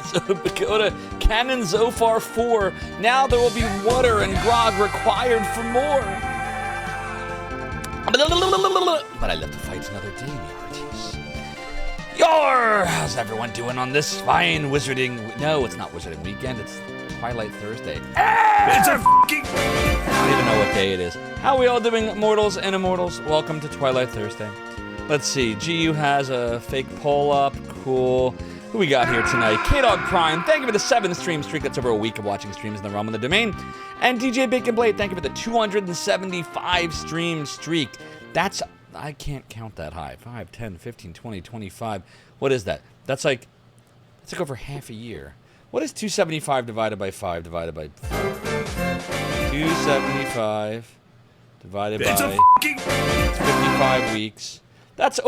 So go to Canon Zophar 4. Now there will be water and grog required for more. But I love to fight another day, me hearties. How's everyone doing on this fine wizarding... No, it's not wizarding weekend. It's Twilight Thursday. It's a fucking... I don't even know what day it is. How are we all doing, mortals and immortals? Welcome to Twilight Thursday. Let's see. GU has a fake poll up. Cool. Who we got here tonight? K-Dog Prime, thank you for the 7th stream streak. That's over a week of watching streams in the realm of the domain. And DJ Bacon Blade, thank you for the 275 stream streak. That's, I can't count that high. 5, 10, 15, 20, 25. What is that? That's like over half a year. What is 275 divided by 5 divided by 275 divided by... It's a fucking... It's 55 weeks. That's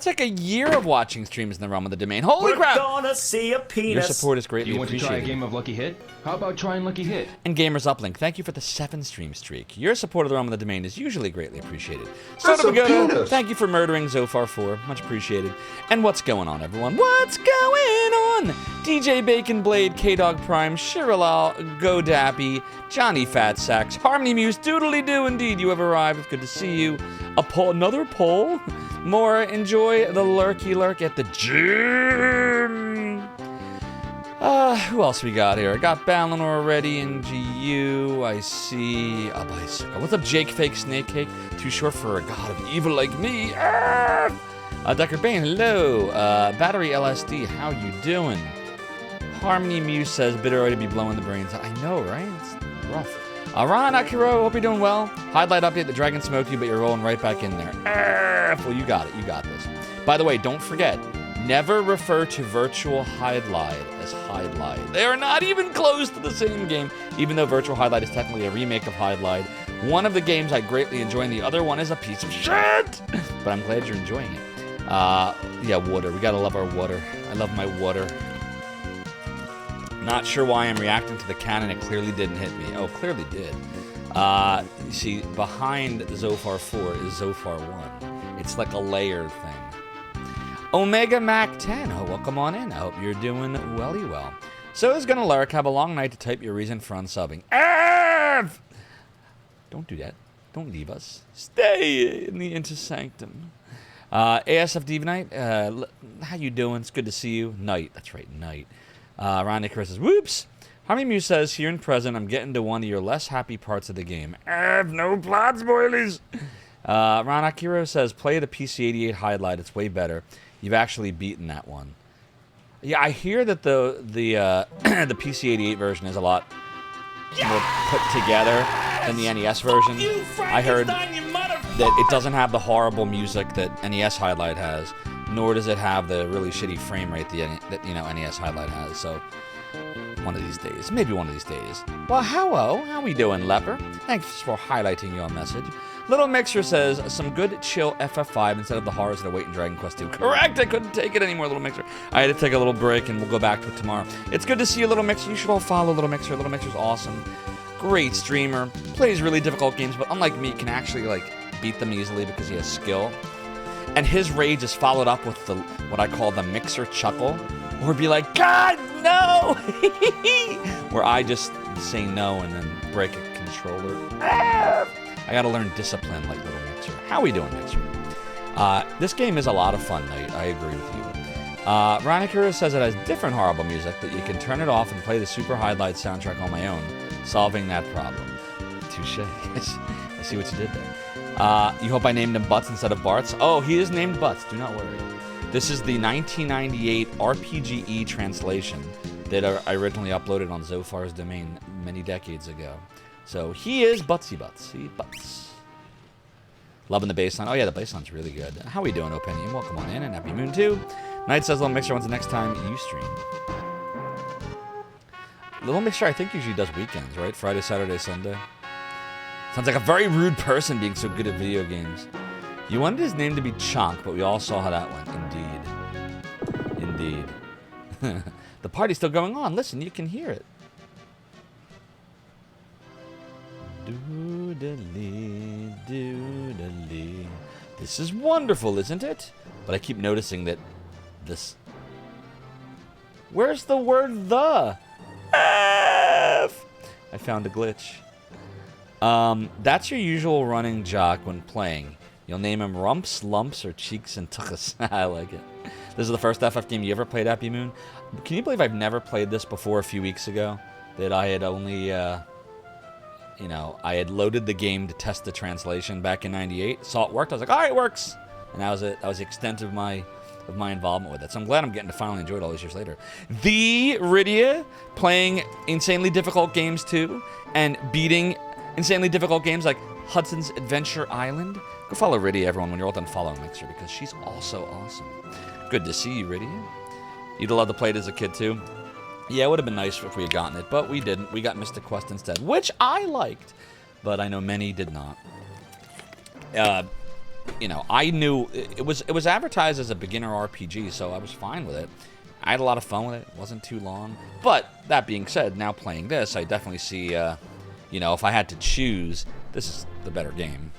like a year of watching streams in the realm of the domain. Holy crap! We're gonna see a penis. Your support is greatly You want to appreciated. try a game of Lucky Hit? How about trying Lucky Hit? And Gamers Uplink, thank you for the 7 stream streak. Your support of the realm of the domain is usually greatly appreciated. Soda Pagoda, thank you for murdering Zophar 4. Much appreciated. And what's going on, everyone? What's going on? DJ Bacon Blade, K-Dog Prime, Shirilal, Godappy, Johnny Fat Sacks, Harmony Muse, Doodly Doo, indeed, you have arrived. It's good to see you. Another poll? More, enjoy the lurky lurk at the gym. Who else we got here? I got Balinor already in GU. I see a bicycle. What's up, Jake Fake Snake Cake? Too short for a god of evil like me. Deckard Bane, hello. Battery LSD, how you doing? Harmony Muse says, bit early to be blowing the brains out. I know, right? It's rough. Ron Akiro, hope you're doing well. Highlight update, the dragon smoked you, but you're rolling right back in there. Well, you got it. You got this. By the way, don't forget, never refer to Virtual Highlight as Highlight. They are not even close to the same game, even though Virtual Highlight is technically a remake of Highlight. One of the games I greatly enjoy, and the other one is a piece of shit. But I'm glad you're enjoying it. Yeah, water. We gotta love our water. I love my water. Not sure why I'm reacting to the cannon. It clearly didn't hit me. Oh, clearly did. You see, behind Zophar 4 is Zophar 1. It's like a layered thing. Omega Mac 10. Oh, welcome on in. I hope you're doing welly well. So is gonna lurk. Have a long night to type your reason for unsubbing. Ev! Don't do that. Don't leave us. Stay in the intersanctum. ASF Divinite, how you doing? It's good to see you. Night. That's right, night. Ron Nicholas says, whoops. Harmony Muse says, here in present, I'm getting to one of your less happy parts of the game. No plot spoilers. Ron Akiro says, play the PC-88 highlight. It's way better. You've actually beaten that one. Yeah, I hear that the the PC-88 version is a lot more put together than the NES version. I heard that it doesn't have the horrible music that NES highlight has, nor does it have the really shitty frame rate that NES highlight has. So one of these days, maybe one of these days. Well, hello, how we doing, Leper? Thanks for highlighting your message. Little Mixer says, some good chill FF5 instead of the horrors that await in Dragon Quest II. Correct, I couldn't take it anymore, Little Mixer. I had to take a little break, and we'll go back to it tomorrow. It's good to see you, Little Mixer. You should all follow Little Mixer. Little Mixer's awesome. Great streamer. Plays really difficult games, but unlike me, can actually, beat them easily because he has skill. And his rage is followed up with what I call the Mixer chuckle, or be like, God, no! Where I just say no and then break a controller. I gotta learn discipline like Little Mixer. How we doing, Mixer? This game is a lot of fun, I agree with you. Ronikura says it has different horrible music, that you can turn it off and play the Super Highlight soundtrack on my own, solving that problem. Touche. I see what you did there. You hope I named him Butts instead of Barts? Oh, he is named Butts. Do not worry. This is the 1998 RPGe translation that I originally uploaded on Zophar's domain many decades ago. So he is Butsy Butts. He Butts. Loving the bassline. Oh yeah, the bassline's really good. How we doing, Opinion? Welcome on in, and happy moon too. Night says Little Mixer, when's the next time you stream? Little Mixer, I think usually does weekends, right? Friday, Saturday, Sunday. Sounds like a very rude person being so good at video games. You wanted his name to be Chonk, but we all saw how that went. Indeed. The party's still going on. Listen, you can hear it. Doodly, doodly. This is wonderful, isn't it? But I keep noticing that this Where's the word the? F. I found a glitch. That's your usual running jock when playing. You'll name him Rumps, Lumps, or Cheeks and Tuckus. I like it. This is the first FF game you ever played, Happy Moon? Can you believe I've never played this before a few weeks ago? That I had only, I had loaded the game to test the translation back in '98. Saw it worked. I was like, all right, it works. And that was it. That was the extent of my involvement with it. So I'm glad I'm getting to finally enjoy it all these years later. The Rydia playing insanely difficult games too, and beating insanely difficult games like Hudson's Adventure Island. Go follow Rydia, everyone, when you're all done following Mixer, because she's also awesome. Good to see you, Rydia. You'd love to play it as a kid too. Yeah, it would have been nice if we had gotten it, but we didn't. We got Mystic Quest instead, which I liked, but I know many did not. I knew it was advertised as a beginner RPG, so I was fine with it. I had a lot of fun with it. It wasn't too long. But that being said, now playing this, I definitely see, if I had to choose, this is the better game.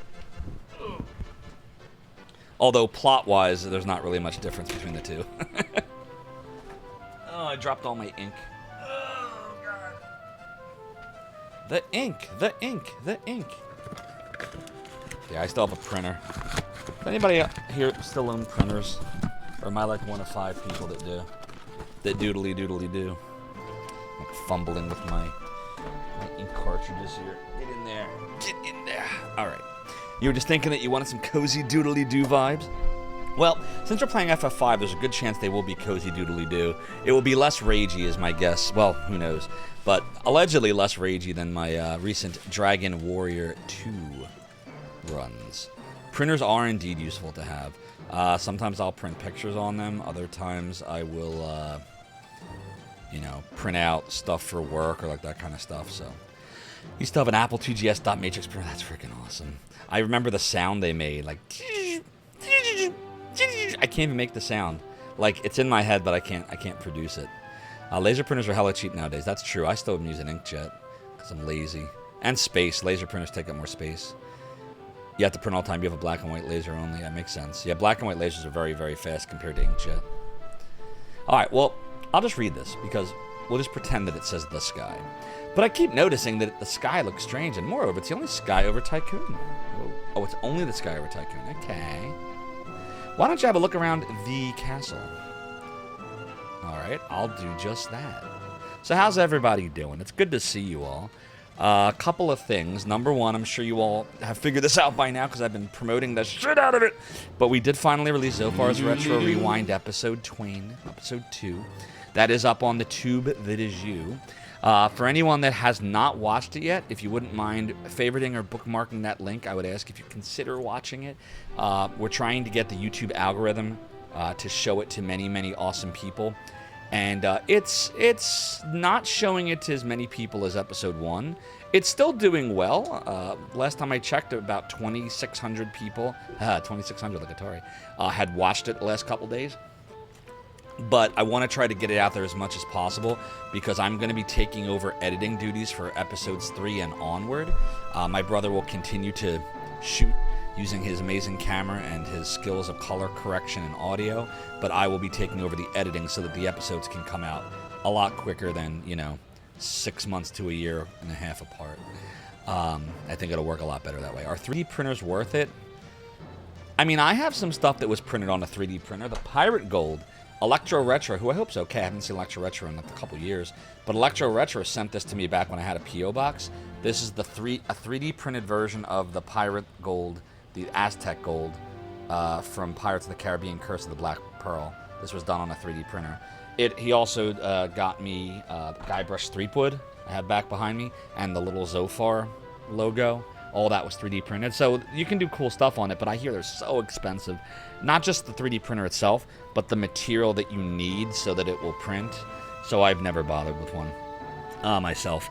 Although plot-wise, there's not really much difference between the two. Oh, I dropped all my ink. Oh, God. The ink. Yeah, I still have a printer. Does anybody here still own printers? Or am I like one of 5 people that do? That doodly do. Like fumbling with my ink cartridges here. Get in there. Get in there. All right. You were just thinking that you wanted some cozy doodly-doo vibes? Well, since we're playing FF5, there's a good chance they will be cozy doodly-doo. It will be less ragey, is my guess. Well, who knows? But allegedly less ragey than my recent Dragon Warrior 2 runs. Printers are indeed useful to have. Sometimes I'll print pictures on them. Other times I will, print out stuff for work or like that kind of stuff. So, you still have an Apple IIgs dot matrix printer. That's freaking awesome. I remember the sound they made, like. I can't even make the sound. Like, it's in my head, but I can't produce it. Laser printers are hella cheap nowadays. That's true. I still am using inkjet because I'm lazy. And space. Laser printers take up more space. You have to print all the time. You have a black and white laser only. That makes sense. Yeah, black and white lasers are very, very fast compared to inkjet. All right, well, I'll just read this because we'll just pretend that it says the sky. But I keep noticing that the sky looks strange, and moreover, it's the only sky over Tycoon. Oh, it's only the sky over Tycoon. Okay. Why don't you have a look around the castle? All right, I'll do just that. So how's everybody doing? It's good to see you all. A couple of things. Number one, I'm sure you all have figured this out by now because I've been promoting the shit out of it. But we did finally release Zophar's Retro Rewind Episode 2. That is up on the tube that is you. For anyone that has not watched it yet, if you wouldn't mind favoriting or bookmarking that link, I would ask if you consider watching it. We're trying to get the YouTube algorithm to show it to many, many awesome people. And it's not showing it to as many people as Episode 1. It's still doing well. Last time I checked, about 2,600 people, 2,600 like Atari, had watched it the last couple days. But I want to try to get it out there as much as possible because I'm going to be taking over editing duties for episodes 3 and onward. My brother will continue to shoot using his amazing camera and his skills of color correction and audio, but I will be taking over the editing so that the episodes can come out a lot quicker than, 6 months to a year and a half apart. I think it'll work a lot better that way. Are 3D printers worth it? I mean, I have some stuff that was printed on a 3D printer. The Pirate Gold Electro Retro, who I hope's okay. I haven't seen Electro Retro in a couple years. But Electro Retro sent this to me back when I had a P.O. box. This is a 3D printed version of the Pirate Gold, the Aztec Gold, from Pirates of the Caribbean, Curse of the Black Pearl. This was done on a 3D printer. He also got me the Guybrush Threepwood I have back behind me, and the little Zophar logo. All that was 3D printed. So you can do cool stuff on it, but I hear they're so expensive. Not just the 3D printer itself, but the material that you need so that it will print. So I've never bothered with one myself.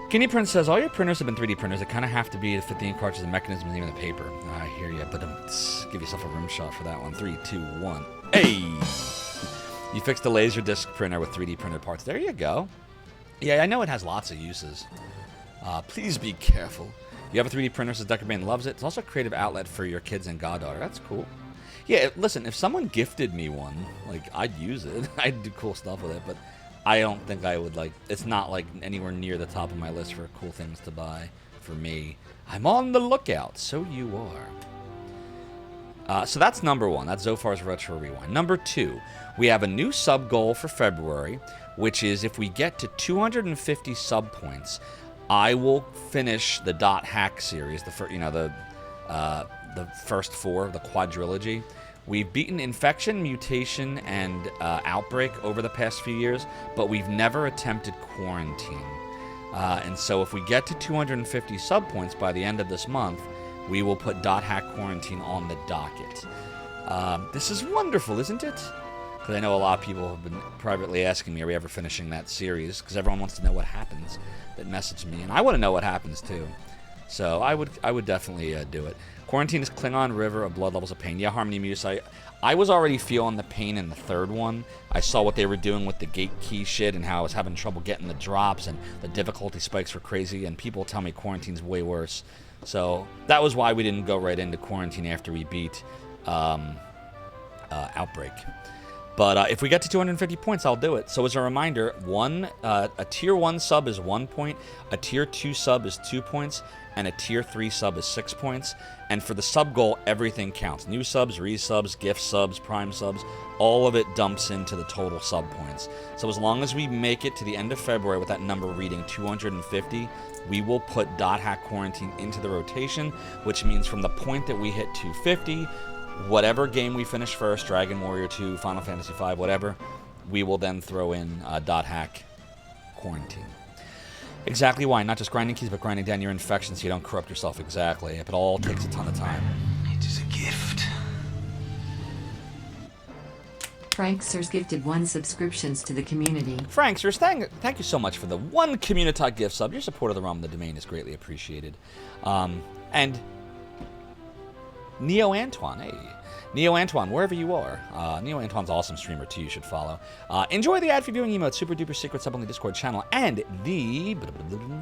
Guinea Prince says, all your printers have been 3D printers. They kind of have to be to fit the ink cartridges, the mechanisms, and even the paper. I hear you, but give yourself a rim shot for that one. 3, 2, 1. Hey! You fixed a Laserdisc printer with 3D printed parts. There you go. Yeah, I know it has lots of uses. Please be careful. You have a 3D printer, says Decker Bane loves it. It's also a creative outlet for your kids and goddaughter. That's cool. Yeah, listen, if someone gifted me one, like, I'd use it. I'd do cool stuff with it, but I don't think I would, like, it's not, like, anywhere near the top of my list for cool things to buy for me. I'm on the lookout, so you are. So that's number 1. That's Zophar's Retro Rewind. Number 2, we have a new sub goal for February, which is if we get to 250 sub points, I will finish the Dot Hack series, the first 4, the quadrilogy. We've beaten Infection, Mutation, and Outbreak over the past few years, but we've never attempted Quarantine. And so if we get to 250 sub points by the end of this month, we will put Dot Hack Quarantine on the docket. This is wonderful, isn't it? Because I know a lot of people have been privately asking me, are we ever finishing that series? Because everyone wants to know what happens that message me, and I want to know what happens too. So I would definitely do it. Quarantine is Klingon River of Blood Levels of Pain. Yeah, Harmony Muse, I was already feeling the pain in the third one. I saw what they were doing with the gate key shit and how I was having trouble getting the drops and the difficulty spikes were crazy, and people tell me Quarantine's way worse. So that was why we didn't go right into Quarantine after we beat Outbreak. But if we get to 250 points, I'll do it. So as a reminder, a Tier 1 sub is 1 point, a Tier 2 sub is 2 points, and a Tier 3 sub is 6 points. And for the sub goal, everything counts. New subs, resubs, gift subs, prime subs, all of it dumps into the total sub points. So as long as we make it to the end of February with that number reading 250, we will put Dot Hack Quarantine into the rotation, which means from the point that we hit 250, whatever game we finish first, Dragon Warrior 2, Final Fantasy V, whatever, we will then throw in Dot Hack Quarantine. Exactly why, not just grinding keys, but grinding down your infections so you don't corrupt yourself. Exactly. It all takes a ton of time. It is a gift. Franksters gifted 1 subscriptions to the community. Franksters, thank you so much for the 1 Community gift sub. Your support of the ROM, the domain, is greatly appreciated. And Neo Antoine, hey. Neo Antoine, wherever you are. Neo Antoine's an awesome streamer, too. You should follow. Enjoy the ad-free viewing emote, super duper secret sub on the Discord channel, and the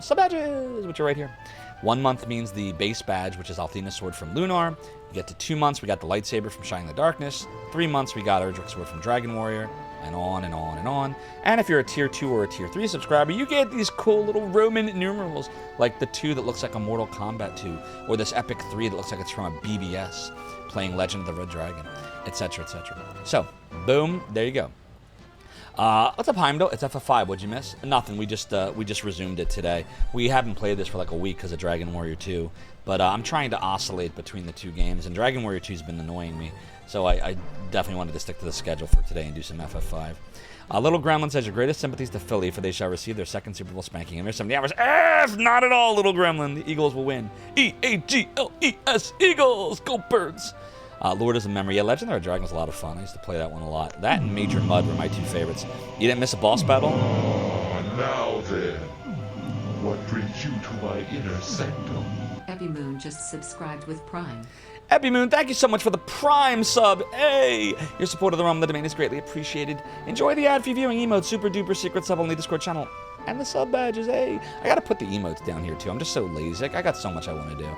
sub badges, which are right here. 1 month means the base badge, which is Althena's sword from Lunar. You get to 2 months, we got the lightsaber from Shining the Darkness. 3 months, we got Erdrick's sword from Dragon Warrior, and on and on and on. And if you're a Tier 2 or a Tier 3 subscriber, you get these cool little Roman numerals, like the 2 that looks like a Mortal Kombat 2, or this Epic 3 that looks like it's from a BBS, playing Legend of the Red Dragon, etc., etc. So, boom, there you go. What's up, Heimdall? It's FF5. What'd you miss? Nothing. We just resumed it today. We haven't played this for like a week because of Dragon Warrior 2, but I'm trying to oscillate between the 2 games, and Dragon Warrior 2 has been annoying me, so I definitely wanted to stick to the schedule for today and do some FF5. Little Gremlin says, your greatest sympathies to Philly, for they shall receive their second Super Bowl spanking. And there's 70 hours. F! Not at all, Little Gremlin. The Eagles will win. E-A-G-L-E-S. Eagles! Go Birds! Lord is a Memory. Yeah, Legend of the Dragon was a lot of fun. I used to play that one a lot. That and Major Mud were my 2 favorites. You didn't miss a boss battle? Now then, what brings you to my inner sanctum? Epimoon just subscribed with Prime. Epimoon, thank you so much for the Prime sub. Hey! Your support of the ROM, the domain, is greatly appreciated. Enjoy the ad-free viewing emote, super duper secret sub on the Discord channel, and the sub badges. Hey! I gotta put the emotes down here too. I'm just so lazy. I got so much I want to do.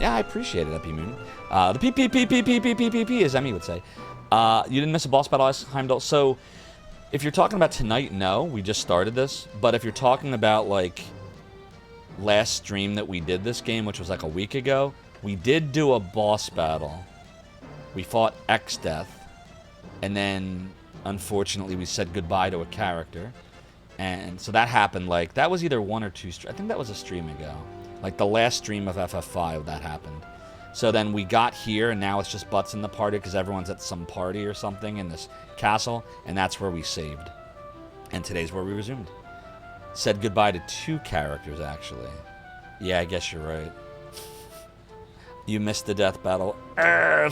Yeah, I appreciate it, Epimoon. The P, as Emmy would say. You didn't miss a boss battle, Heimdall. So, if you're talking about tonight, no, we just started this. But if you're talking about, like, last stream that we did this game, which was like a week ago, we did do a boss battle. We fought X-Death. And then, unfortunately, we said goodbye to a character. And so that happened, like, that was either 1 or 2 I think that was a stream ago. Like, the last stream of FF5, that happened. So then we got here, and now it's just butts in the party because everyone's at some party or something in this castle, and that's where we saved. And today's where we resumed. Said goodbye to 2 characters, actually. Yeah, I guess you're right. You missed the death battle.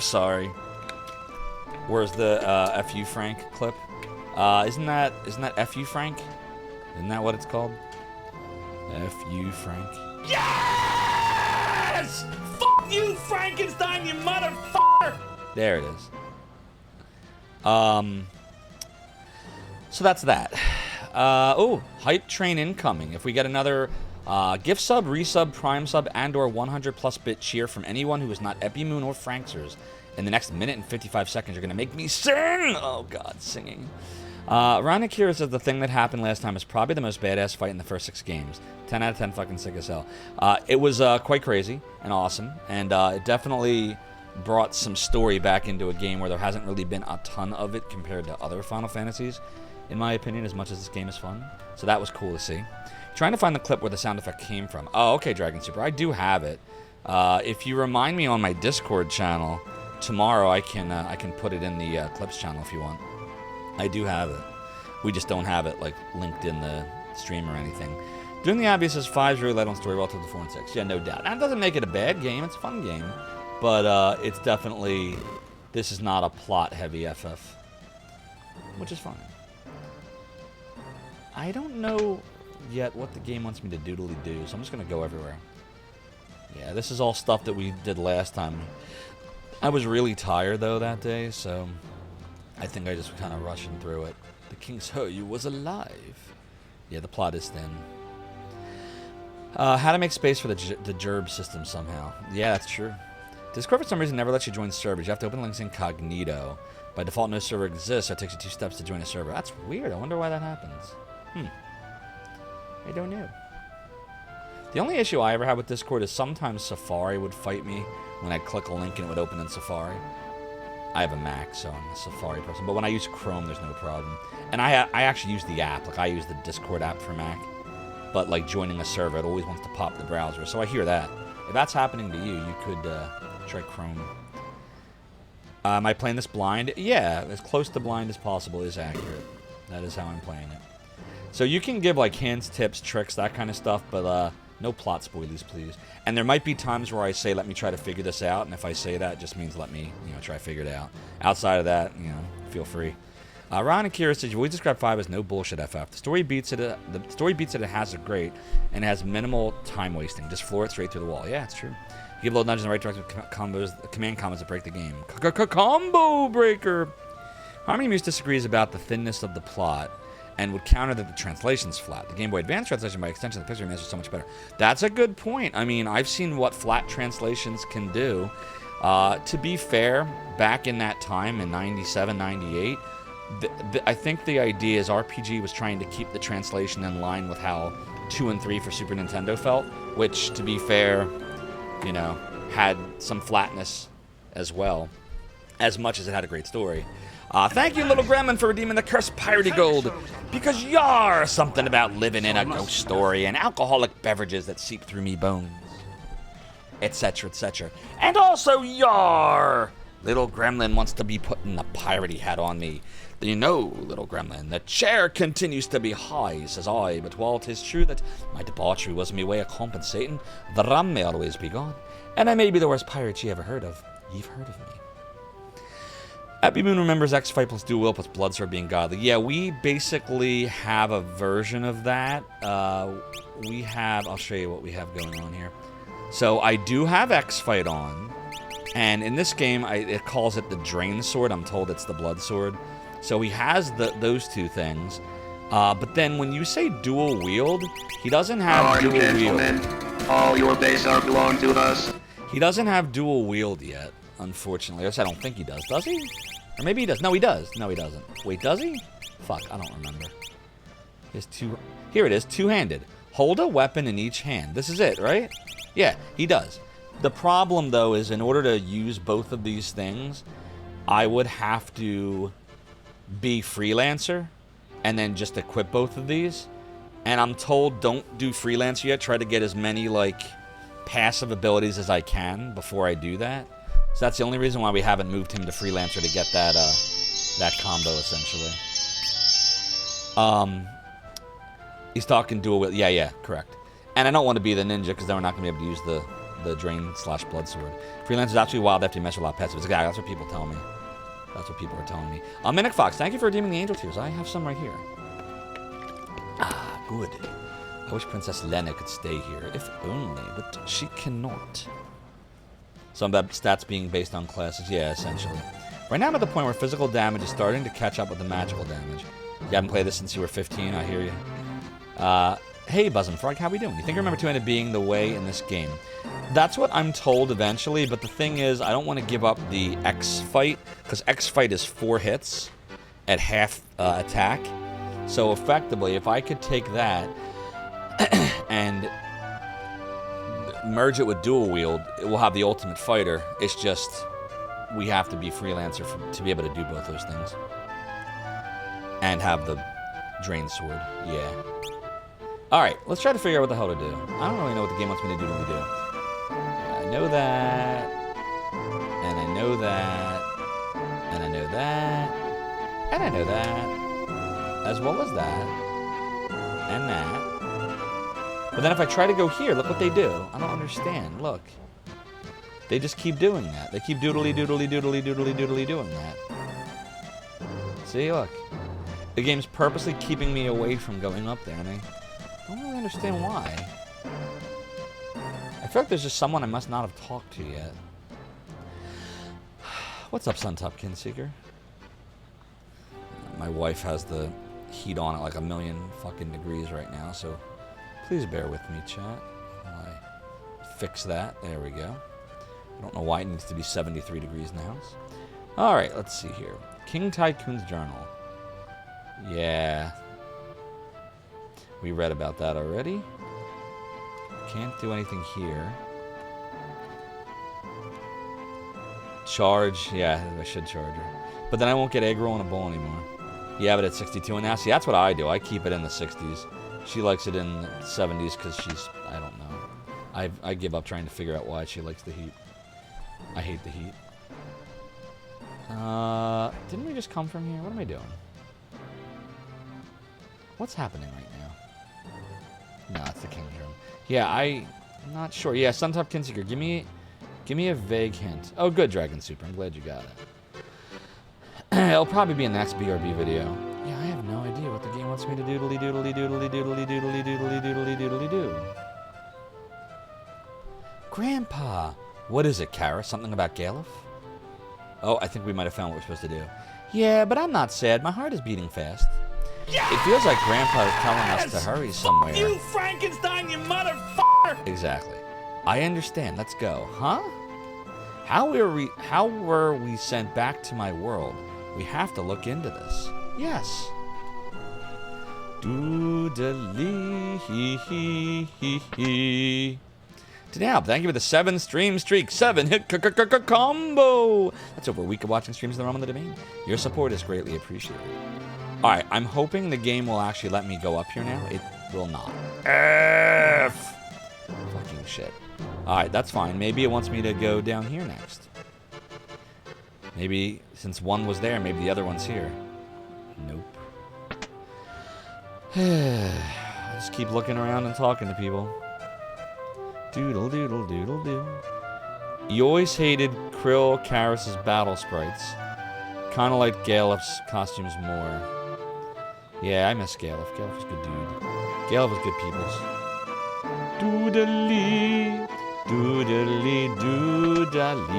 Sorry. Where's the F.U. Frank clip? Isn't that F.U. Frank? Isn't that what it's called? F.U. Frank. Yes! Fuck you, Frankenstein, you motherfucker! There it is. So that's that. Oh, hype train incoming. If we get another gift sub, resub, prime sub, and or 100+ bit cheer from anyone who is not Epimoon or Franksters, In the next minute and 55 seconds, you're going to make me sing! Oh, God, singing. Ron Akira says the thing that happened last time is probably the most badass fight in the first 6 games. 10 out of 10 fucking sick as hell. It was quite crazy and awesome, and it definitely brought some story back into a game where there hasn't really been a ton of it compared to other Final Fantasies, in my opinion, as much as this game is fun. So that was cool to see. Trying to find the clip where the sound effect came from. Oh, okay, Dragon Super. I do have it. If you remind me on my Discord channel, tomorrow I can put it in the clips channel if you want. I do have it. We just don't have it like linked in the stream or anything. Doing the obvious is 5's really light on story relative to 4 and 6. Yeah, no doubt. That doesn't make it a bad game. It's a fun game. But it's definitely... This is not a plot-heavy FF. Which is fine. I don't know yet what the game wants me to doodly do, so I'm just going to go everywhere. Yeah, this is all stuff that we did last time. I was really tired, though, that day, so... I think I just kind of rushing through it. The King's Hoyu was alive. Yeah, the plot is thin. How to make space for the gerb system somehow. Yeah, that's true. Discord for some reason never lets you join servers. You have to open links incognito. By default, no server exists, so it takes you 2 steps to join a server. That's weird. I wonder why that happens. I don't know. The only issue I ever had with Discord is sometimes Safari would fight me when I'd click a link and it would open in Safari. I have a Mac, so I'm a Safari person. But when I use Chrome, there's no problem. And I actually use the app. Like, I use the Discord app for Mac. But, like, joining a server, it always wants to pop the browser. So I hear that. If that's happening to you, you could try Chrome. Am I playing this blind? Yeah, as close to blind as possible is accurate. That is how I'm playing it. So you can give, like, hints, tips, tricks, that kind of stuff, but no plot spoilies, please. And there might be times where I say, let me try to figure this out, and if I say that, it just means let me, try to figure it out. Outside of that, feel free. Ron and Kira says, you always describe 5 as no bullshit FF. The story beats it, it has it great, and it has minimal time wasting. Just floor it straight through the wall. Yeah, it's true. You give little nudges in the right direction with combos, command combos that break the game. Combo breaker! Harmony Muse disagrees about the thinness of the plot, and would counter that the translation's flat. The Game Boy Advance translation, by extension, the picture remaster is so much better. That's a good point. I mean, I've seen what flat translations can do. To be fair, back in that time, in 97, 98, I think the idea is RPGe was trying to keep the translation in line with how 2 and 3 for Super Nintendo felt, which, to be fair, had some flatness as well, as much as it had a great story. Thank you, Little Gremlin, for redeeming the cursed piratey gold, because yar something about living in a ghost story and alcoholic beverages that seep through me bones, etc., etc. And also yar, Little Gremlin wants to be putting a piratey hat on me. Little Gremlin, the chair continues to be high, says I, but while 'tis true that my debauchery was me way of compensating, the rum may always be gone, and I may be the worst pirate ye ever heard of. You've heard of me. Happy Moon remembers X Fight plus Dual Will plus Bloodsword being godly. Yeah, we basically have a version of that. I'll show you what we have going on here. So I do have X Fight on, and in this game, it calls it the Drain Sword. I'm told it's the Blood Sword. So he has those 2 things. But then when you say dual wield, he doesn't have dual wield. All your base are belong to us. He doesn't have dual wield yet, unfortunately. I don't think he does. Does he? Or maybe he does. No, he does. No, he doesn't. Wait, does he? Fuck, I don't remember. He has 2... Here it is, 2-handed. Hold a weapon in each hand. This is it, right? Yeah, he does. The problem, though, is in order to use both of these things, I would have to be freelancer and then just equip both of these. And I'm told don't do freelancer yet. Try to get as many, like, passive abilities as I can before I do that. So that's the only reason why we haven't moved him to freelancer, to get that combo, essentially. He's talking dual wield. Yeah, correct. And I don't want to be the ninja, because then we're not going to be able to use the Drain/Blood Sword. Freelancer is actually wild after you mess with a lot of pets. Exactly, that's what people tell me. That's what people are telling me. Mimic Fox, thank you for redeeming the Angel Tears. I have some right here. Ah, good. I wish Princess Lena could stay here, if only, but she cannot. Some of that stats being based on classes, yeah, essentially. Right now I'm at the point where physical damage is starting to catch up with the magical damage. You haven't played this since you were 15, I hear you. Hey, Buzz and Frog, how we doing? You think I remember 2-handed being the way in this game? That's what I'm told eventually, but the thing is, I don't want to give up the X fight, because X fight is 4 hits at half attack. So effectively, if I could take that and merge it with dual wield, it will have the ultimate fighter. It's just, we have to be freelancer to be able to do both those things. And have the drain sword, yeah. Alright, let's try to figure out what the hell to do. I don't really know what the game wants me to do. I know that, and I know that, and I know that, and I know that, as well as that, and that. But then if I try to go here, look what they do. I don't understand, look. They just keep doing that. They keep doodly doodly doodly doodly doodly doing that. See, look. The game's purposely keeping me away from going up there, and I don't really understand why. I feel like there's just someone I must not have talked to yet. What's up, Suntop Kinseeker? My wife has the heat on at like 1,000,000 fucking degrees right now, so please bear with me, chat, while I fix that. There we go. I don't know why it needs to be 73 degrees in the house. Alright, let's see here. King Tycoon's Journal. Yeah. We read about that already. Can't do anything here. Charge. Yeah, I should charge her. But then I won't get egg roll in a bowl anymore. You have it at 62 and now. See, that's what I do. I keep it in the 60s. She likes it in the 70s because she's, I don't know. I give up trying to figure out why she likes the heat. I hate the heat. Didn't we just come from here? What am I doing? What's happening right now? No, it's the King's Room. Yeah, I'm not sure. Yeah, Suntop Kinseeker, give me a vague hint. Oh, good, Dragon Super. I'm glad you got it. It'll probably be in the next BRB video. Yeah, I have no idea what the game wants me to doodly doodly doodly doodly doodly doodly doodly doodly do. Grandpa! What is it, Kara? Something about Galef? Oh, I think we might have found what we're supposed to do. Yeah, but I'm not sad. My heart is beating fast. Yes! It feels like Grandpa is telling us to hurry somewhere. You Frankenstein, you motherfucker! Exactly. I understand. Let's go. Huh? How were we sent back to my world? We have to look into this. Yes. Doodly hee hee hee hee. Now, thank you for the 7 stream streak. 7 hit combo. That's over a week of watching streams in the realm of the domain. Your support is greatly appreciated. Alright, I'm hoping the game will actually let me go up here now. It will not. F! Fucking shit. Alright, that's fine. Maybe it wants me to go down here next. Maybe, since one was there, maybe the other one's here. Nope. I'll just keep looking around and talking to people. Doodle doodle doodle doo. You always hated Krill Karras' battle sprites. Kinda like Galef's costumes more. Yeah, I miss Galef. Galef was a good dude. Galef was good peoples. Doodly, doodly, doodly.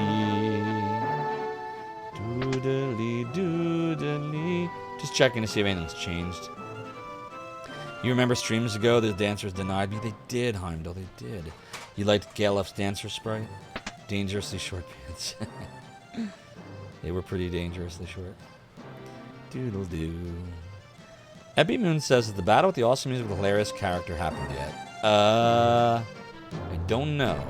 Doodly, doodly. Just checking to see if anything's changed. You remember streams ago the dancers denied me? They did, Heimdall, they did. You liked Galef's dancer sprite? Dangerously short pants. They were pretty dangerously short. Doodle doo. Epi Moon says that the battle with the awesome music with the hilarious character happened yet. I don't know.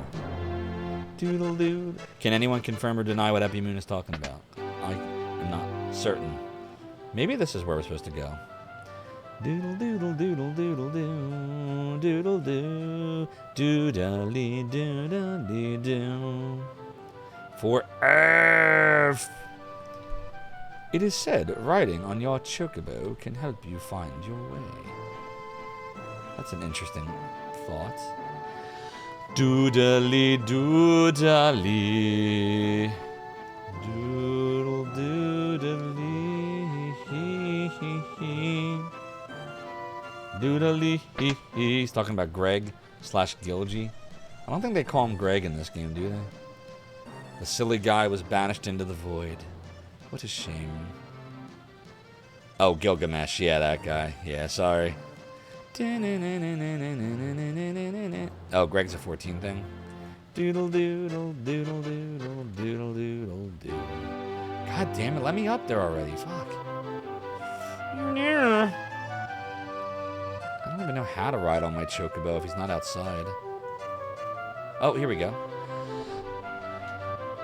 Doodle doo. Can anyone confirm or deny what Epi Moon is talking about? I am not certain. Maybe this is where we're supposed to go. Doodle doodle doodle doodle doo. Doodle doo. Doodly doodly doo. For Earth. It is said riding on your chocobo can help you find your way. That's an interesting thought. Doodly doodly. Doodle doodly. Hee hee hee. Doodly hee hee. He's talking about Greg / Gilgy. I don't think they call him Greg in this game, do they? The silly guy was banished into the void. What a shame. Oh, Gilgamesh. Yeah, that guy. Yeah, sorry. Oh, Greg's a 14 thing. Doodle doodle doodle doodle doodle doodle doodle. God damn it, let me up there already. Fuck. I don't even know how to ride on my chocobo if he's not outside. Oh, here we go.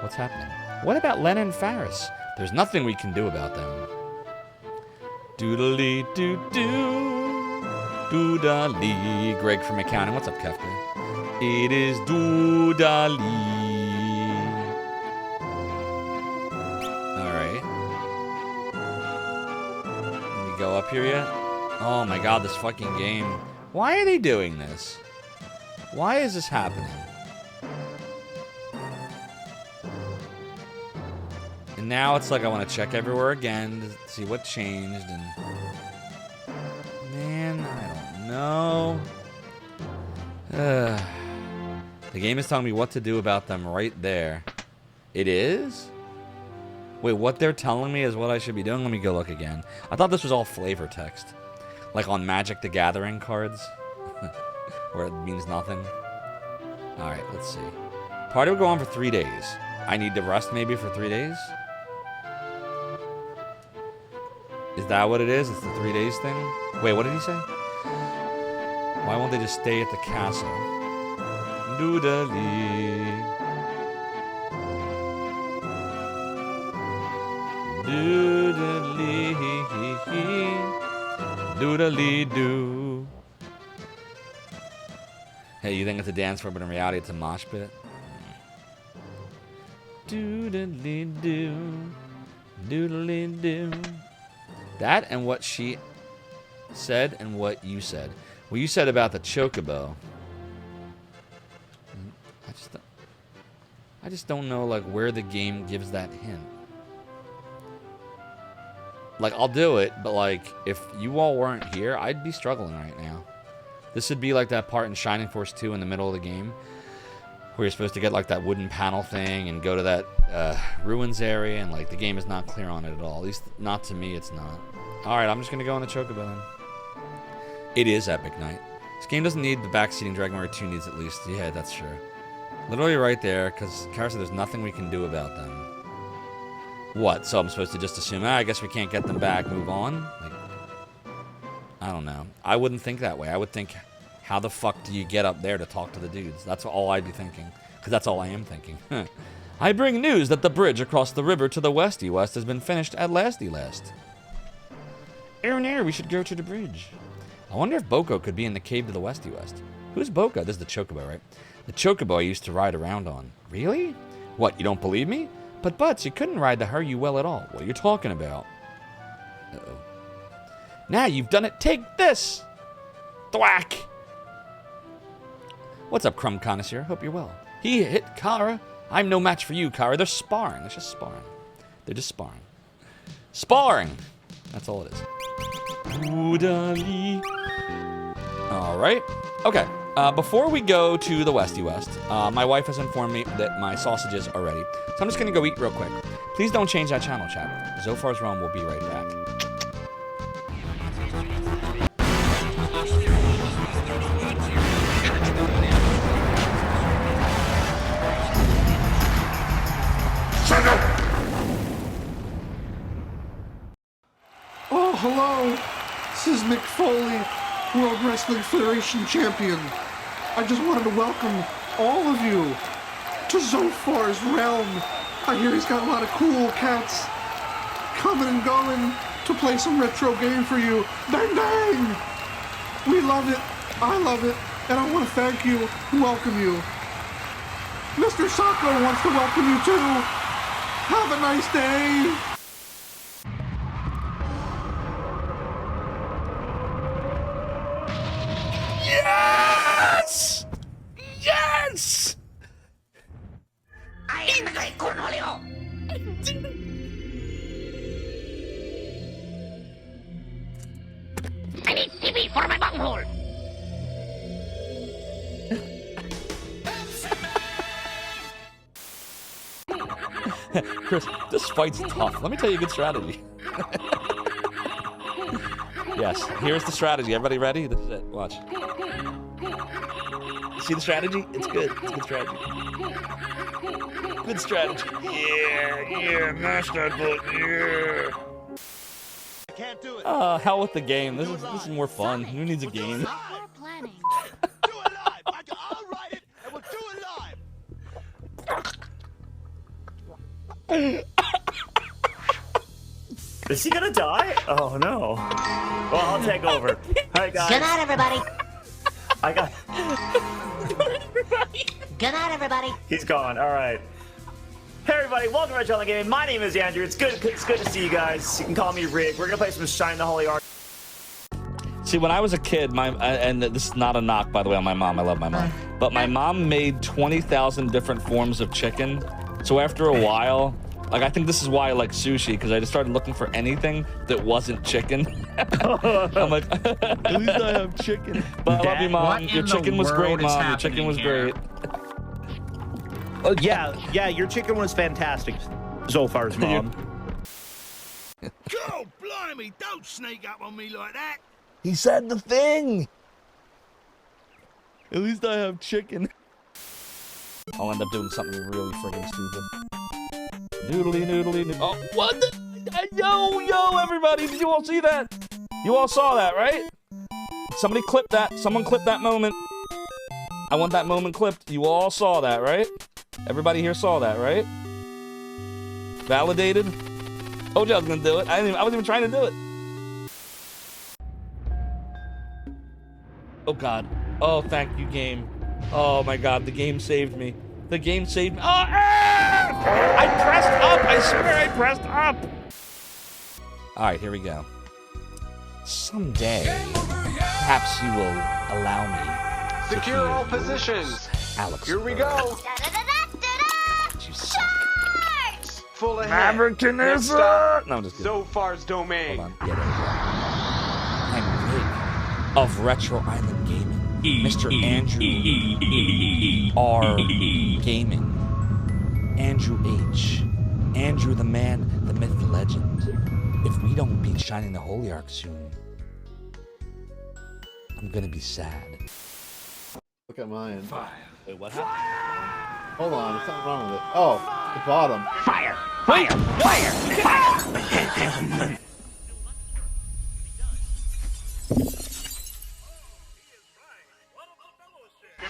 What's happening? What about Len and Faris? There's nothing we can do about them. Doodly doo doo. Doodly. Greg from accounting. What's up, Kefka? It is Doodly. Alright. Can we go up here yet? Oh my god, this fucking game. Why are they doing this? Why is this happening? And now it's like I want to check everywhere again to see what changed, and man, I don't know. The game is telling me what to do about them right there. It is? Wait, what they're telling me is what I should be doing? Let me go look again. I thought this was all flavor text. Like on Magic the Gathering cards. Where it means nothing. Alright, let's see. Party will go on for 3 days. I need to rest maybe for 3 days? Is that what it is? It's the 3 days thing? Wait, what did he say? Why won't they just stay at the castle? Doodly. Doodly. Doodly doo. Hey, you think it's a dance floor, but in reality it's a mosh pit? Doodly doo. Doodly doo. That and what she said and what you said. What you said about the chocobo. I just don't know like where the game gives that hint. Like I'll do it, but like if you all weren't here, I'd be struggling right now. This would be like that part in Shining Force 2 in the middle of the game where you're supposed to get like that wooden panel thing and go to that ruins area, and like the game is not clear on it at all. At least not to me, it's not. Alright, I'm just gonna go on the chocobo then. It is Epic Night. This game doesn't need the backseating. Dragon Warrior 2 needs at least. Yeah, that's true. Literally right there, because Kara said there's nothing we can do about them. What? So I'm supposed to just assume, I guess we can't get them back, move on? Like, I don't know. I wouldn't think that way. I would think, how the fuck do you get up there to talk to the dudes? That's all I'd be thinking. Because that's all I am thinking. I bring news that the bridge across the river to the westy west has been finished at lasty last. Air, we should go to the bridge. I wonder if Boko could be in the cave to the westy west. Who's Boko? This is the chocobo, right? The chocobo I used to ride around on. Really? What, you don't believe me? But Butts, you couldn't ride the Hurry well at all. What are you talking about? Uh-oh. Now you've done it. Take this! Thwack! What's up, Crumb Connoisseur? Hope you're well. He hit Kara. I'm no match for you, Kara. They're sparring. It's just sparring. They're just sparring. Sparring! That's all it is. Doodly. Alright. Okay. Before we go to the Westy West, my wife has informed me that my sausages are ready. So I'm just going to go eat real quick. Please don't change that channel, chat. Zophar's Realm will be right back. Oh, hello. This is Mick Foley, World Wrestling Federation Champion. I just wanted to welcome all of you to Zophar's Realm. I hear he's got a lot of cool cats coming and going to play some retro game for you. Bang, bang! We love it. I love it. And I want to thank you and welcome you. Mr. Sacco wants to welcome you too. Have a nice day. Yes! Yes! I need TV for my bunghole. Chris, this fight's tough. Let me tell you a good strategy. Yes. Here's the strategy. Everybody ready? This is it. Watch. See the strategy? It's good. It's good strategy. Good strategy. Yeah, mash that button. Yeah. Can't do it. Hell with the game. This is more fun. Who needs a game? Do it live. I'll write it, and we'll do it live. Is he gonna die? Oh no. Well, I'll take over. Alright, guys. Good night, everybody. I got. Good night, everybody. He's gone. Alright. Hey, everybody. Welcome to Red Channel Gaming. My name is Andrew. It's good to see you guys. You can call me Rig. We're gonna play some Shine the Holy Ark. See, when I was a kid, and this is not a knock, by the way, on my mom. I love my mom. But my mom made 20,000 different forms of chicken. So after a while, like, I think this is why I like sushi, because I just started looking for anything that wasn't chicken. I'm like, at least I have chicken. But I love you, Mom. Your chicken was great, Mom. Your chicken was great. Oh, yeah, your chicken was fantastic, Zophar's mom. God blimey, don't sneak up on me like that. He said the thing. At least I have chicken. I'll end up doing something really friggin' stupid. Noodly, noodly, noodly. Oh, what? Yo, everybody, did you all see that? You all saw that, right? Somebody clip that. Someone clip that moment. I want that moment clipped. You all saw that, right? Everybody here saw that, right? Validated? Told you I was gonna do it. I wasn't even trying to do it. Oh, God. Oh, thank you, game. Oh, my God. The game saved me. The game saved me. Oh, I pressed up. I swear I pressed up. All right, here we go. Someday, perhaps you will allow me to secure all positions. Alex. Here we go. Charge! Full ahead. Next stop, No, I'm just kidding. Zophar's domain. Hold on. I'm Rig of Retro Island Gaming. Mr. Andrew R. Gaming. Andrew H. Andrew the man, the myth, the legend. If we don't beat Shining the Holy Ark soon, I'm gonna be sad. Look at mine. Fire. Wait, what happened? Hold on, there's something wrong with it. Oh, the bottom. Fire! Fire! Fire! Fire!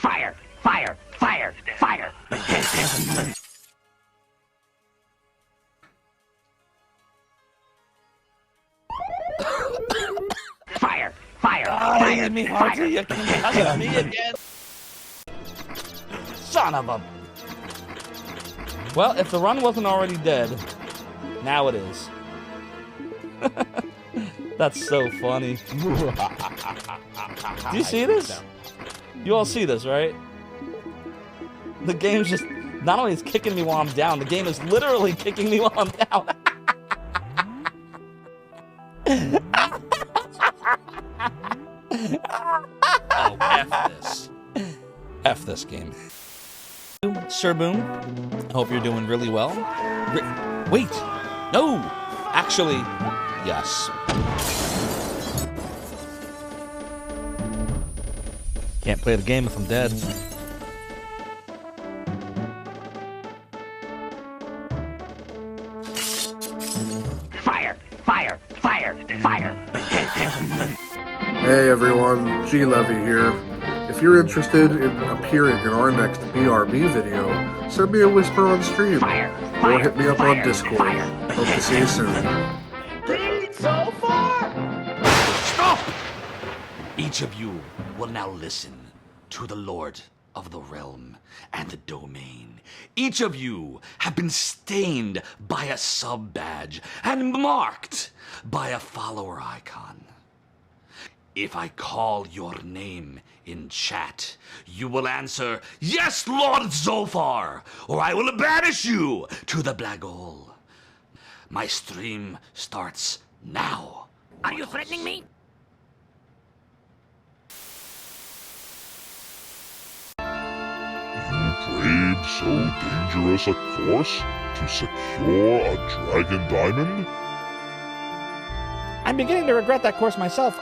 Fire! Fire! Fire! Fire! Fire! Fire! Ah, you hit me hard. You hit me again. Son of a... Well, if the run wasn't already dead, now it is. That's so funny. Do you see this? You all see this, right? The game's just... Not only is kicking me while I'm down, the game is literally kicking me while I'm down. Oh, F this. F this game. Sir Boom, I hope you're doing really well. Wait, no! Actually, yes. Can't play the game if I'm dead. Fire! Fire! Fire! Fire! Hey everyone, G-Levy here. If you're interested in appearing in our next BRB video, send me a whisper on stream, or hit me up on Discord. Hope to see you soon. Stop! Each of you will now listen to the Lord of the Realm and the Domain. Each of you have been stained by a sub-badge and marked by a follower icon. If I call your name in chat, you will answer, "Yes, Lord Zophar," or I will banish you to the black hole. My stream starts now. Are you threatening me? You braved so dangerous a course to secure a dragon diamond? I'm beginning to regret that course myself.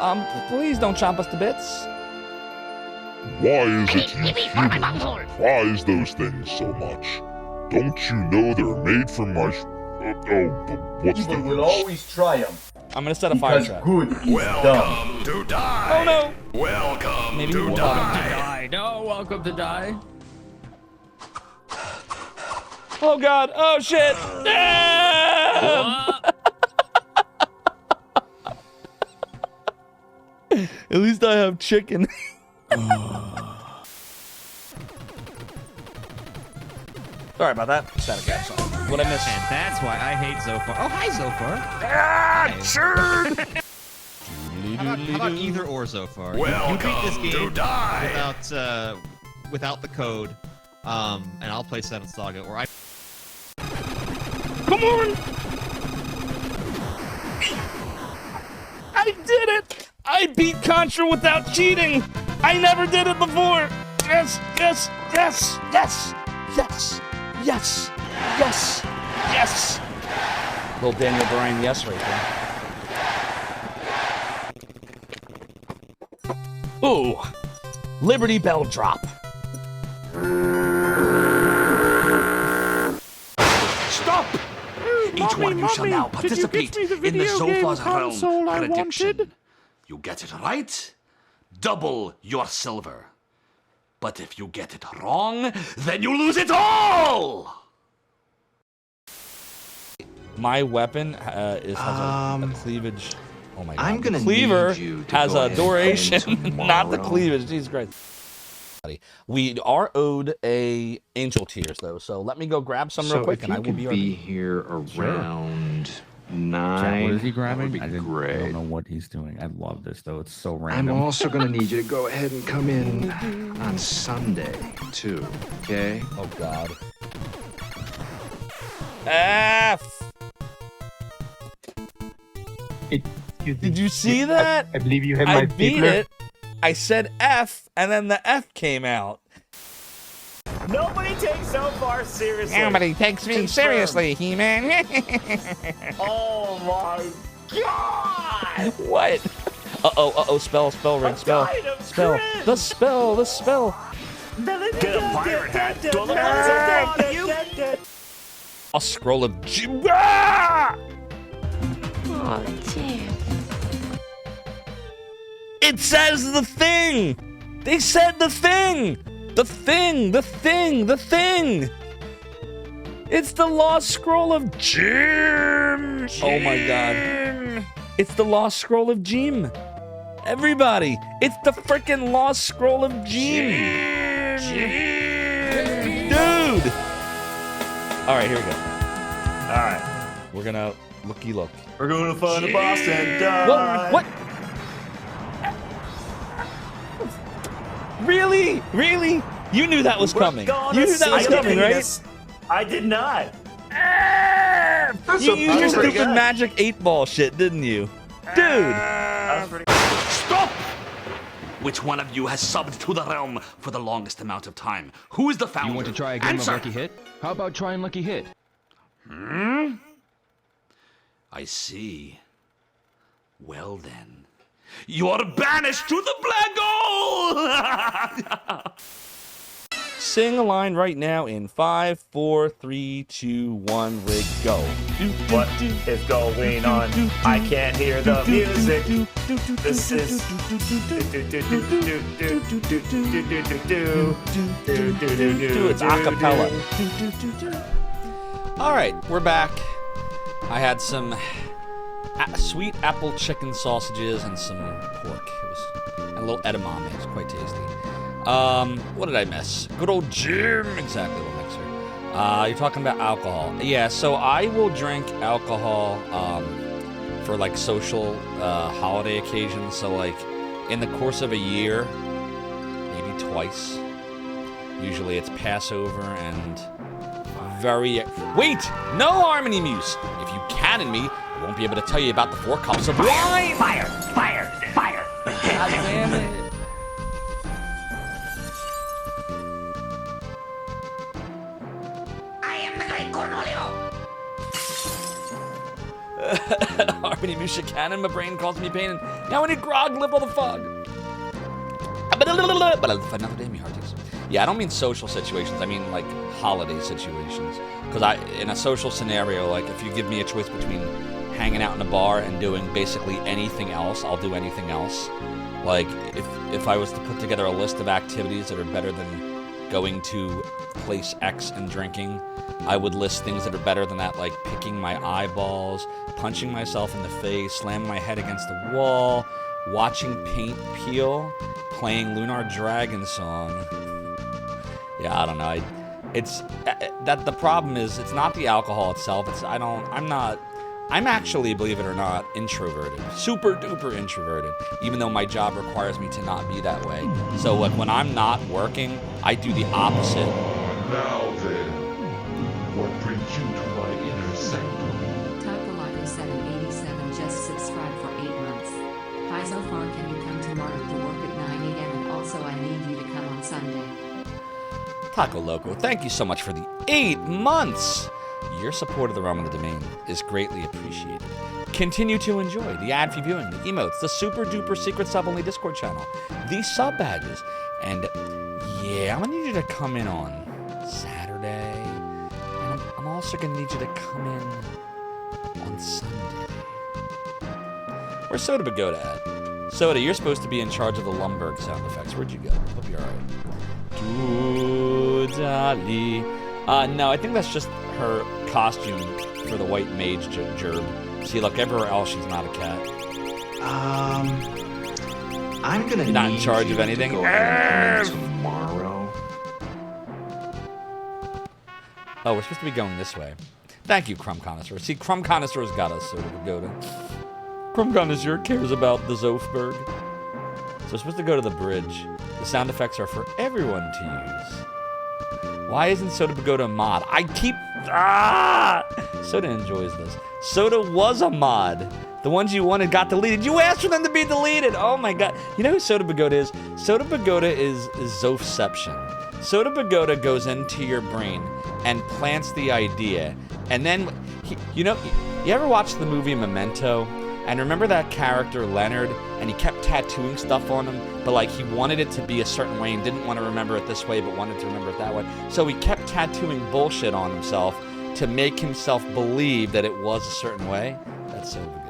Please don't chomp us to bits. Why is it you humans prize those things so much? Don't you know they're made from my what's the will always triumph. I'm gonna set a fire trap. Good is dumb. To die. Oh no! Welcome Maybe to we'll die. No, welcome to die. Oh god! Oh shit! At least I have chicken. Sorry about that. Static gap song. What I missed? And that's why I hate Zophar. Oh, hi, Zophar. Ah, sure. How about either or Zophar? Welcome you beat this game to die. without the code, and I'll play Seven Saga, or I. Come on! I did it! I beat Contra without cheating! I never did it before! Yes, yes, yes, yes, yes, yes, yes, yes! Little Daniel Bryan yes right there. Ooh! Liberty Bell drop. Stop! Each one of you shall now participate in the Zophar's realm prediction. You get it right, double your silver. But if you get it wrong, then you lose it all! My weapon has a cleavage. Oh my god. I'm gonna the cleaver need you to has go a ahead duration, and not the tomorrow. cleavage. Jesus Christ. We are owed a angel tears though, so let me go grab some real quick, and I will be right back. Here around Chat, 9. what is he that grabbing? would be I don't great. know what he's doing. I love this though. It's so I'm random. also gonna need you to go ahead and come in on Sunday too. Okay? Oh god. F. Did you see that? I believe you have I my beat paper. it. I said F, and then the F came out. Nobody takes Zophar seriously. Nobody takes me Confirmed. seriously, He-Man. Oh my god! What? Uh-oh, spell, ring, spell. Spell. The spell. Get a pirate hat. Do I look like you? A scroll of Ah! Oh, damn. It says the thing! They said the thing! The thing! It's the Lost Scroll of Jim! Oh my god. It's the Lost Scroll of Jim. Everybody, it's the freaking Lost Scroll of Jim. Dude! Alright, here we go. Alright. We're gonna looky look. We're going to find a boss and die. What? Really? You knew that was coming. You knew that was coming, right? I did not. You used your stupid magic 8-ball shit, didn't you? Dude! Stop! Which one of you has subbed to the realm for the longest amount of time? Who is the founder? You want to try a game Answer. of Lucky Hit? How about trying Lucky Hit? I see. Well then. You're banished to the black hole! Sing a line right now in 5, 4, 3, 2, 1, rig, go. What is going on? I can't hear the music. This is. It's a cappella. Alright, we're back. I had some sweet apple chicken sausages and some pork. It was a little edamame. It was quite tasty. What did I miss? Good old Jim. Exactly, little mixer. You're talking about alcohol. Yeah, so I will drink alcohol for like social holiday occasions. So like in the course of a year, maybe twice. Usually it's Passover and wait! No Harmony Muse! If you canon me, I won't be able to tell you about the 4 cups of wine! Fire! God damn it. many Musha Cannon, my brain caused me pain, and now I need grog, live all the fog. But another day, me hearties. Yeah, I don't mean social situations, I mean like holiday situations. Because in a social scenario, like if you give me a choice between hanging out in a bar and doing basically anything else, I'll do anything else. Like, if I was to put together a list of activities that are better than going to place X and drinking, I would list things that are better than that, like picking my eyeballs, punching myself in the face, slamming my head against the wall, watching paint peel, playing Lunar Dragon Song. Yeah, I don't know. It's that the problem is it's not the alcohol itself. I'm actually, believe it or not, introverted. Super duper introverted, even though my job requires me to not be that way. So like when I'm not working, I do the opposite. Now then, what brings you to my inner sanctum? Tapalaco 787 just subscribed for 8 months. Hi Zophar, can you come tomorrow to work at 9 a.m. and also I need you to come on Sunday. Taco Loco, thank you so much for the 8 months. Your support of the Realm of the Domain is greatly appreciated. Continue to enjoy the ad-free viewing, the emotes, the super duper secret sub-only Discord channel, the sub badges, and yeah, I'm gonna need you to come in on Saturday, and I'm also gonna need you to come in on Sunday. Where's Soda Pagoda at? Soda, you're supposed to be in charge of the Lumberg sound effects. Where'd you go? Hope you're alright. Doodali. No, I think that's just her costume for the white mage gerb. See, look, everywhere else she's not a cat. I'm gonna not in charge of anything. Tomorrow. Oh, we're supposed to be going this way. Thank you, Crumb Connoisseur. See, Crumb Connoisseur's got us, so we'll go to. Crumb Connoisseur cares about the Zophberg. So we're supposed to go to the bridge. The sound effects are for everyone to use. Why isn't Soda Pagoda a mod? Soda enjoys this. Soda was a mod. The ones you wanted got deleted. You asked for them to be deleted. Oh my god. You know who Soda Pagoda is? Soda Pagoda is Zophception. Soda Pagoda goes into your brain and plants the idea. And then, you ever watch the movie Memento? And remember that character, Leonard, and he kept tattooing stuff on him, but like he wanted it to be a certain way and didn't want to remember it this way, but wanted to remember it that way. So he kept tattooing bullshit on himself to make himself believe that it was a certain way. That's so good.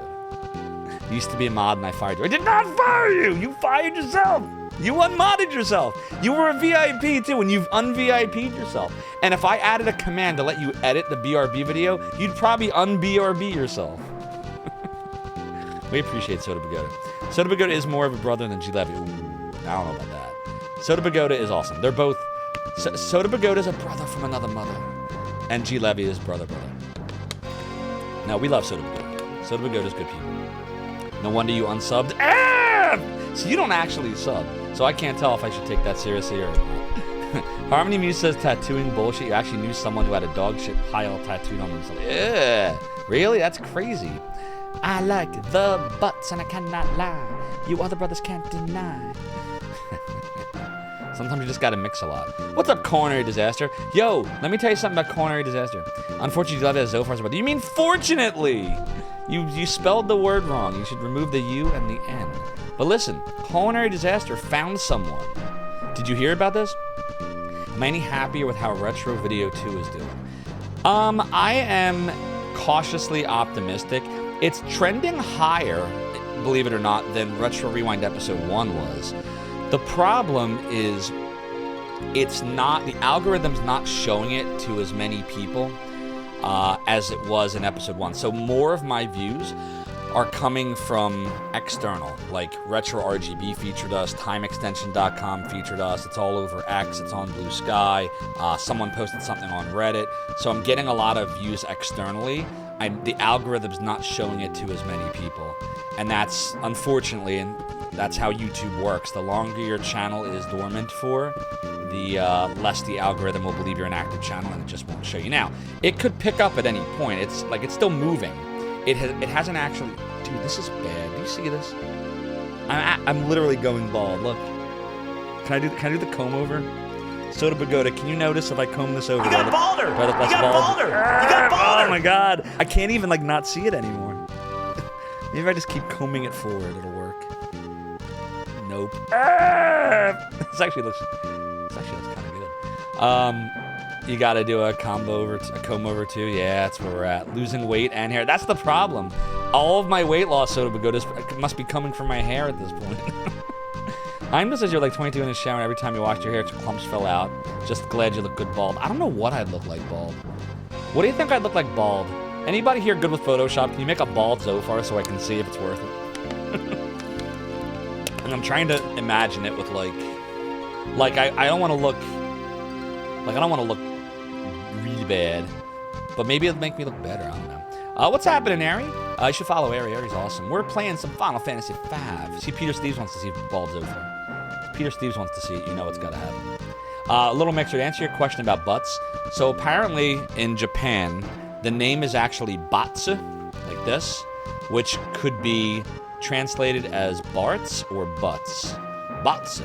You used to be a mod and I fired you. I did not fire you! You fired yourself! You unmodded yourself! You were a VIP too, and you've un-VIP'd yourself. And if I added a command to let you edit the BRB video, you'd probably un-BRB yourself. We appreciate Soda Pagoda. Soda Pagoda is more of a brother than G-Levy. Ooh, I don't know about that. Soda Pagoda is awesome. They're both... Soda Pagoda is a brother from another mother. And G-Levy is brother. No, we love Soda Pagoda. Soda Pagoda's good people. No wonder you unsubbed. So you don't actually sub. So I can't tell if I should take that seriously or not. Harmony Muse says tattooing bullshit. You actually knew someone who had a dog shit pile tattooed on themselves. Yeah. Really? That's crazy. I like the butts and I cannot lie. You other brothers can't deny. Sometimes you just gotta mix a lot. What's up, Coronary Disaster? Yo, let me tell you something about Coronary Disaster. Unfortunately, you love it as Zophar's brother. You mean fortunately? You spelled the word wrong. You should remove the U and the N. But listen, Coronary Disaster found someone. Did you hear about this? Am I any happier with how Retro Video 2 is doing? I am cautiously optimistic. It's trending higher, believe it or not, than Retro Rewind Episode 1 was. The problem is the algorithm's not showing it to as many people as it was in Episode 1. So more of my views are coming from external, like Retro RGB featured us, TimeExtension.com featured us, it's all over X, it's on Blue Sky, someone posted something on Reddit, so I'm getting a lot of views externally. The algorithm's not showing it to as many people, and that's, unfortunately, and that's how YouTube works. The longer your channel is dormant for, the less the algorithm will believe you're an active channel, and it just won't show you. Now, it could pick up at any point. It's still moving. It hasn't actually... Dude, this is bad. Do you see this? I'm literally going bald. Look. Can I do the comb over? Soda Pagoda, can you notice if I comb this over? You got balder! You got balder! You got balder! Oh my god. I can't even not see it anymore. Maybe if I just keep combing it forward, it'll work. Nope. This actually looks kind of good. You gotta do a comb over too. Yeah, that's where we're at. Losing weight and hair. That's the problem. All of my weight loss must be coming from my hair at this point. I'm just as you're like 22 in the shower, and every time you washed your hair, clumps fell out. Just glad you look good bald. I don't know what I'd look like bald. What do you think I'd look like bald? Anybody here good with Photoshop? Can you make a bald Zophar so I can see if it's worth it? And I'm trying to imagine it with I don't want to look, I don't want to look really bad, but maybe it'll make me look better. I don't know. What's happening, Ari? You should follow Ari. Ari's awesome. We're playing some Final Fantasy V. See, Peter Steves wants to see bald Zophar. Peter Steves wants to see it. You know it's got to happen. Little Mixer, to answer your question about butts. So apparently in Japan, the name is actually Batsu, like this, which could be translated as Barts or Butts. Batsu.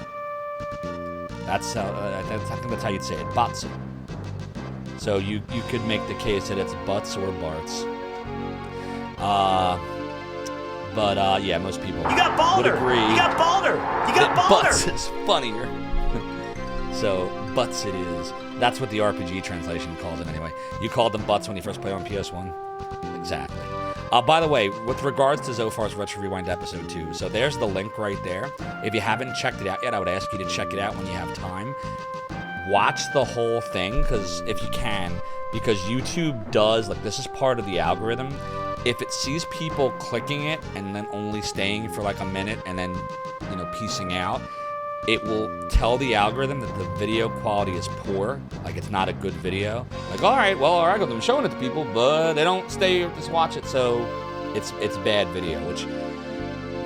That's how, I think that's how you'd say it, Batsu. So you could make the case that it's Butts or Barts. Yeah, most people would agree. You got balder! You got balder! Butts is funnier. So, Butts it is. That's what the RPGe translation calls it anyway. You called them Butts when you first played on PS1? Exactly. By the way, with regards to Zophar's Retro Rewind Episode 2, so there's the link right there. If you haven't checked it out yet, I would ask you to check it out when you have time. Watch the whole thing, if you can, because YouTube does, this is part of the algorithm. If it sees people clicking it and then only staying for a minute and then, piecing out, it will tell the algorithm that the video quality is poor, it's not a good video. All right, well, our algorithm's showing it to people, but they don't stay or just watch it, so it's bad video, which,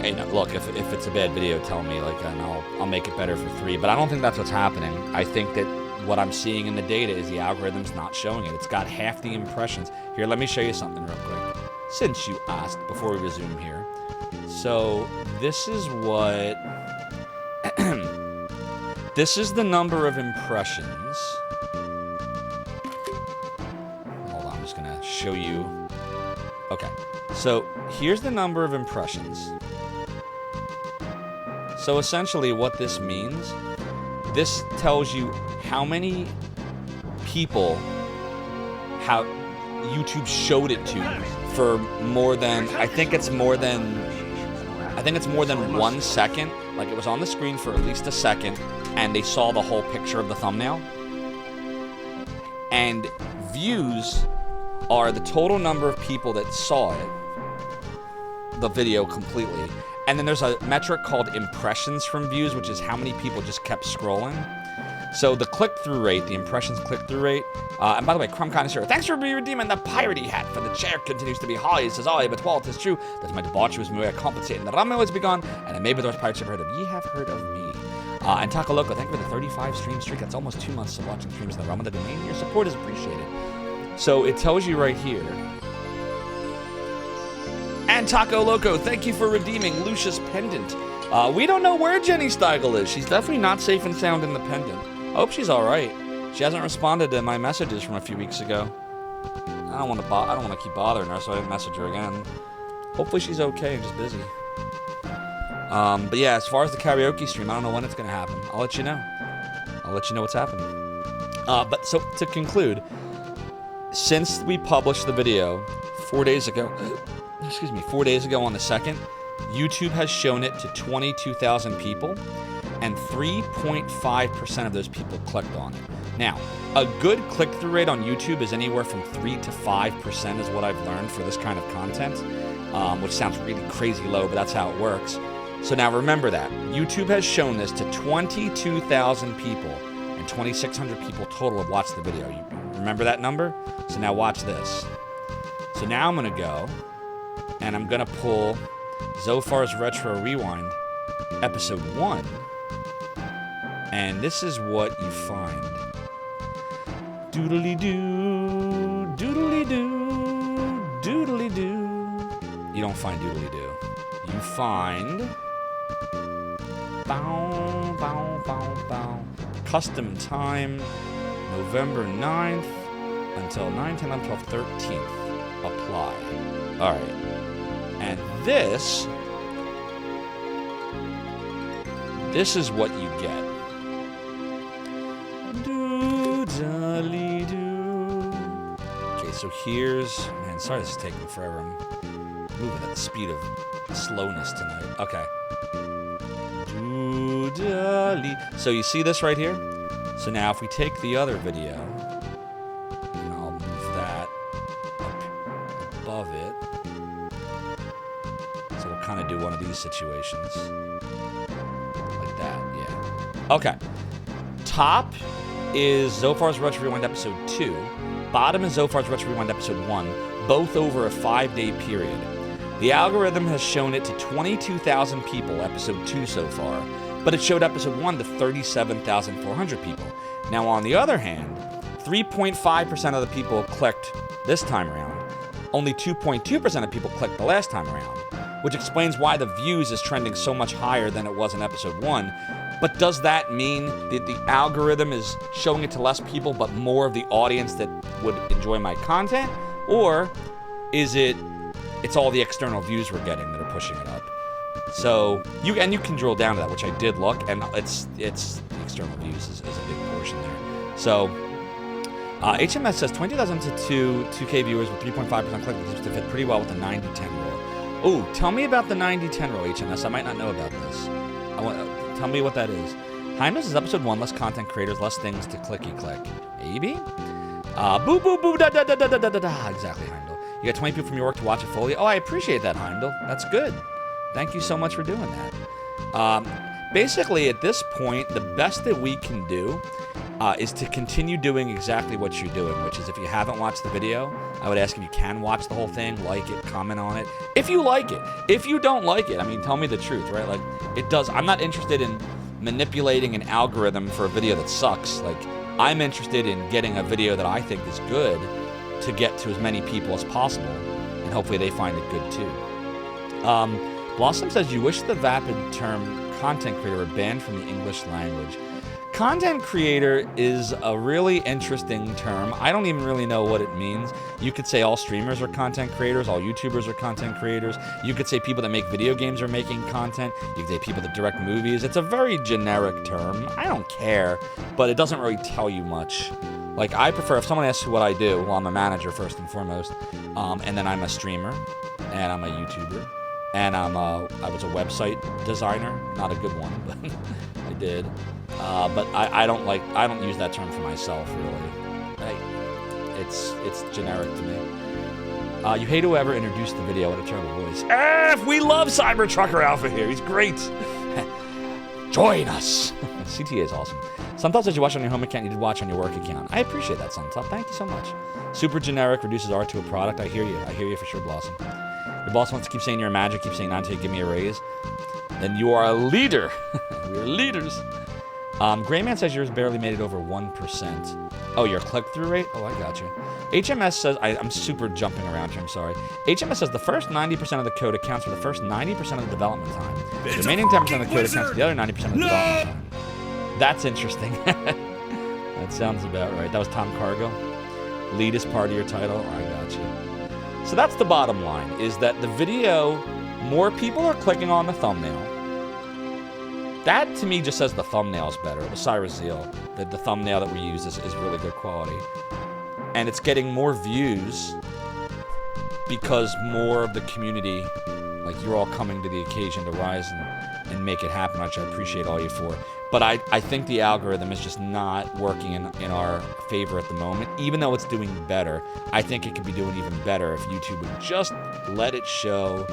hey, no, look, if it's a bad video, tell me, and I'll make it better for free, but I don't think that's what's happening. I think that what I'm seeing in the data is the algorithm's not showing it. It's got half the impressions. Here, let me show you something real quick, since you asked, before we resume here. So, this is what... This is the number of impressions. Hold on, I'm just gonna show you. Okay, so here's the number of impressions. So essentially what this means, this tells you how many people YouTube showed it to for more than, I think it's more than 1 second. It was on the screen for at least a second, and they saw the whole picture of the thumbnail. And views are the total number of people that saw it, the video completely. And then there's a metric called impressions from views, which is how many people just kept scrolling. So the click-through rate, the impressions click-through rate, and by the way, Crumb Connoisseur, thanks for redeeming the piratey hat for the chair continues to be high. He says, oh, but while it is true that my debauchery was mere compensating, the ramen was begun, and maybe those pirates have heard of ye have heard of me. And Taco Loco, thank you for the 35 stream streak. That's almost 2 months of watching streams of the ramen. The domain, your support is appreciated. So it tells you right here. And Taco Loco, thank you for redeeming Lucia's pendant. We don't know where Jenny Steigel is. She's definitely not safe and sound in the pendant. I hope she's all right. She hasn't responded to my messages from a few weeks ago. I don't want to keep bothering her, so I didn't message her again. Hopefully she's okay and just busy. But yeah, as far as the karaoke stream, I don't know when it's gonna happen. I'll let you know. I'll let you know what's happening. But so to conclude, since we published the video 4 days ago, 4 days ago on the 2nd, YouTube has shown it to 22,000 people. And 3.5% of those people clicked on it. Now, a good click-through rate on YouTube is anywhere from 3 to 5% is what I've learned for this kind of content, which sounds really crazy low, but that's how it works. So now remember that. YouTube has shown this to 22,000 people, and 2,600 people total have watched the video. You remember that number? So now watch this. So now I'm going to go, and I'm going to pull Zophar's Retro Rewind, Episode 1, and this is what you find. Doodly-doo, doodly-doo, doodly-doo. You don't find doodly-doo. You find... Bow, bow, bow, bow. Custom time, November 9th until 9, 10, 11, 12, 13th. Apply. Alright. And this is what you get. Okay, so here's... Man, sorry this is taking forever. I'm moving at the speed of slowness tonight. Okay. So you see this right here? So now if we take the other video, and I'll move that up above it. So we'll kind of do one of these situations. Like that, yeah. Okay. Top is Zophar's Retro Rewind Episode 2. Bottom is Zophar's Retro Rewind Episode 1, both over a 5-day period. The algorithm has shown it to 22,000 people, Episode 2 so far, but it showed Episode 1 to 37,400 people. Now, on the other hand, 3.5% of the people clicked this time around. Only 2.2% of people clicked the last time around, which explains why the views is trending so much higher than it was in Episode 1. But does that mean that the algorithm is showing it to less people, but more of the audience that would enjoy my content? Or is it's all the external views we're getting that are pushing it up? So, you can drill down to that, which I did look, and it's the external views is a big portion there. So, HMS says 20,000 to 2K viewers with 3.5% click seems to fit pretty well with the 90-10 rule. Oh, tell me about the 90-10 rule, HMS. I might not know about this. Tell me what that is. Heimdall's is Episode 1, less content creators, less things to clicky-click. Maybe? Boo, boo, boo, da, da, da, da, da, da, da. Exactly, Heimdall. You got 20 people from your work to watch it fully. Oh, I appreciate that, Heimdall. That's good. Thank you so much for doing that. Basically, at this point, the best that we can do is to continue doing exactly what you're doing, which is if you haven't watched the video, I would ask if you can watch the whole thing, like it, comment on it. If you like it. If you don't like it, I mean, tell me the truth, right? Like, I'm not interested in manipulating an algorithm for a video that sucks. Like, I'm interested in getting a video that I think is good to get to as many people as possible, and hopefully they find it good too. Blossom says, you wish the vapid term content creator were banned from the English language. Content creator is a really interesting term. I don't even really know what it means. You could say all streamers are content creators, all YouTubers are content creators. You could say people that make video games are making content. You could say people that direct movies. It's a very generic term. I don't care, but it doesn't really tell you much. Like, I prefer, if someone asks what I do, well, I'm a manager first and foremost, and then I'm a streamer, and I'm a YouTuber, and I was a website designer. Not a good one, but I did. But I don't use that term for myself, really. It's generic to me. You hate whoever introduced the video in a terrible voice. We love Cybertrucker Alpha here. He's great. Join us. CTA is awesome. Sunthought says you watch on your home account, you did watch on your work account. I appreciate that, Sunthought. Thank you so much. Super generic, reduces art to a product. I hear you. I hear you for sure, Blossom. Your boss wants to keep saying you're a magic, keep saying not until you give me a raise. Then you are a leader. We're leaders. Grayman says yours barely made it over 1%. Oh, your click-through rate? Oh, I got you. HMS says, I'm super jumping around here, I'm sorry. HMS says the first 90% of the code accounts for the first 90% of the development time. The remaining 10% of the code accounts for the other 90% of the development time. That's interesting. That sounds about right. That was Tom Cargo. Lead is part of your title. I got you. So that's the bottom line, is that the video, more people are clicking on the thumbnail. That, to me, just says the thumbnail's better. The Cyrus Zeal, the thumbnail that we use is really good quality. And it's getting more views because more of the community, like, you're all coming to the occasion to rise and make it happen, which I appreciate all you for. But I think the algorithm is just not working in our favor at the moment. Even though it's doing better, I think it could be doing even better if YouTube would just let it show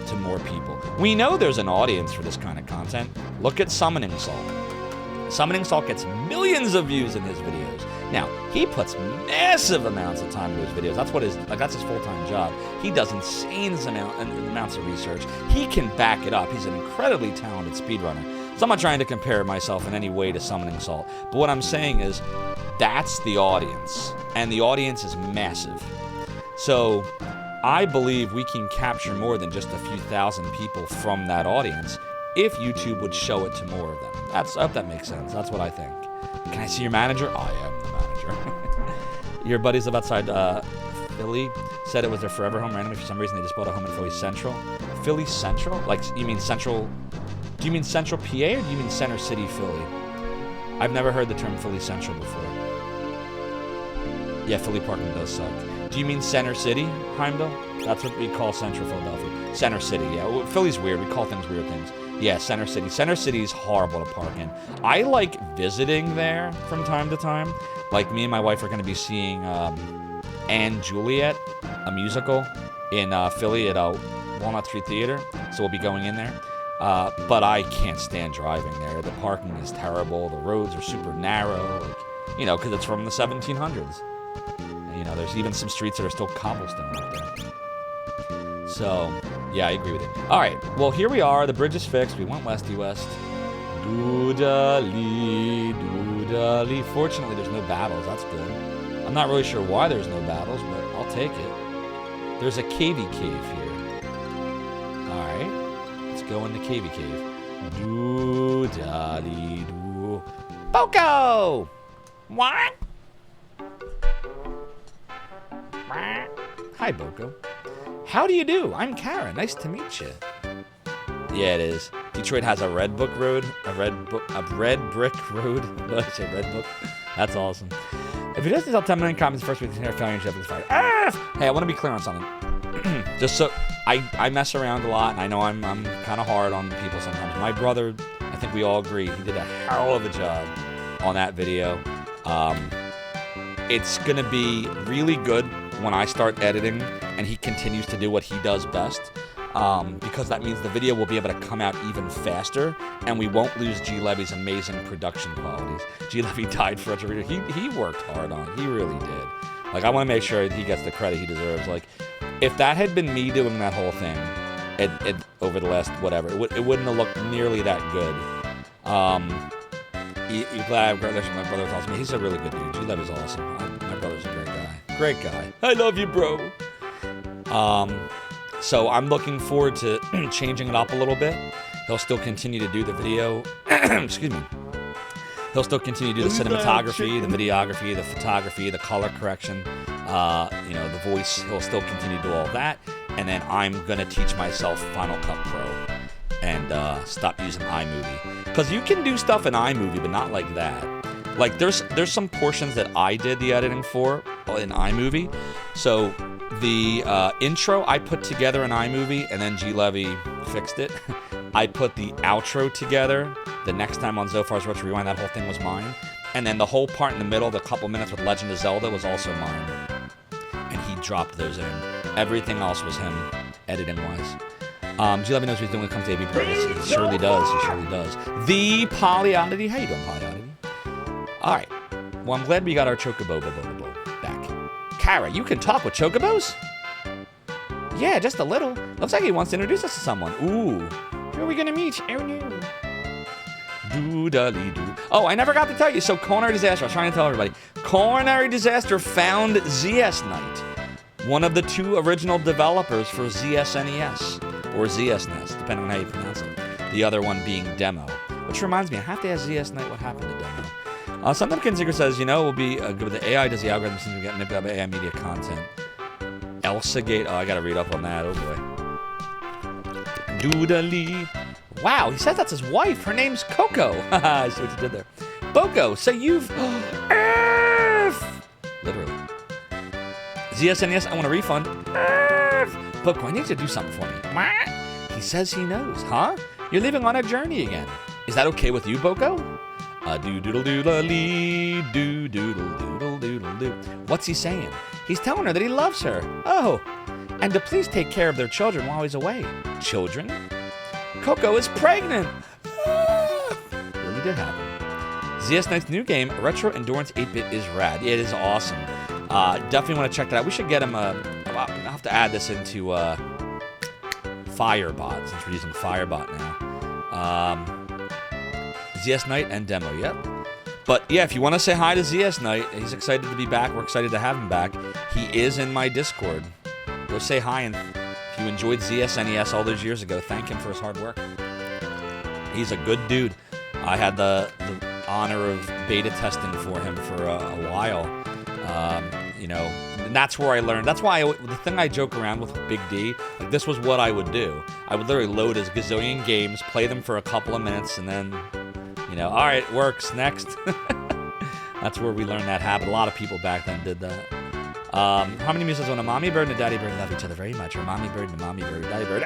to more people. We know there's an audience for this kind of content. Look at Summoning Salt. Summoning Salt gets millions of views in his videos. Now, he puts massive amounts of time into his videos. That's his full-time job. He does insane amounts of research. He can back it up. He's an incredibly talented speedrunner. So I'm not trying to compare myself in any way to Summoning Salt. But what I'm saying is, that's the audience. And the audience is massive. So I believe we can capture more than just a few thousand people from that audience if YouTube would show it to more of them. I hope that makes sense. That's what I think. Can I see your manager? I am the manager. Your buddies live outside Philly said it was their forever home randomly. For some reason, they just bought a home in Philly Central. Philly Central? Like, you mean Central... Do you mean Central PA or do you mean Center City, Philly? I've never heard the term Philly Central before. Yeah, Philly parking does suck. Do you mean Center City, Heimdall? That's what we call Central Philadelphia. Center City, yeah. Well, Philly's weird. We call things weird things. Yeah, Center City. Center City is horrible to park in. I like visiting there from time to time. Like, me and my wife are going to be seeing Anne Juliet, a musical, in Philly at Walnut Street Theater. So we'll be going in there. But I can't stand driving there. The parking is terrible. The roads are super narrow. Like, you know, because it's from the 1700s. You know, there's even some streets that are still cobblestone out there. So, yeah, I agree with you. All right, well, here we are. The bridge is fixed. We went westy-west. Doodly, doodly. Fortunately, there's no battles. That's good. I'm not really sure why there's no battles, but I'll take it. There's a cavey cave here. All right, let's go in the cavey cave. Doodly, doo. Boko! What? Hi, Boko. How do you do? I'm Kara. Nice to meet you. Yeah, it is. Detroit has a red brick road. A red road. Did I say red book? That's awesome. If you just sell 10 million comments first week, you're failing your fired. Hey, I want to be clear on something. Just so I mess around a lot, and I know I'm kind of hard on people sometimes. My brother, I think we all agree, he did a hell of a job on that video. It's gonna be really good when I start editing and he continues to do what he does best, because that means the video will be able to come out even faster and we won't lose G. Levy's amazing production qualities. G. Levy died for a reader. He worked hard on it. He really did. Like, I want to make sure he gets the credit he deserves. Like, if that had been me doing that whole thing over the last whatever, it wouldn't have looked nearly that good. You're glad my brother tells me he's a really good dude. G. Levy's awesome. My brother's a great guy. Great guy. I love you, bro. So I'm looking forward to changing it up a little bit. He'll still continue to do the video. Excuse me. He'll still continue to do the cinematography, the videography, the photography, the color correction, you know, the voice. He'll still continue to do all that. And then I'm going to teach myself Final Cut Pro and stop using iMovie. Because you can do stuff in iMovie, but not like that. Like, there's some portions that I did the editing for in iMovie. So the intro I put together in iMovie, and then G. Levy fixed it. I put the outro together. The next time on Zophar's Retro Rewind, that whole thing was mine. And then the whole part in the middle, the couple minutes with Legend of Zelda, was also mine. And he dropped those in. Everything else was him, editing-wise. G. Levy knows what he's doing when it comes to AV projects. He surely does. He surely does. The Polyoddity. How you doing, Polyoddity? All right. Well, I'm glad we got our Chocobo back. Kara, you can talk with Chocobos? Yeah, just a little. Looks like he wants to introduce us to someone. Ooh. Who are we going to meet? Oh, no. Doodly-doo. Oh, I never got to tell you. So, Culinary Disaster. I was trying to tell everybody. Culinary Disaster found ZS Knight, one of the two original developers for ZSNES, or ZSNES, depending on how you pronounce it. The other one being Demo. Which reminds me, I have to ask ZS Knight what happened to Demo. Something Kinziger says, you know, will be good with the AI does the algorithm since we get nipped up by AI media content. Elsa Gate. Oh, I gotta read up on that. Oh boy. Doodly. Wow, he says that's his wife. Her name's Coco. I see what you did there. Boko, so you've... Literally. ZSNES, I want a refund. Boko, I need you to do something for me. He says he knows, huh? You're leaving on a journey again. Is that okay with you, Boko? Do-doodle-doodle-lee, do-doodle-doodle-doodle-doo. What's he saying? He's telling her that he loves her. Oh, and to please take care of their children while he's away. Children? Coco is pregnant. Really did happen. ZS Knight's new game, Retro Endurance 8-Bit, is rad. It is awesome. Definitely want to check that out. We should get him I'll have to add this into Firebot, since we're using Firebot now. ZS Knight and Demo, yep. But yeah, if you want to say hi to ZS Knight, he's excited to be back. We're excited to have him back. He is in my Discord. Go say hi, and if you enjoyed ZSNES all those years ago, thank him for his hard work. He's a good dude. I had the honor of beta testing for him for a while. you know, and that's where I learned. That's why the thing I joke around with Big D, like this was what I would do. I would literally load his gazillion games, play them for a couple of minutes, and then, you know, all right, works, next. That's where we learned that habit. A lot of people back then did that. Harmony Muse says, when a mommy bird and a daddy bird love each other very much, or a mommy bird and a mommy bird, daddy bird.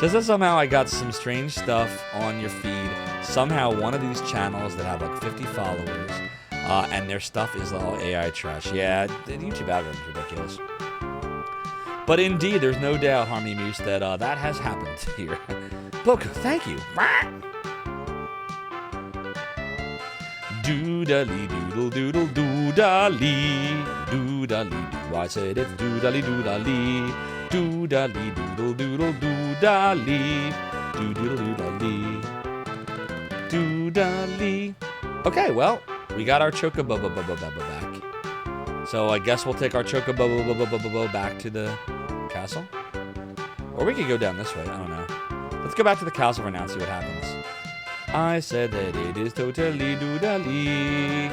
Says that somehow I got some strange stuff on your feed. Somehow one of these channels that have like 50 followers, and their stuff is all AI trash. Yeah, the YouTube algorithm's ridiculous. But indeed, there's no doubt, Harmony Muse, that that has happened here. Look, thank you. Doodly doodle doodle doodly doodly doo. I said it's doodly doodly doodly doodle doodle doodly doodle doodly doodly. Okay, well, we got our chocobo back. So I guess we'll take our chocobo back to the castle, or we could go down this way. I don't know. Let's go back to the castle for now and see what happens. I said that it is totally doodly.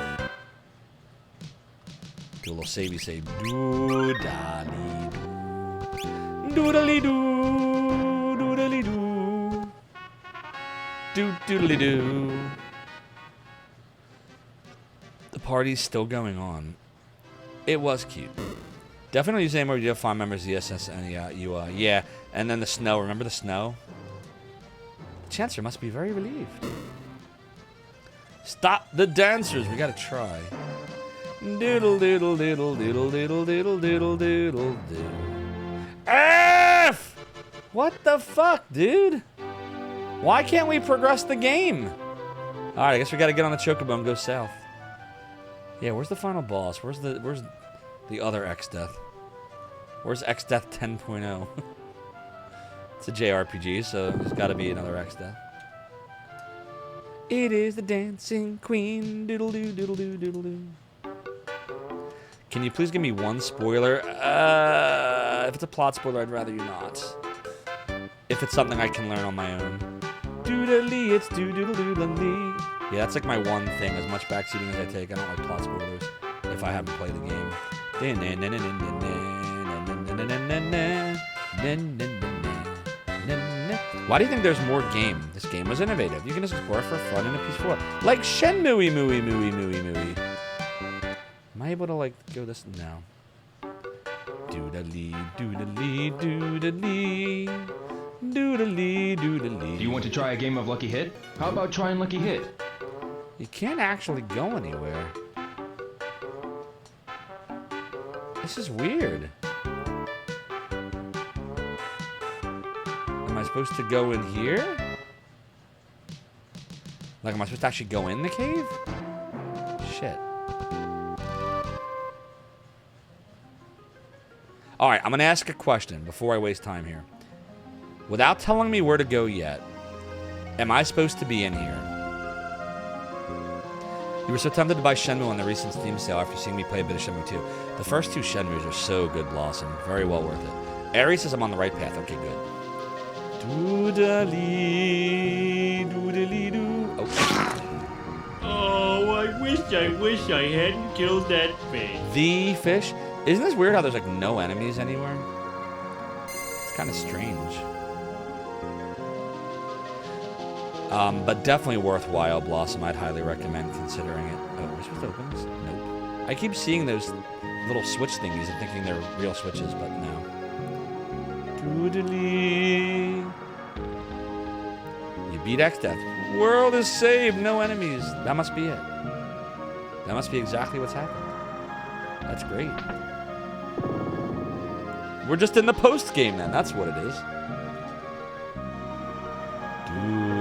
Do a little savey save. Doodly doo. Doodly doo. Doodly doo. Doodly doo. The party's still going on. It was cute. Definitely use more you find members of the SS and yeah. And then the snow. Remember the snow? Chancellor must be very relieved. Stop the dancers. We gotta try. Diddle diddle diddle diddle diddle diddle diddle diddle diddle. F! What the fuck, dude? Why can't we progress the game? Alright, I guess we gotta get on the chocobo and go south. Yeah, where's the final boss? Where's the other X-Death? Where's X-Death 10.0? It's a JRPG, so there's gotta be another X-Death. It is the dancing queen. Doodle doo doodle doo doodle doo. Can you please give me one spoiler? If it's a plot spoiler, I'd rather you not. If it's something I can learn on my own. Doodly, it's doodle doodly. Yeah, that's like my one thing. As much backseating as I take, I don't like plot spoilers if I haven't played the game. Why do you think there's more game? This game was innovative. You can just explore for fun in a peaceful way. Like Shenmue, mooey. Am I able to, like, go this? No. Doodly, doodly, doodly. Doodly, doodly. Do you want to try a game of Lucky Hit? How about trying Lucky Hit? You can't actually go anywhere. This is weird. Am I supposed to go in here? Like, am I supposed to actually go in the cave? Shit. Alright, I'm gonna ask a question before I waste time here. Without telling me where to go yet, am I supposed to be in here? You were so tempted to buy Shenmue on the recent Steam sale after seeing me play a bit of Shenmue 2. The first two Shenmues are so good, Blossom. Very well worth it. Aries says I'm on the right path. Okay, good. Doodly, doodly doo. Oh, I wish I hadn't killed that fish. The fish? Isn't this weird how there's like no enemies anywhere? It's kind of strange. But definitely worthwhile, Blossom. I'd highly recommend considering it. Oh, are we supposed to open this? Nope. I keep seeing those little switch thingies and thinking they're real switches, but no. Doodly. You beat X-Death. World is saved. No enemies. That must be it. That must be exactly what's happened. That's great. We're just in the post game then. That's what it is.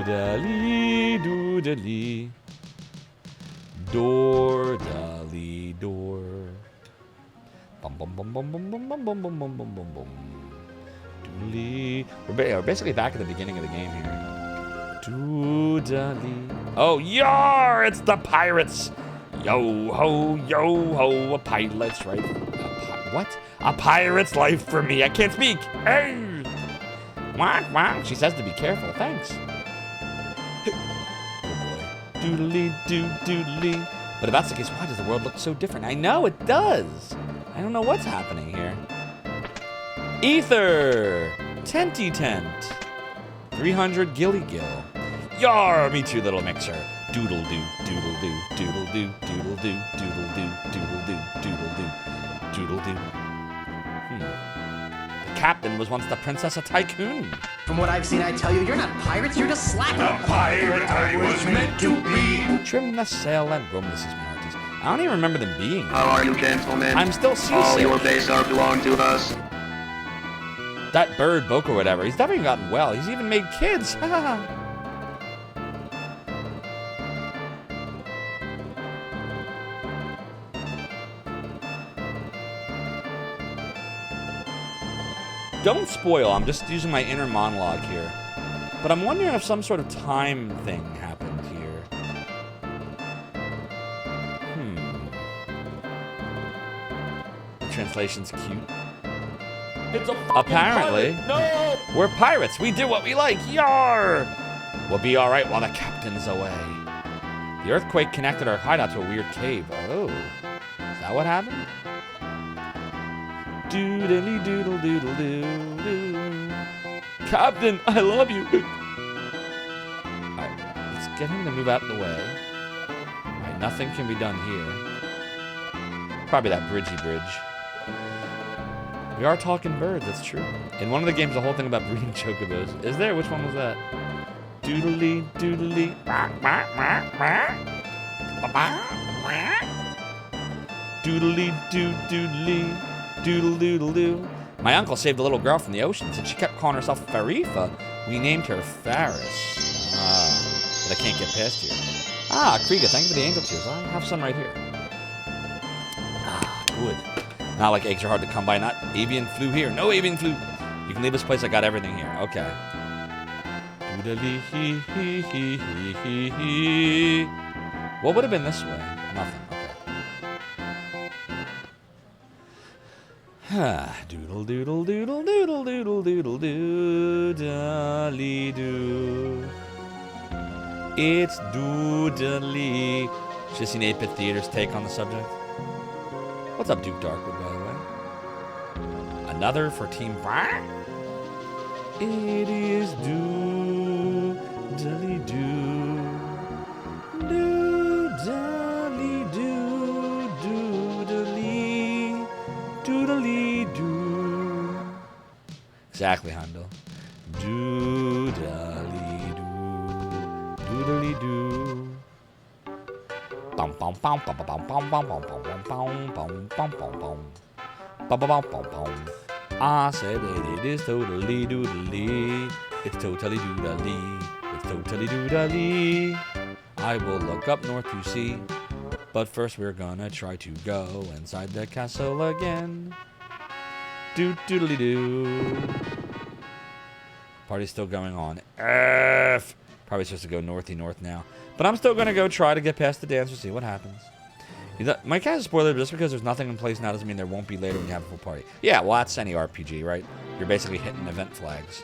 Doodly, doodly. Door, dolly, door. Bum, bum, bum, bum, bum, bum, bum, bum, bum, bum, bum, bum, bum. Doodly. We're basically back at the beginning of the game here. Doodly. Oh, yar! It's the pirates! Yo ho, a pilot's right. What? A pirate's life for me. I can't speak. Hey! Wah. She says to be careful. Thanks. Oh boy. Doodly doo doodly. But if that's the case, why does the world look so different? I know it does. I don't know what's happening here. Ether! Tenty Tent. 300 Gilly Gill. Yar, me too, little mixer. Doodle doo, doodle doo, doodle doo, doodle doo, doodle doo, doodle doo, doodle doo, doodle doo. The captain was once the Princess of Tycoon. From what I've seen, I tell you, you're not pirates, you're just slackers. The pirate I was meant to be. Trim the sail and roam the seas, my hearties. I don't even remember them being. How are you, gentlemen? I'm still seasick. All your base are belong to us. That bird, Book or whatever, he's never even gotten well. He's even made kids. Don't spoil, I'm just using my inner monologue here. But I'm wondering if some sort of time thing happened here. The translation's cute. It's a Apparently. pirate. No! We're pirates, we do what we like, yar! We'll be alright while the captain's away. The earthquake connected our hideout to a weird cave. Oh, is that what happened? Doodly doodle doodle doo doo. Captain, I love you. Alright, let's get him to move out of the way. Alright, nothing can be done here. Probably that bridgey bridge. We are talking birds, that's true. In one of the games, the whole thing about breeding chocobos. Is there? Which one was that? Doodly doodly. Doodly doo doodly. Doodle doodle doo. My uncle saved a little girl from the ocean. Since she kept calling herself Farifa, we named her Faris. But I can't get past here. Kriega, thank you for the angel tears. I have some right here. Good. Not like eggs are hard to come by. Not avian flu here. No avian flu. You can leave this place. I got everything here. Okay. Doodly hee hee hee hee hee hee. What would have been this way? Nothing. Doodle doodle doodle doodle doodle doodle doo dolly doo. It's doodly. Just seen 8-Bit Theater's take on the subject. What's up, Duke Darkwood, by the way? Another for Team Fire? It is doodly doo. Doodly doo doodly. Doodly doo. Exactly, Hondo. Doodly doo. Doodly doo. Bum bum bum bum bum bum bum bum bum bum bum bum bum bum bum. Bum bum bum bum. I said that it is totally doodly. It's totally doodly. It's totally doodly. I will look up north to see. But first we're gonna try to go inside the castle again. Doodly doo. Party's still going on. F. Probably supposed to go northy north now. But I'm still gonna go try to get past the dance to see what happens. My cat is a spoiler, but just because there's nothing in place now doesn't mean there won't be later when you have a full party. Yeah, well that's any RPG, right? You're basically hitting event flags.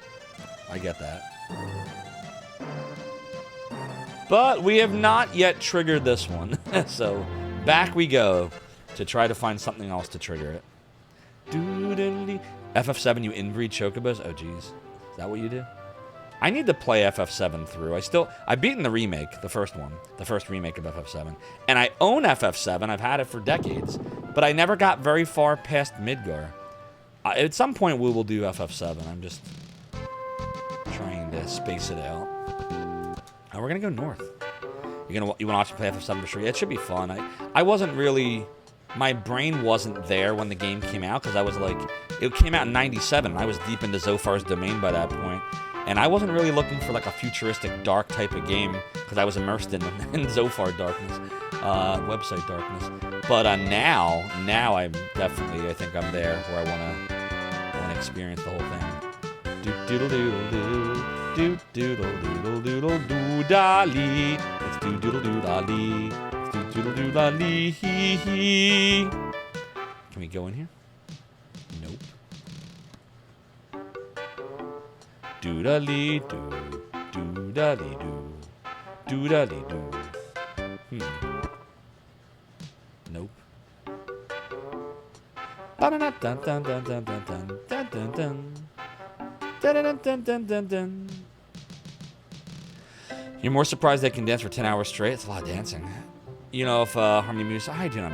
I get that. But we have not yet triggered this one. So back we go to try to find something else to trigger it. Doodly. FF7, you inbreed chocobos? Oh, geez. Is that what you do? I need to play FF7 through. I've beaten the remake, the first one. The first remake of FF7. And I own FF7. I've had it for decades. But I never got very far past Midgar. At some point, we will do FF7. I'm just trying to space it out. And we're going to go north. You want to watch me play FF7 for sure? Yeah, it should be fun. I wasn't really... My brain wasn't there when the game came out, because I was like... It came out in 97, and I was deep into Zophar's domain by that point. And I wasn't really looking for like a futuristic, dark type of game, because I was immersed in Zophar darkness, website darkness. But now I'm definitely, I think I'm there where I want to experience the whole thing. Doodle doodle doodle doodle doodle doodle doodle dolly. It's doodle doodle dolly. It's doodle doodle dolly. Hee hee. Can we go in here? Nope. Doodly doo, doodly doo, doodly doo. You're more surprised they can dance for 10 hours straight? It's a lot of dancing. You know, if Harmony Muse, hi, Demon,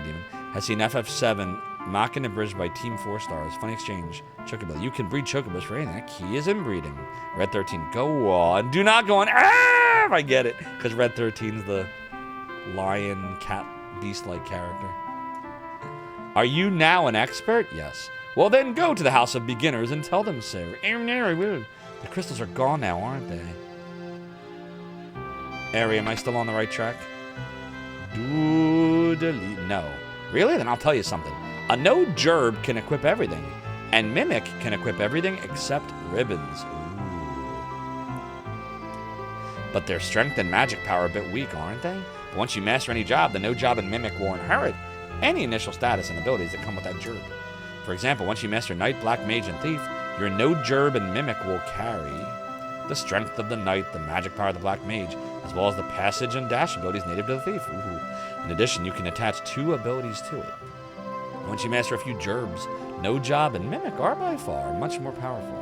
has seen FF7 Mocking and bridged by Team 4 Stars. Funny exchange. Chocobo. You can breed chocobos for anything. That key is inbreeding. Red 13. Go on. Do not go on. Ah! I get it. Because Red 13's the lion, cat, beast-like character. Are you now an expert? Yes. Well, then go to the House of Beginners and tell them so. The crystals are gone now, aren't they? Ari, am I still on the right track? Doodly. No. Really? Then I'll tell you something. A no gerb can equip everything, and Mimic can equip everything except ribbons. Ooh. But their strength and magic power are a bit weak, aren't they? But once you master any job, the no job and Mimic will inherit any initial status and abilities that come with that gerb. For example, once you master Knight, Black Mage, and Thief, your no gerb and Mimic will carry the strength of the Knight, the magic power of the Black Mage, as well as the passage and dash abilities native to the Thief. Ooh. In addition, you can attach 2 abilities to it. Once you master a few gerbs, no job and Mimic are by far much more powerful.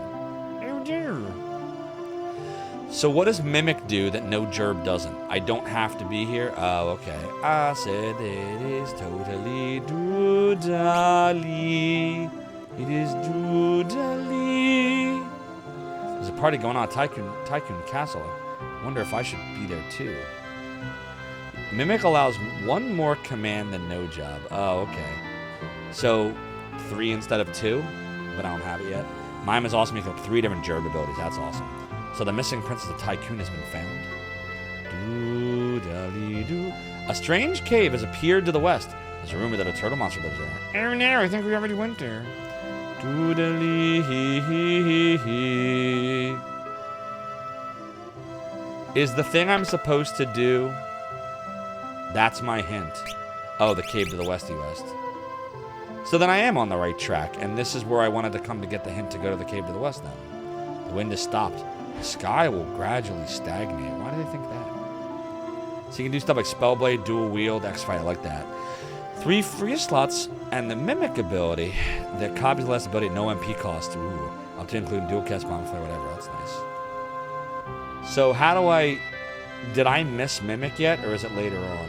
Oh dear. So what does Mimic do that no gerb doesn't? I don't have to be here? Oh, okay. I said it is totally doodly. It is doodly. There's a party going on at Tycoon Castle. I wonder if I should be there too. Mimic allows 1 more command than no job. Oh, okay. So 3 instead of 2, but I don't have it yet. Mime is awesome. You can have 3 different gerb abilities. That's awesome. So the missing princess of Tycoon has been found. Doo-da-lee-doo. A strange cave has appeared to the west. There's a rumor that a turtle monster lives there. Oh no, I think we already went there. Doo-da-lee-hee-hee-hee. Is the thing I'm supposed to do? That's my hint. Oh, the cave to the westy west. So then I am on the right track, and this is where I wanted to come to get the hint to go to the cave to the west then. The wind has stopped. The sky will gradually stagnate. Why do they think that? So you can do stuff like Spellblade, Dual Wield, X-Fight. I like that. 3 free slots, and the Mimic ability that copies the last ability at no MP cost. Ooh, up to including Dual Cast, Bomb Flare, whatever. That's nice. So how do I... Did I miss Mimic yet, or is it later on?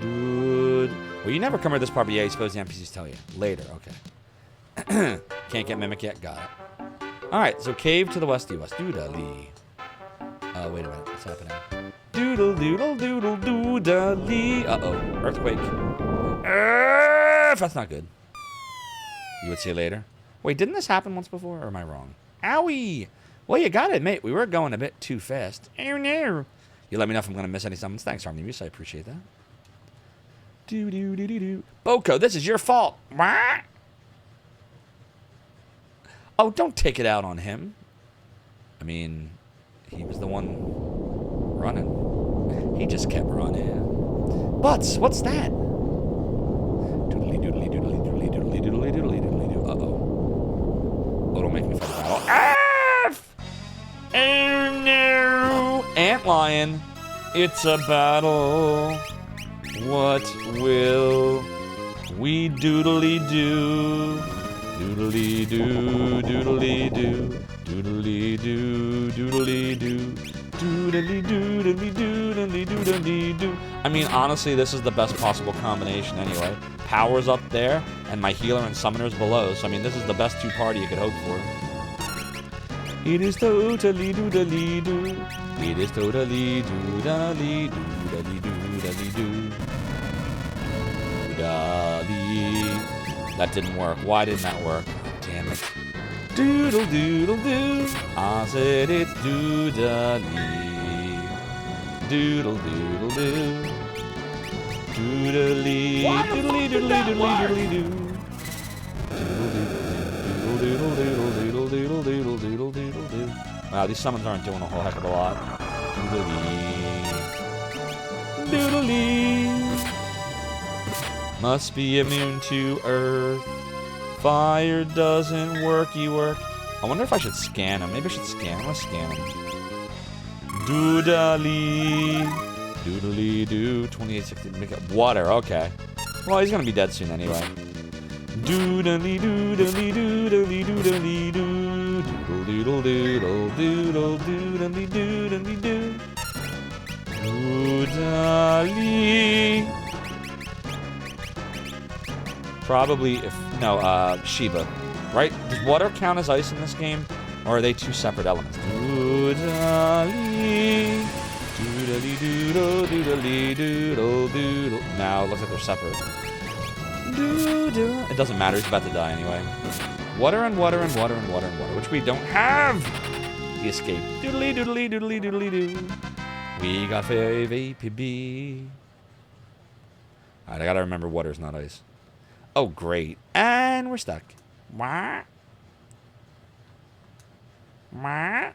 Dude. Well, you never come to this part, but yeah, you suppose the NPCs tell you. Later, okay. Can't get Mimic yet? Got it. Alright, so cave to the westy west. Doodle-lee. Oh, wait a minute. What's happening? Doodle-doodle-doodle-doodle-lee. Uh-oh. Earthquake. That's not good. You would see later. Wait, didn't this happen once before, or am I wrong? Owie! Well, you gotta admit, we were going a bit too fast. Oh, no. You let me know if I'm going to miss any summons. Thanks, Harmony Muse. I appreciate that. Do-do-do-do-do. Boko, this is your fault. Oh, don't take it out on him. I mean, he was the one running. He just kept running. Butts, what's that? Doodly doodly doodly doodly doodly doodly doodly doodly doo. Uh-oh. Oh, don't make me fight the battle. F! Oh, no! Antlion, it's a battle. What will we doodly do? Doodly doo, doodly doo, doodly doo, doodly doo, doodly doodly doodly doodly doo. I mean, honestly, this is the best possible combination anyway. Power's up there, and my healer and summoner's below. So I mean, this is the best 2-party you could hope for. It is totally doodly doo. It is totally doodly doodly doodly doo. Doodly. That didn't work. Why didn't that work? Oh, damn it. Doodle doodle doo. I said it's doodly. Doodle doodle doo. Doodly. Doodly doodly doodly doodly doo. Doodle doodle doodle doodle doodle doodle doodle doo. Wow, these summons aren't doing a whole heck of a lot. Doodly. Doodly. Must be immune to earth. Fire doesn't worky work. I wonder if I should scan him. Maybe I should scan him. I'm gonna scan him. Doodly. Doodly doo. 2860. Make it water. Okay. Well, he's gonna be dead soon anyway. Doodly doodly doodly doodly doo. Doodle doodle doodle doodly doodly doo. Doodly. Probably if no, Shiba. Right? Does water count as ice in this game? Or are they two separate elements? Doodly. Doodly doodle doodly doodle doodle. Now it looks like they're separate. Doodle. It doesn't matter, he's about to die anyway. Water and water and water and water and water, which we don't have. He escaped. Doodly doodly doodly doodly doo. We got 5 APB. Alright, I gotta remember water's not ice. Oh, great. And we're stuck. Wah. Wah.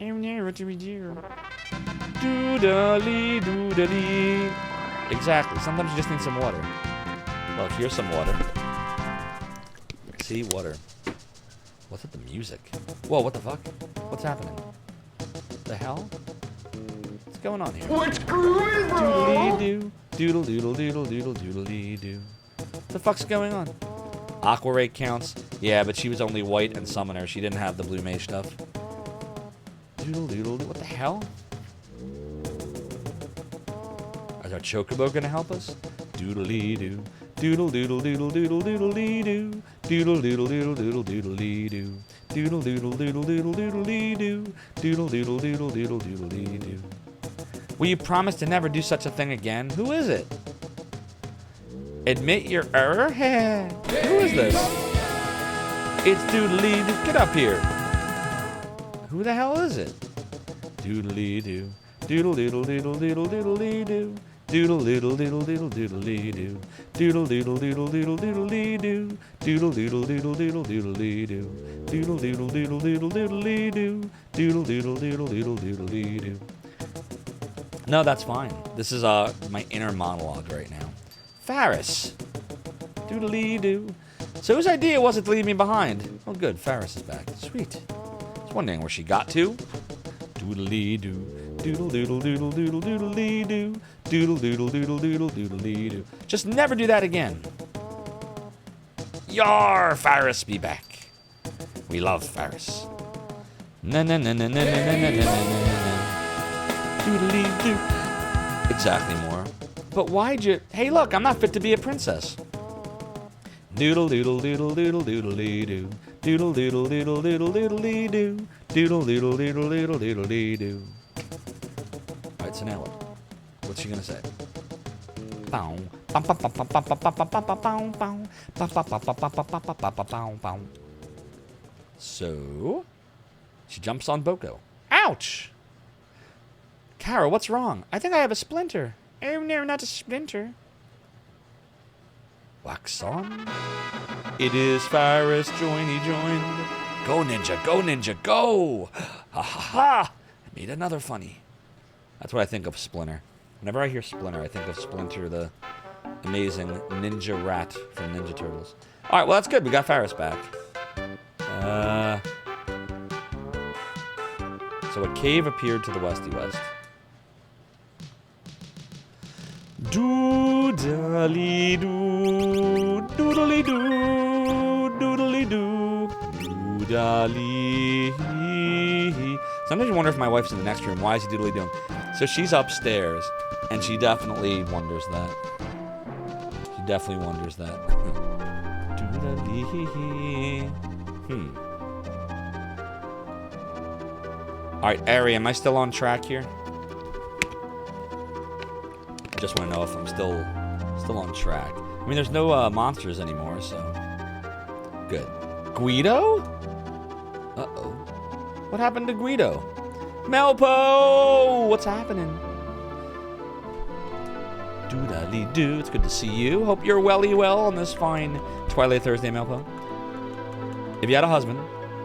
Oh no, what do we do? Doodly doodly. Exactly. Sometimes you just need some water. Well, here's some water. See, water. What's with the music? Whoa, what the fuck? What's happening? The hell? What's going on here? What's going on? Doodly doo. Doodle doodle doodle doodle doodly doo. What the fuck's going on? Aqua Ray counts. Yeah, but she was only white and summoner. She didn't have the blue mage stuff. Doodle doodle doo. What the hell? Is our chocobo gonna help us? Doodly doo. Doodle doodle doodle doodle doodly doo. Doodle doodle doodle doodle doodly doo. Doodle doodle doodle doodle doodly doo. Doodle doodle doodle doodle doodly doo. Will you promise to never do such a thing again? Who is it? Admit your error? Who is this? It's Doodly Doo. Get up here. Who the hell is it? Doodly Doo. Doodle doodle doodle doodle doodly doo. Doodle doodle doodle doodle doodly doo. Doodle doodle doodle doodle doodly doo. Doodle doodle doodle doodle doodly doo. Doodle doodle doodle doodle doodly doo. Doodle doodle doodle doodle doodly doo. No, that's fine. This is my inner monologue right now. Faris. Doodly doo. So whose idea was it to leave me behind? Oh good, Faris is back. Sweet. I was wondering where she got to. Doodly doo. Doodle doodle doodle doodle doodly doo. Doodle doodle doodle doodle doodly doo. Just never do that again. Yar, Faris be back. We love Faris. Na na na na na na na na na na. Doodly doo. Exactly, more. But why'd you... Hey, look, I'm not fit to be a princess. Doodle doodle doodle doodle doodly doo. Doodle doodle doodle doodle doodly doo. Doodle doodle doodle doodle doodly doo. Alright, so now what? What's she gonna say? So... She jumps on Boko. Ouch! Kara, what's wrong? I think I have a splinter. Oh no, not a splinter. Wax on. It is Faris, joiny joined. Go ninja, go ninja, go! Ha ha ha! I made another funny. That's what I think of Splinter. Whenever I hear Splinter, I think of Splinter, the amazing ninja rat from Ninja Turtles. Alright, well that's good. We got Faris back. So a cave appeared to the westy-west. Doodly doo, doodly doo, doodly doo, doodly. Sometimes you wonder if my wife's in the next room. Why is he doodly doing? So she's upstairs, and she definitely wonders that. She definitely wonders that. Doodly. All right, Ari, am I still on track here? Just want to know if I'm still on track. I mean, there's no monsters anymore, so good. Guido? Uh-oh. What happened to Guido? Melpo! What's happening? Doodly doo. It's good to see you. Hope you're welly well on this fine Twilight Thursday, Melpo. If you had a husband,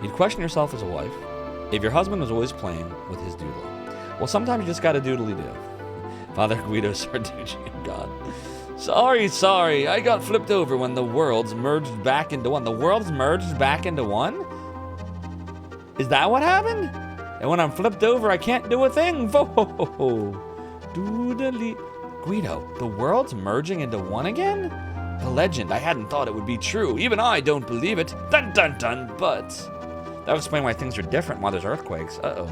you'd question yourself as a wife. If your husband was always playing with his doodle. Well, sometimes you just gotta doodly do. Father Guido Sarducci, God. Sorry, I got flipped over when the worlds merged back into one. The worlds merged back into one? Is that what happened? And when I'm flipped over, I can't do a thing. Whoa. Doodly. Guido, the world's merging into one again? The legend, I hadn't thought it would be true. Even I don't believe it. Dun dun dun, but... That'll explain why things are different while there's earthquakes. Uh-oh.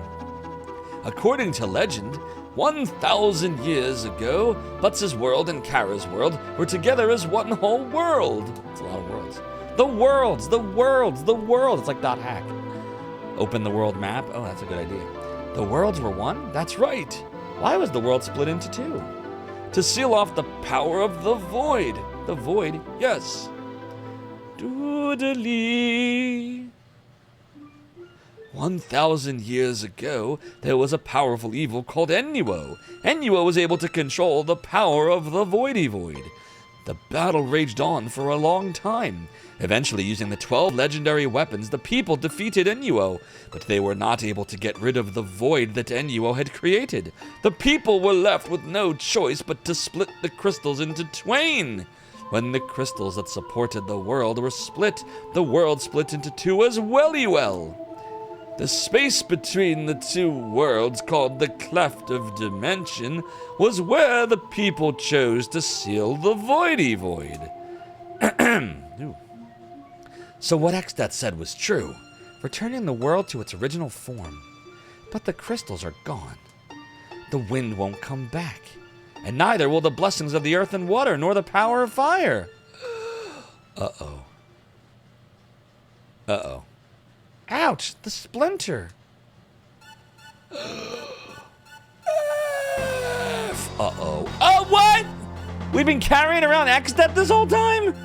According to legend, 1,000 years ago, Butz's world and Kara's world were together as one whole world. It's a lot of worlds. The worlds, the worlds, the world. It's like dot hack. Open the world map. Oh, that's a good idea. The worlds were one? That's right. Why was the world split into two? To seal off the power of the void. The void, yes. Doodly. 1,000 years ago, there was a powerful evil called Enuo. Enuo was able to control the power of the Voidy Void. The battle raged on for a long time. Eventually, using the 12 legendary weapons, the people defeated Enuo, but they were not able to get rid of the void that Enuo had created. The people were left with no choice but to split the crystals into twain. When the crystals that supported the world were split, the world split into two as well. The space between the two worlds, called the cleft of dimension, was where the people chose to seal the Voidy Void. So what Exdeath said was true, returning the world to its original form. But the crystals are gone. The wind won't come back, and neither will the blessings of the earth and water, nor the power of fire. Uh-oh. Uh-oh. Ouch, the splinter. Uh-oh. Oh, what? We've been carrying around Exdeath this whole time?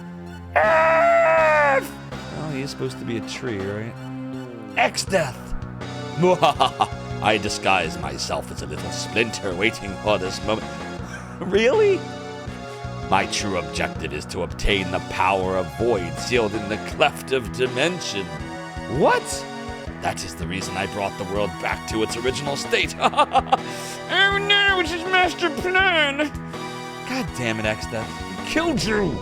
Oh, he's supposed to be a tree, right? Exdeath. I disguise myself as a little splinter waiting for this moment. Really? My true objective is to obtain the power of void sealed in the cleft of dimension. What? That is the reason I brought the world back to its original state. Oh no, it's his master plan. God damn it, Exdeath. He killed you.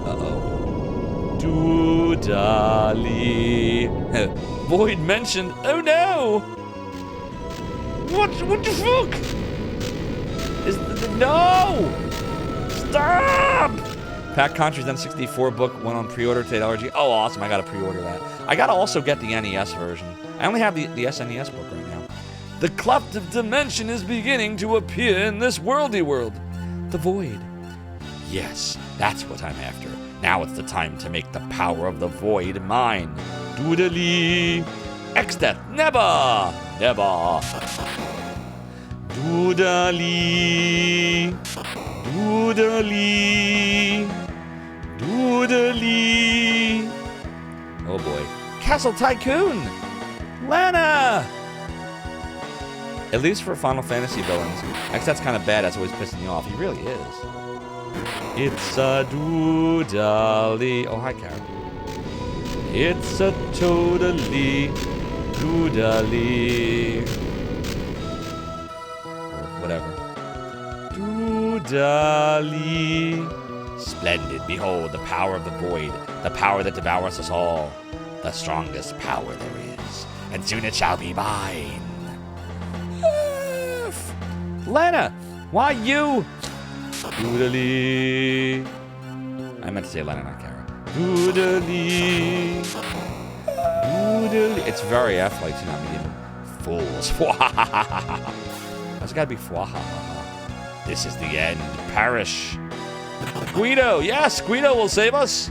Uh-oh. Doodly. Void mentioned. Oh no. What the fuck? No. Stop. Pat Contri's N64 book went on pre-order today at LRG. Oh, awesome. I got to pre-order that. I got to also get the NES version. I only have the SNES book right now. The cleft of dimension is beginning to appear in this worldy world. The void. Yes, that's what I'm after. Now it's the time to make the power of the void mine. Doodly. Exdeath. Never. Never. Doodly. Doodly. Doodly. Oh boy. Castle Tycoon. Lana. At least for Final Fantasy villains. Exdeath's kind of bad. That's always pissing you off. He really is. It's a doodly. Oh, hi, Karen. It's a totally doodly. Or whatever. Doodly. Splendid. Behold, the power of the void. The power that devours us all. The strongest power there is. And soon it shall be mine. Lana, why you? Doodly. I meant to say Lana, not Kara. Doodly. Doodly. It's very F-like, too, not medium. Fools. That's gotta be fwahaha. This is the end. Perish. Guido. Yes, Guido will save us.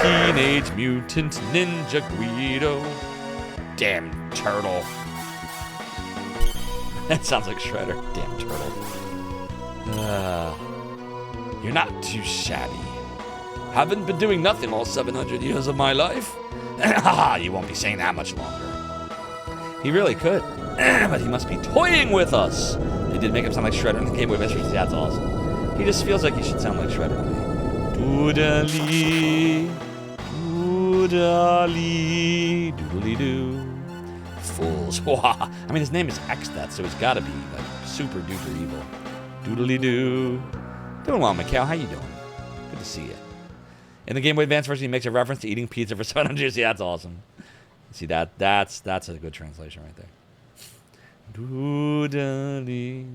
Teenage Mutant Ninja Guido. Damn turtle. That sounds like Shredder. Damn turtle. You're not too shabby. Haven't been doing nothing all 700 years of my life. You won't be saying that much longer. He really could. But he must be toying with us. They did make him sound like Shredder in the Game Boy Advance. That's awesome. He just feels like he should sound like Shredder to me. Doodly. Doodly. Doodly-doo. Fools. I mean, his name is Exdeath, so he's got to be like super duper evil. Doodly-doo. Doing well, Mikhail. How you doing? Good to see you. In the Game Boy Advance version, he makes a reference to eating pizza for 700 years. Yeah, that's awesome. See, that's a good translation right there. Doodly.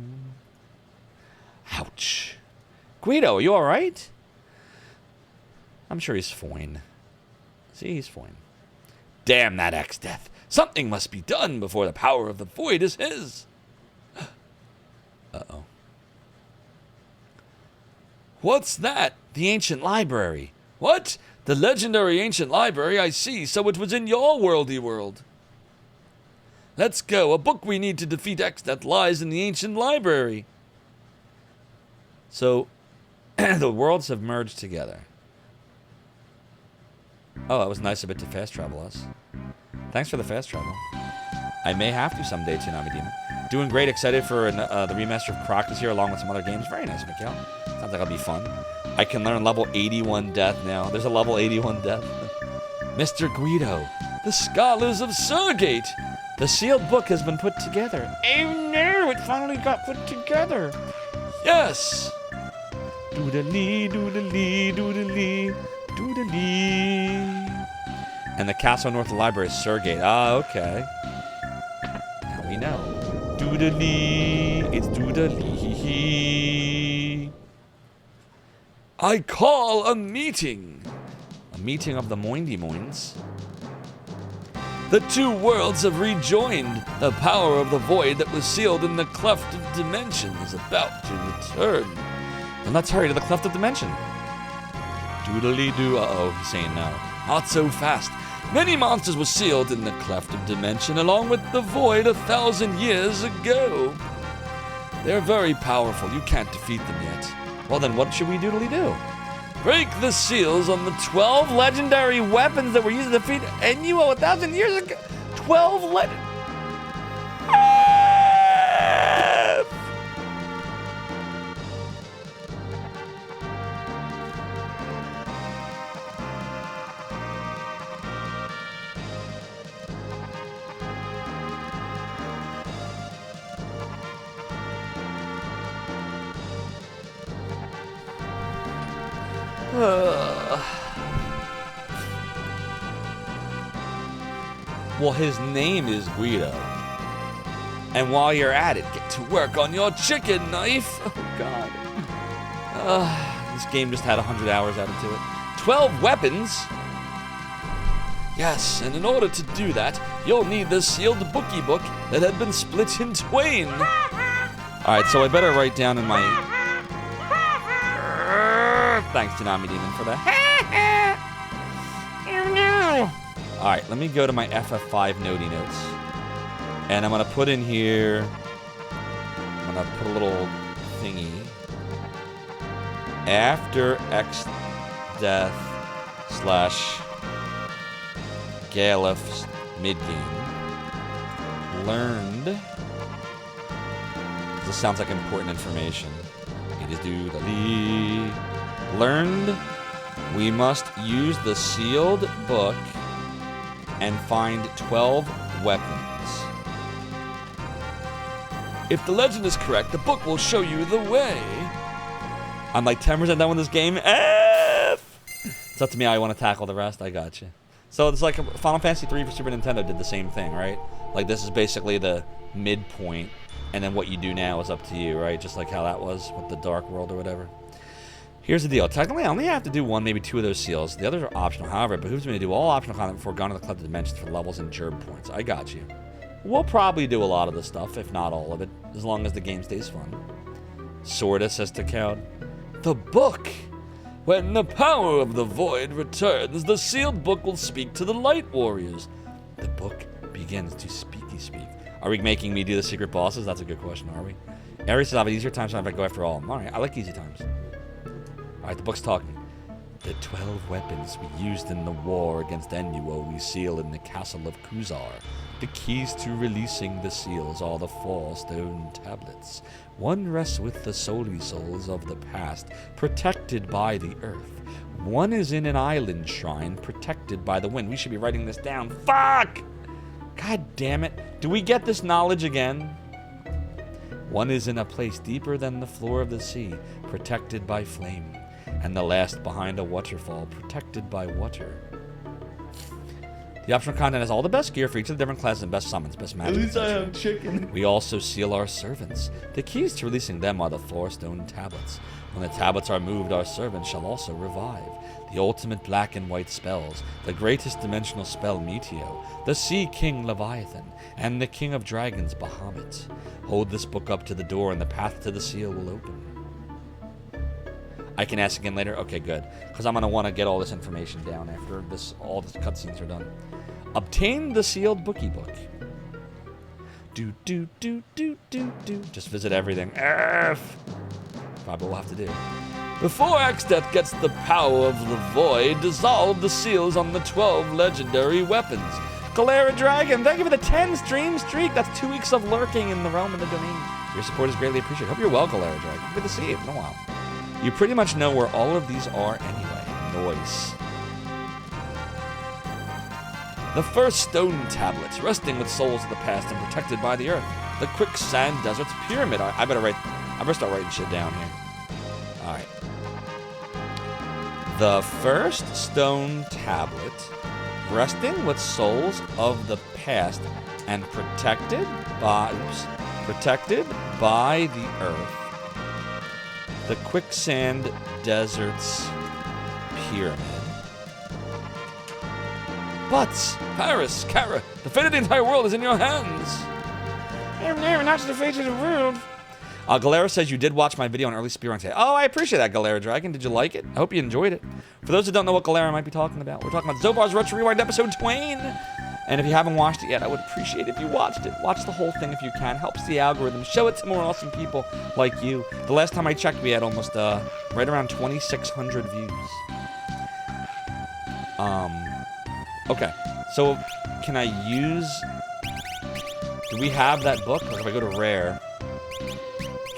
Ouch. Guido, are you alright? I'm sure he's fine. See, he's fine. Damn that X-Death. Something must be done before the power of the void is his. Uh-oh. What's that? The ancient library. What? The legendary ancient library, I see. So it was in your worldy world. Let's go. A book we need to defeat X-Death lies in the ancient library. So, the worlds have merged together. Oh, that was nice of it to fast travel us. Thanks for the fast travel. I may have to someday, Tsunami Demon. Doing great, excited for the remaster of Croc this year along with some other games. Very nice, Mikhail. Sounds like it'll be fun. I can learn level 81 death now. There's a level 81 death. Mr. Guido, the Scholars of Surgate. The sealed book has been put together. Oh no, it finally got put together. Yes. Doodly, doodly, doodly, doodly. And the castle north of the library is Surgate. Ah, okay. Now we know. Doodly, it's doodly. I call a meeting. A meeting of the Moindy Moins. The two worlds have rejoined. The power of the void that was sealed in the cleft of dimension is about to return. Then let's hurry to the cleft of dimension. Doodly-doo. Uh-oh, he's saying no. Not so fast. Many monsters were sealed in the cleft of dimension along with the void 1,000 years ago. They're very powerful. You can't defeat them yet. Well, then what should we doodly-do? Break the seals on the 12 legendary weapons that were used to defeat NUO 1,000 years ago. 12 legend... Well, his name is Guido. And while you're at it, get to work on your chicken knife. Oh, God. This game just had 100 hours added to it. 12 weapons? Yes, and in order to do that, you'll need the sealed bookie book that had been split in twain. Alright, so I better write down in my... Thanks, Tsunami Demon, for that. Oh, no. Alright, let me go to my FF5 notey notes. And I'm going to put in here... I'm going to put a little thingy. After X-Death / Galif's mid-game. Learned... This sounds like important information. It is doodly. Learned... We must use the sealed book and find 12 weapons. If the legend is correct, the book will show you the way. I'm like 10% done with this game. F! It's up to me how I want to tackle the rest. I got you. So it's like Final Fantasy 3 for Super Nintendo did the same thing, right? Like this is basically the midpoint, and then what you do now is up to you, right? Just like how that was with the Dark World or whatever. Here's the deal. Technically, I only have to do one, maybe two of those seals. The others are optional. However, it behooves me to do all optional content before going to the Club of Dimensions for levels and gerb points. I got you. We'll probably do a lot of the stuff, if not all of it, as long as the game stays fun. Sorta, says Takao. The book! When the power of the void returns, the sealed book will speak to the Light Warriors. The book begins to speaky speak. Are we making me do the secret bosses? That's a good question, are we? Ari says, I have an easier time if I go after all of them. Alright, I like easy times. Alright, the book's talking. The 12 weapons we used in the war against NUO we seal in the castle of Kuzar. The keys to releasing the seals are the 4 stone tablets. One rests with the Soli souls of the past, protected by the earth. One is in an island shrine, protected by the wind. We should be writing this down. Fuck! God damn it. Do we get this knowledge again? One is in a place deeper than the floor of the sea, protected by flame. And the last behind a waterfall, protected by water. The optional content has all the best gear for each of the different classes and best summons, best magic. At least I have chicken. We also seal our servants. The keys to releasing them are the 4 stone tablets. When the tablets are moved, our servants shall also revive. The ultimate black and white spells, the greatest dimensional spell Meteo, the Sea King Leviathan, and the King of Dragons Bahamut. Hold this book up to the door and the path to the seal will open. I can ask again later? Okay, good. Because I'm going to want to get all this information down after all the cutscenes are done. Obtain the sealed bookie book. Do. Just visit everything. F. Probably will have to do. Before Axdeath gets the power of the void, dissolve the seals on the 12 legendary weapons. Galera Dragon, thank you for the 10 stream streak. That's 2 weeks of lurking in the realm of the domain. Your support is greatly appreciated. Hope you're well, Galera Dragon. Good to see you. It's been a while. You pretty much know where all of these are anyway. Nice. The first stone tablets, resting with souls of the past and protected by the earth. The quicksand desert's pyramid. I better start writing shit down here. All right. The first stone tablet, resting with souls of the past and protected by the earth. The quicksand desert's pyramid. But, Paris, Kara, the fate of the entire world is in your hands. Not just the fate of the world. Galera says you did watch my video on early speedrun today. Oh, I appreciate that, Galera Dragon. Did you like it? I hope you enjoyed it. For those who don't know what Galera might be talking about, we're talking about Zophar's Retro Rewind episode 20. And if you haven't watched it yet, I would appreciate it if you watched it. Watch the whole thing if you can. Helps the algorithm. Show it to more awesome people like you. The last time I checked, we had almost right around 2,600 views. Okay. So, can I use... Do we have that book? Like if I go to Rare...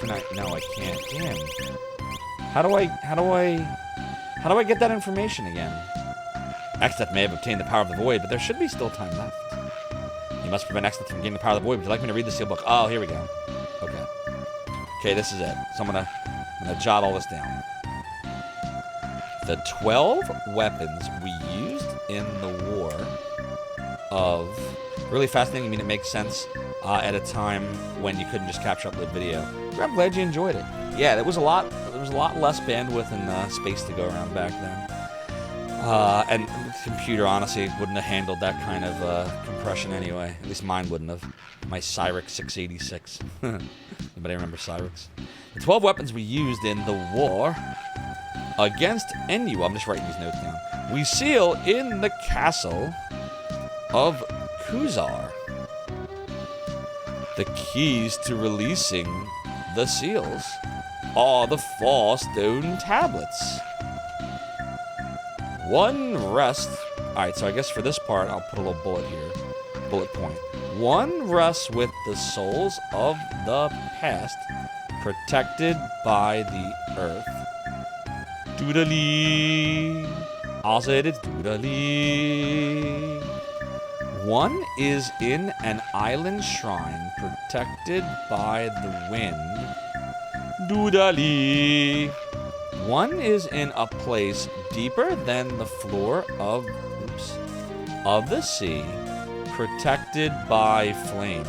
Can I... No, I can't. Damn. How do I get that information again? Axdeath may have obtained the power of the void, but there should be still time left. You must prevent Axdeath from gaining the power of the void. Would you like me to read the sealed book? Oh, here we go. Okay. Okay, this is it. So I'm gonna jot all this down. The 12 weapons we used in the war of... Really fascinating. I mean, it makes sense at a time when you couldn't just capture upload video. I'm glad you enjoyed it. Yeah, there was a lot less bandwidth and space to go around back then. And the computer, honestly, wouldn't have handled that kind of compression anyway. At least mine wouldn't have. My Cyrix 686. Anybody remember Cyrix? The 12 weapons we used in the war against Enu. I'm just writing these notes down. We seal in the castle of Kuzar. The keys to releasing the seals are the 4 stone tablets. One rest. Alright, so I guess for this part, I'll put a little bullet here. Bullet point. One rests with the souls of the past, protected by the earth. Doodly. I'll say it's doodly. One is in an island shrine, protected by the wind. Doodly. One is in a place deeper than the floor of the sea, protected by flame.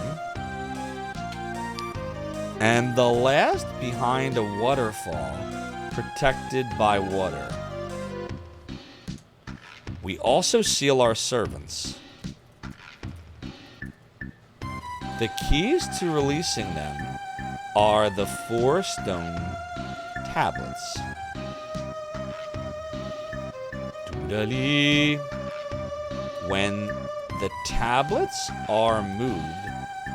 And the last behind a waterfall, protected by water. We also seal our servants. The keys to releasing them are the 4 stone tablets. Doodly. When the tablets are moved,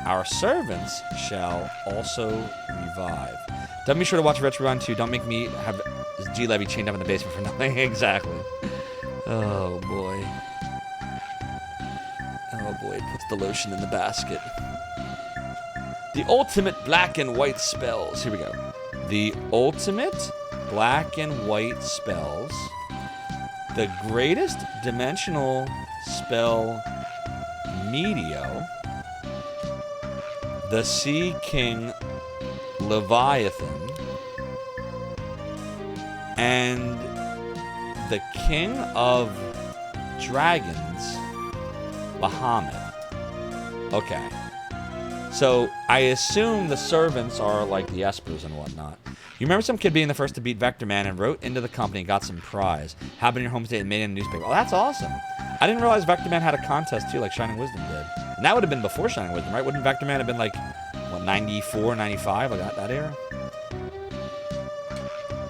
our servants shall also revive. Don't be sure to watch Retro Run 2. Don't make me have G Levy chained up in the basement for nothing. Exactly. Oh boy. Oh boy, it puts the lotion in the basket. The ultimate black and white spells. Here we go. The ultimate black and white spells. The greatest dimensional spell Meteo. The Sea King Leviathan. And the King of Dragons Bahamut. Okay. So I assume the servants are like the espers and whatnot. You remember some kid being the first to beat Vector Man and wrote into the company and got some prize. Happened in your home state and made it in a newspaper. Oh, that's awesome. I didn't realize Vector Man had a contest too, like Shining Wisdom did. And that would have been before Shining Wisdom, right? Wouldn't Vector Man have been like, what, 94, 95, like that era?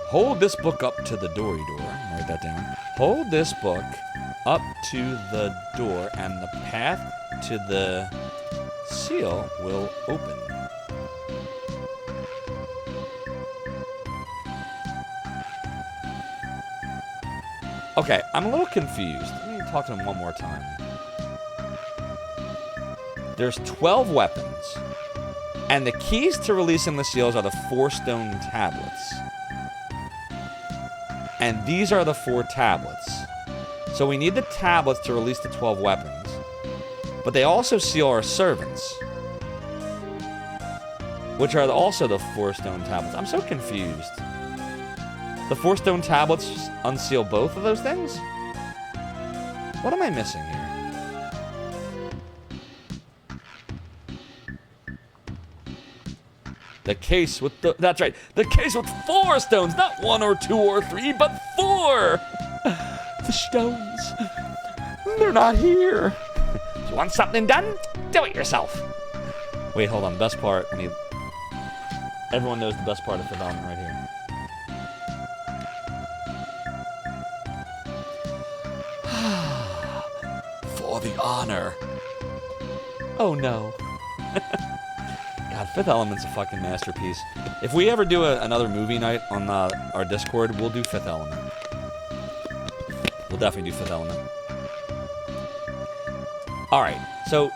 Hold this book up to the door. Write that down. Hold this book up to the door and the path to the seal will open. Okay, I'm a little confused. Let me talk to him one more time. There's 12 weapons, and the keys to releasing the seals are the 4 stone tablets. And these are the 4 tablets. So we need the tablets to release the 12 weapons. But they also seal our servants, which are also the 4 stone tablets. I'm so confused. The 4 stone tablets unseal both of those things? What am I missing here? The case with the... That's right. The case with 4 stones. Not 1 or 2 or 3, but 4. The stones. They're not here. You want something done? Do it yourself. Wait, hold on. Best part. Everyone knows the best part of development right here. For the honor. Oh no. God, Fifth Element's a fucking masterpiece. If we ever do another movie night on our Discord, we'll do Fifth Element. We'll definitely do Fifth Element. Alright, so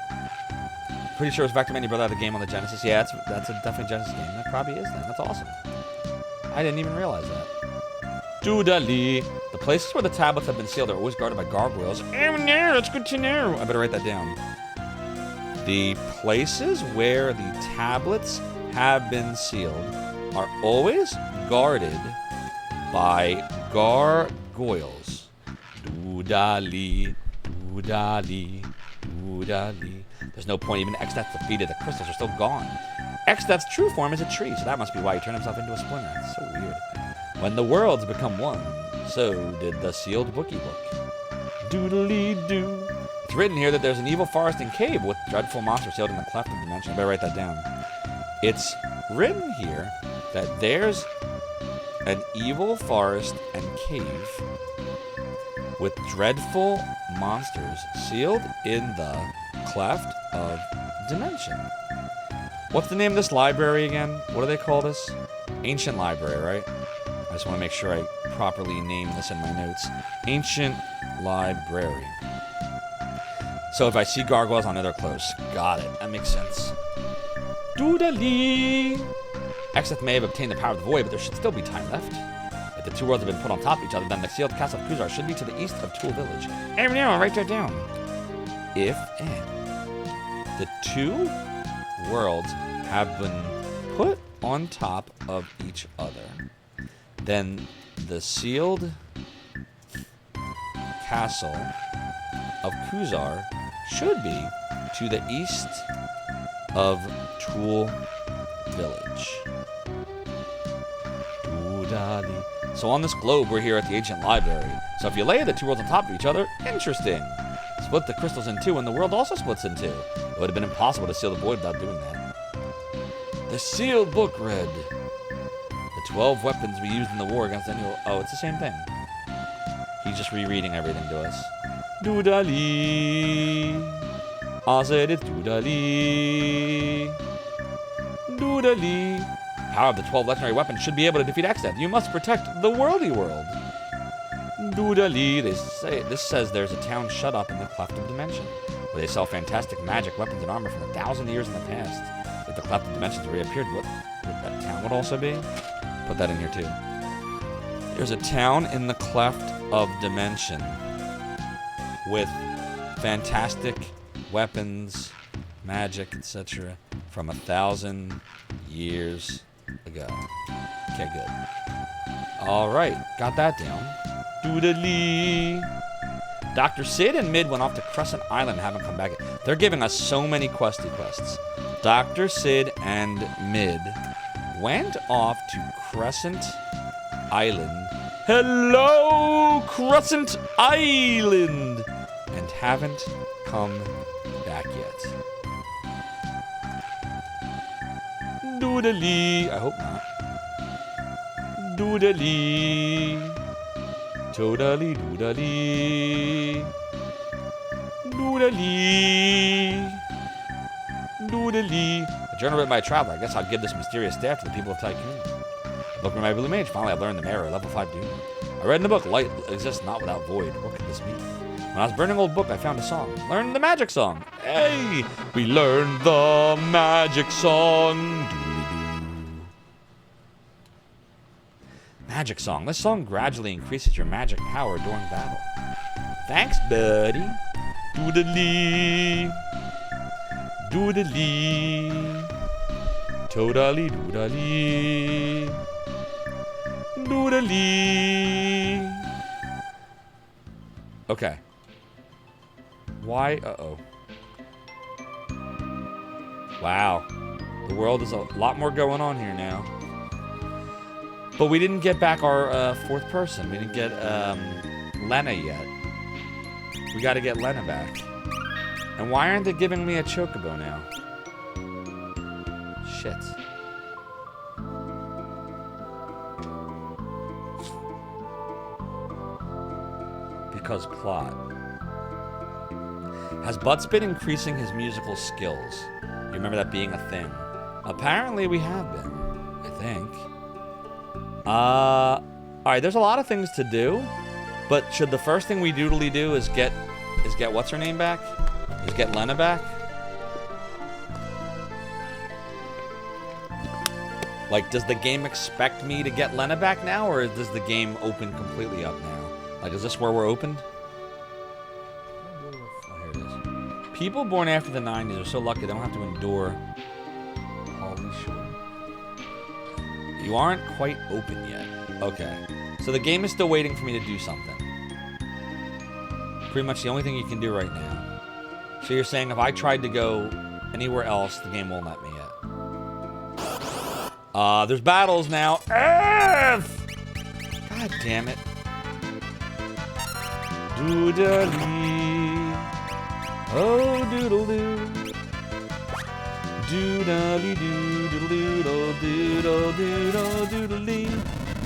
pretty sure it's Vector Man, you brought out the game on the Genesis. Yeah, that's a definitely Genesis game. That probably is then. That's awesome. I didn't even realize that. Doodali. The places where the tablets have been sealed are always guarded by gargoyles. Oh no, that's good to know. I better write that down. The places where the tablets have been sealed are always guarded by gargoyles. Doodali, doodali, doodali. There's no point even X-Stat's defeated. The crystals are still gone. X-Stat's true form is a tree, so that must be why he turned himself into a splinter. That's so weird. When the worlds become one, so did the sealed bookie book. Doodly-doo. It's written here that there's an evil forest and cave with dreadful monsters sealed in the cleft of dimension. I better write that down. It's written here that there's an evil forest and cave with dreadful monsters sealed in the cleft of dimension. What's the name of this library again? What do they call this? Ancient library, right? I just want to make sure I properly name this in my notes. Ancient library. So if I see gargoyles, I know they're close. Got it. That makes sense. Doodly. Exeth may have obtained the power of the void, but there should still be time left. If the 2 worlds have been put on top of each other, then the sealed castle of Kuzar should be to the east of Tool Village. And now, write that down. If the 2 worlds have been put on top of each other, then the sealed castle of Kuzar should be to the east of Tool Village. Doodali. So on this globe, we're here at the ancient library. So if you lay the 2 worlds on top of each other, interesting. Split the crystals in 2, and the world also splits in 2. It would have been impossible to seal the void without doing that. The sealed book read. The 12 weapons we used in the war against any... Oh, it's the same thing. He's just rereading everything to us. Doodali. I said it's doodali. Doodali. Power of the 12 legendary weapons should be able to defeat Exeth. You must protect the worldy world. Doodali. This says there's a town shut up in the cleft of dimension, where they sell fantastic magic weapons and armor from 1,000 years in the past. If the cleft of dimensions reappeared, what that town would also be? Put that in here too. There's a town in the cleft of dimension with fantastic weapons, magic, etc. from 1,000 years ago. Okay, good. All right, got that down. Doodly. Dr. Sid and Mid went off to Crescent Island and haven't come back yet. They're giving us so many questy quests. Dr. Sid and Mid went off to Crescent Island. Hello, Crescent Island! And haven't come back yet. Doodly. I hope not. Doodly. Totally doodly. Doodly. Doodly. A journal written by a traveler. I guess I'll give this mysterious staff to the people of Tycoon. Book by my Blue Mage. Finally, I learned the mirror. Level 5 Doom. I read in the book, light exists not without void. What could this mean? When I was burning an old book, I found a song. Learned the magic song. Hey! We learned the magic song. Magic song. This song gradually increases your magic power during battle. Thanks, buddy. Doodly. Doodly. Totally doodly. Doodly. Okay. Why? Uh-oh. Wow. The world is a lot more going on here now. But we didn't get back our fourth person. We didn't get Lena yet. We got to get Lena back. And why aren't they giving me a chocobo now? Shit. Because plot. Has Butts been increasing his musical skills? You remember that being a thing? Apparently we have been, I think. Alright, there's a lot of things to do, but should the first thing we doodly do is get what's her name back? Is get Lena back? Like, does the game expect me to get Lena back now, or does the game open completely up now? Like, is this where we're opened? Oh, here it is. People born after the 90s are so lucky they don't have to endure. Holy shit. You aren't quite open yet. Okay. So the game is still waiting for me to do something. Pretty much the only thing you can do right now. So you're saying if I tried to go anywhere else, the game won't let me yet. There's battles now. F! God damn it. Doodly. Oh, doodle-doo. Doodly doodle doodle doodle doodle doodly.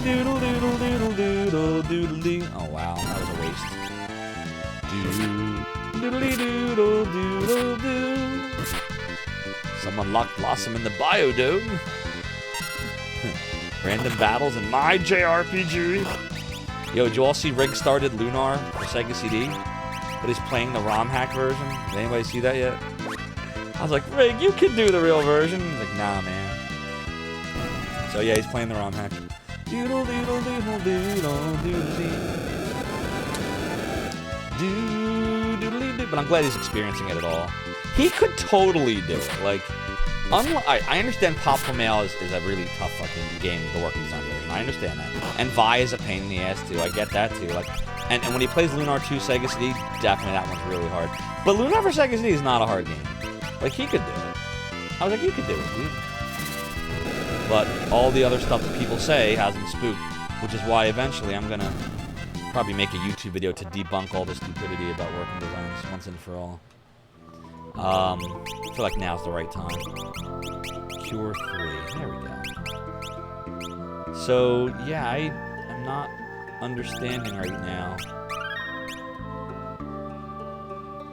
Doodle doodle doodle doodle doodly. Oh wow, that was a waste. Doodly doodle doodle doo. Someone locked Blossom in the biodome. Random battles in my JRPG. Yo, did you all see Rig started Lunar for Sega CD? But he's playing the ROM hack version. Did anybody see that yet? I was like, Rig, you can do the real version. He's like, nah, man. So yeah, he's playing the ROM hack. Doodle doodle doodle doodle doodle. But I'm glad he's experiencing it at all. He could totally do it. Like, I understand Pop for Mail is a really tough fucking game, the working design version. I understand that. And Vi is a pain in the ass too. I get that too. Like, and when he plays Lunar 2 Sega CD, definitely that one's really hard. But Lunar for Sega CD is not a hard game. Like, he could do it. I was like, you could do it, dude. But all the other stuff that people say has him spooked, which is why eventually I'm gonna probably make a YouTube video to debunk all the stupidity about working designs once and for all. I feel like now's the right time. Cure 3. There we go. So, yeah, I'm not understanding right now.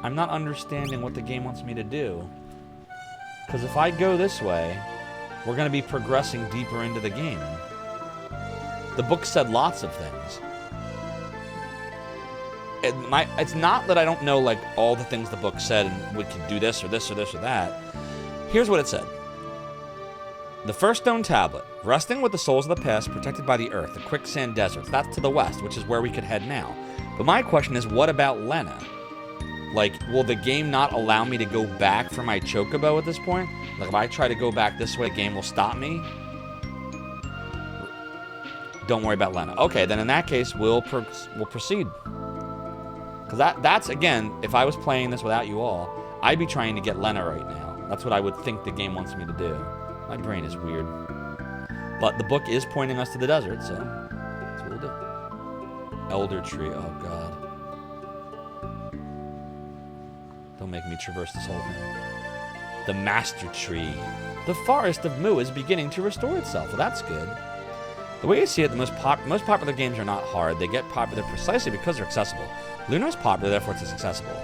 I'm not understanding what the game wants me to do. Because if I go this way, we're going to be progressing deeper into the game. The book said lots of things. It's not that I don't know, like, all the things the book said and we can do this or this or this or that. Here's what it said. The first stone tablet, resting with the souls of the past, protected by the earth, the quicksand deserts. That's to the west, which is where we could head now. But my question is, what about Lena? Like, will the game not allow me to go back for my chocobo at this point? Like, if I try to go back this way, the game will stop me? Don't worry about Lena. Okay, then in that case, we'll proceed. Because that's, again, if I was playing this without you all, I'd be trying to get Lena right now. That's what I would think the game wants me to do. My brain is weird. But the book is pointing us to the desert, so that's what we'll do. Elder Tree, oh god. Don't make me traverse this whole thing. The Master Tree. The Forest of Mu is beginning to restore itself. Well, that's good. The way you see it, the most popular games are not hard. They get popular precisely because they're accessible. Luna is popular, therefore it's accessible.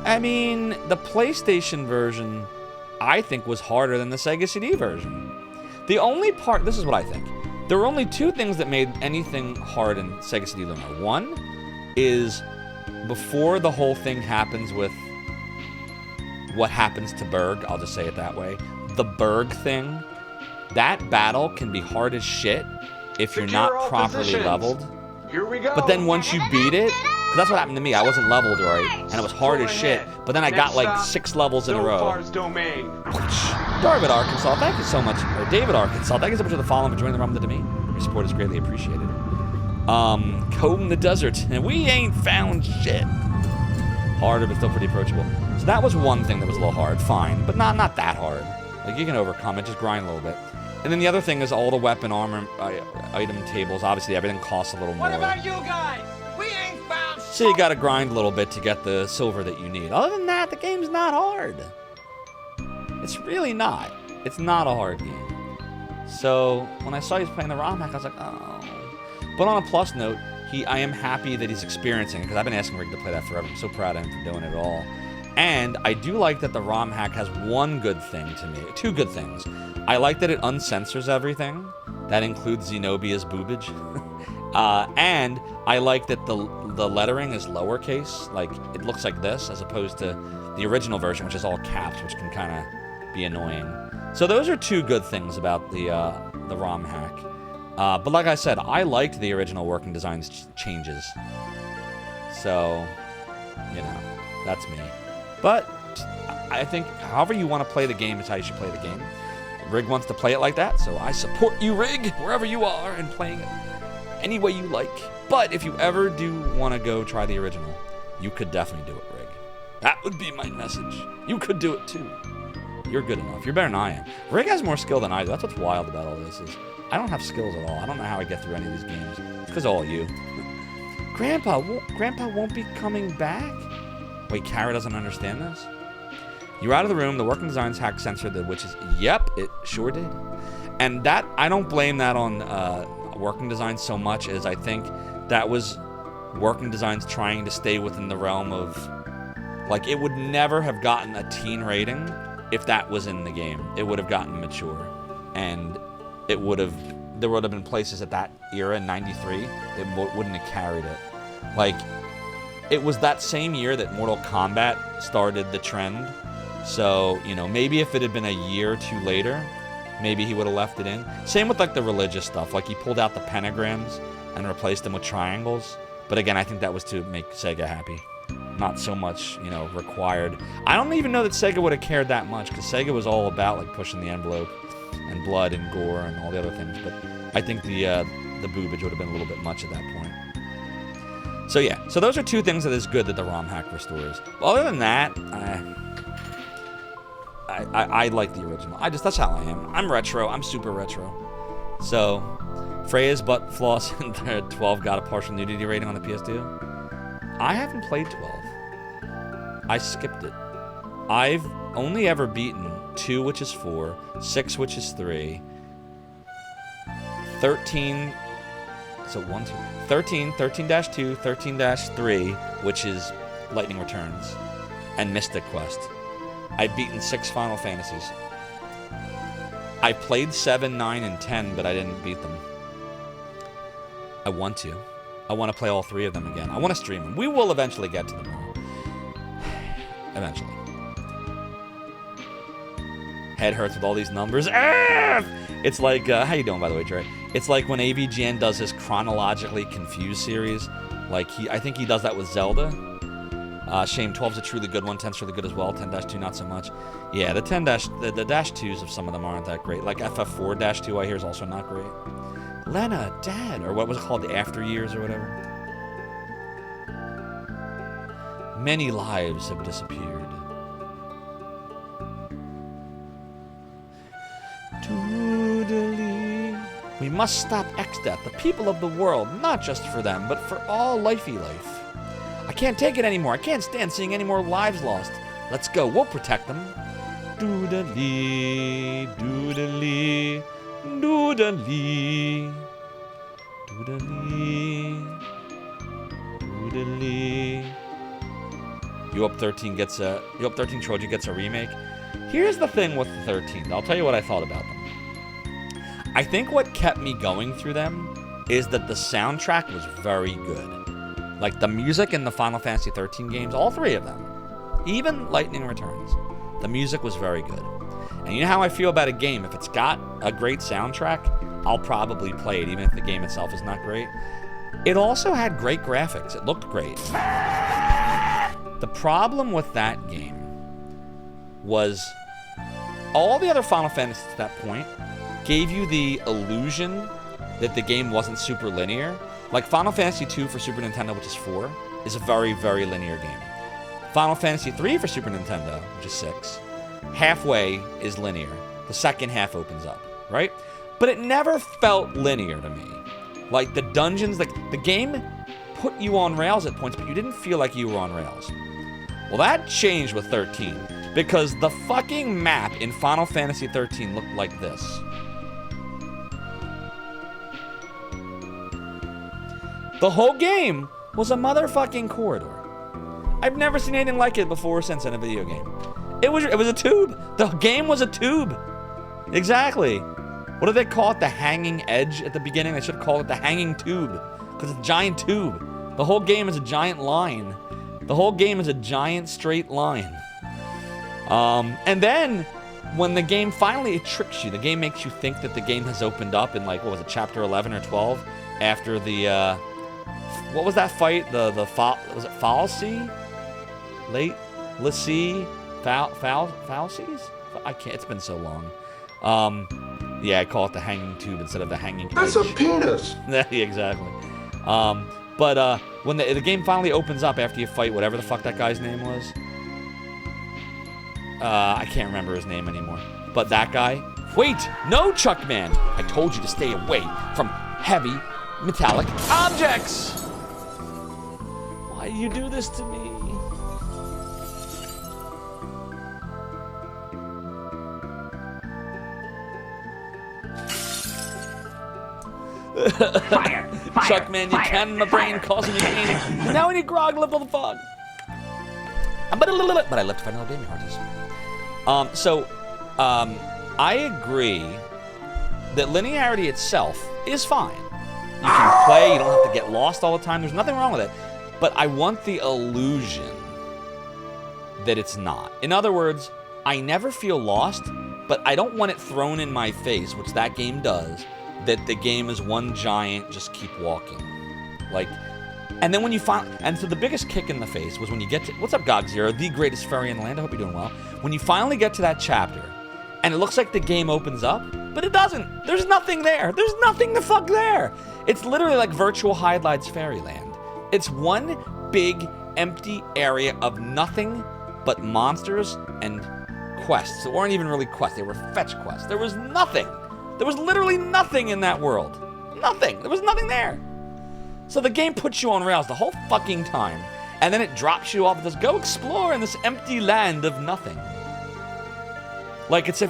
I mean, the PlayStation version, I think, was harder than the Sega CD version. The only part, this is what I think. There were only two things that made anything hard in Sega CD Luna. One is before the whole thing happens with what happens to Berg, I'll just say it that way. The Berg thing, that battle can be hard as shit if you're not properly leveled. Here we go. But then once you beat it, 'cause that's what happened to me. I wasn't leveled right, and it was hard as shit. But then I got like 6 levels in a row. Zophar's domain. David Arkansas, thank you so much. Or David Arkansas, thank you so much for the follow and for joining the Rumble to me. Your support is greatly appreciated. Comb the Desert, and we ain't found shit. Harder, but still pretty approachable. So that was one thing that was a little hard. Fine, but not that hard. Like, you can overcome it, just grind a little bit. And then the other thing is all the weapon armor item tables. Obviously, everything costs a little more. What about you guys? We ain't found shit. So you gotta grind a little bit to get the silver that you need. Other than that, the game's not hard. It's really not. It's not a hard game. So when I saw he was playing the ROM hack, I was like, oh. But on a plus note, I am happy that he's experiencing it, because I've been asking Rick to play that forever. I'm so proud of him for doing it all. And I do like that the ROM hack has one good thing to me. Two good things. I like that it uncensors everything. That includes Zenobia's boobage. And I like that the lettering is lowercase. Like, it looks like this, as opposed to the original version, which is all caps, which can kind of be annoying. So those are two good things about the ROM hack. But like I said, I liked the original working designs changes. So, you know, that's me. But I think however you want to play the game is how you should play the game. Rig wants to play it like that, so I support you, Rig, wherever you are, and playing it any way you like. But if you ever do want to go try the original, you could definitely do it, Rig. That would be my message. You could do it too. You're good enough. You're better than I am. Rig has more skill than I do. That's what's wild about all this is I don't have skills at all. I don't know how I get through any of these games. It's because of all you. Grandpa won't be coming back? Wait, Kara doesn't understand this? You're out of the room. The working designs hack censored the witches. Yep, it sure did. And that, I don't blame that on working designs so much as I think that was working designs trying to stay within the realm of, like, it would never have gotten a teen rating if that was in the game. It would have gotten mature. And there would have been places at that era in 93 that wouldn't have carried it. Like, it was that same year that Mortal Kombat started the trend. So, you know, maybe if it had been a year or two later, maybe he would have left it in. Same with, like, the religious stuff. Like, he pulled out the pentagrams and replaced them with triangles. But again, I think that was to make Sega happy. Not so much, you know, required. I don't even know that Sega would have cared that much, because Sega was all about, like, pushing the envelope and blood and gore and all the other things. But I think the boobage would have been a little bit much at that point. So yeah, so those are two things that is good that the ROM hack restores. But other than that, I like the original. That's how I am. I'm retro. I'm super retro. So, Freya's butt floss and 12 got a partial nudity rating on the PS2. I haven't played 12. I skipped it. I've only ever beaten 2, which is 4, 6, which is 3, 13. So 1, 2, 13, 13-2, 13-3, which is Lightning Returns, and Mystic Quest. I've beaten 6 Final Fantasies. I played 7, 9, and 10, but I didn't beat them. I want to. I want to play all 3 of them again. I want to stream them. We will eventually get to them all. Eventually. Head hurts with all these numbers. It's like, how you doing, by the way, Trey? It's like when AVGN does his chronologically confused series. Like, I think he does that with Zelda. Shame, 12's a truly good one, 10's really good as well, 10-2 not so much. Yeah, the 10 the dash 2s of some of them aren't that great. Like FF4-2 I hear is also not great. Lena, Dad, or what was it called, the After Years or whatever. Many lives have disappeared. Doodly. We must stop X-Death, the people of the world, not just for them, but for all lifey life. I can't take it anymore. I can't stand seeing any more lives lost. Let's go. We'll protect them. Doodly, doodly, doodly, doodly, doodly. You Up 13 gets a You Up 13 Trojan gets a remake. Here's the thing with the 13th. I'll tell you what I thought about them. I think what kept me going through them is that the soundtrack was very good. Like the music in the Final Fantasy 13 games, all three of them, even Lightning Returns, the music was very good. And you know how I feel about a game? If it's got a great soundtrack, I'll probably play it, even if the game itself is not great. It also had great graphics. It looked great. The problem with that game was all the other Final Fantasies at that point gave you the illusion that the game wasn't super linear. Like Final Fantasy 2 for Super Nintendo, which is 4, is a very, very linear game. Final Fantasy 3 for Super Nintendo, which is 6, halfway is linear. The second half opens up, right? But it never felt linear to me. Like the dungeons, like the game put you on rails at points, but you didn't feel like you were on rails. Well, that changed with 13, because the fucking map in Final Fantasy 13 looked like this. The whole game was a motherfucking corridor. I've never seen anything like it before or since in a video game. It was a tube. The game was a tube. Exactly. What do they call it? The hanging edge at the beginning? They should call it the hanging tube, because it's a giant tube. The whole game is a giant line. The whole game is a giant straight line. And then when the game finally, it tricks you. The game makes you think that the game has opened up in, like, what was it, chapter 11 or 12, after the what was that fight? Was it Falsi? Late Lassie? Falsies? I can't. It's been so long. Yeah, I call it the hanging tube instead of the hanging edge. That's a penis! Yeah, exactly. But when the game finally opens up after you fight whatever the fuck that guy's name was, I can't remember his name anymore. But that guy. Wait, no, Chuckman! I told you to stay away from heavy metallic objects. Why do you do this to me? Fire! Chuckman, you can my brain causing me pain. Now I need grog, level the fog. But I left to find another gaming artist. I agree that linearity itself is fine. You can play, you don't have to get lost all the time. There's nothing wrong with it. But I want the illusion that it's not. In other words, I never feel lost, but I don't want it thrown in my face, which that game does, that the game is one giant just keep walking. Like, and then when you find, and so the biggest kick in the face was when you get to, what's up, Gog Zero, the greatest fairy in the land, I hope you're doing well. When you finally get to that chapter, and it looks like the game opens up, but it doesn't. There's nothing there. There's nothing the fuck there. It's literally like Virtual Highlights Fairyland. It's one big, empty area of nothing but monsters and quests. That weren't even really quests. They were fetch quests. There was nothing. There was literally nothing in that world. Nothing. There was nothing there. So the game puts you on rails the whole fucking time. And then it drops you off and says, go explore in this empty land of nothing. Like, it's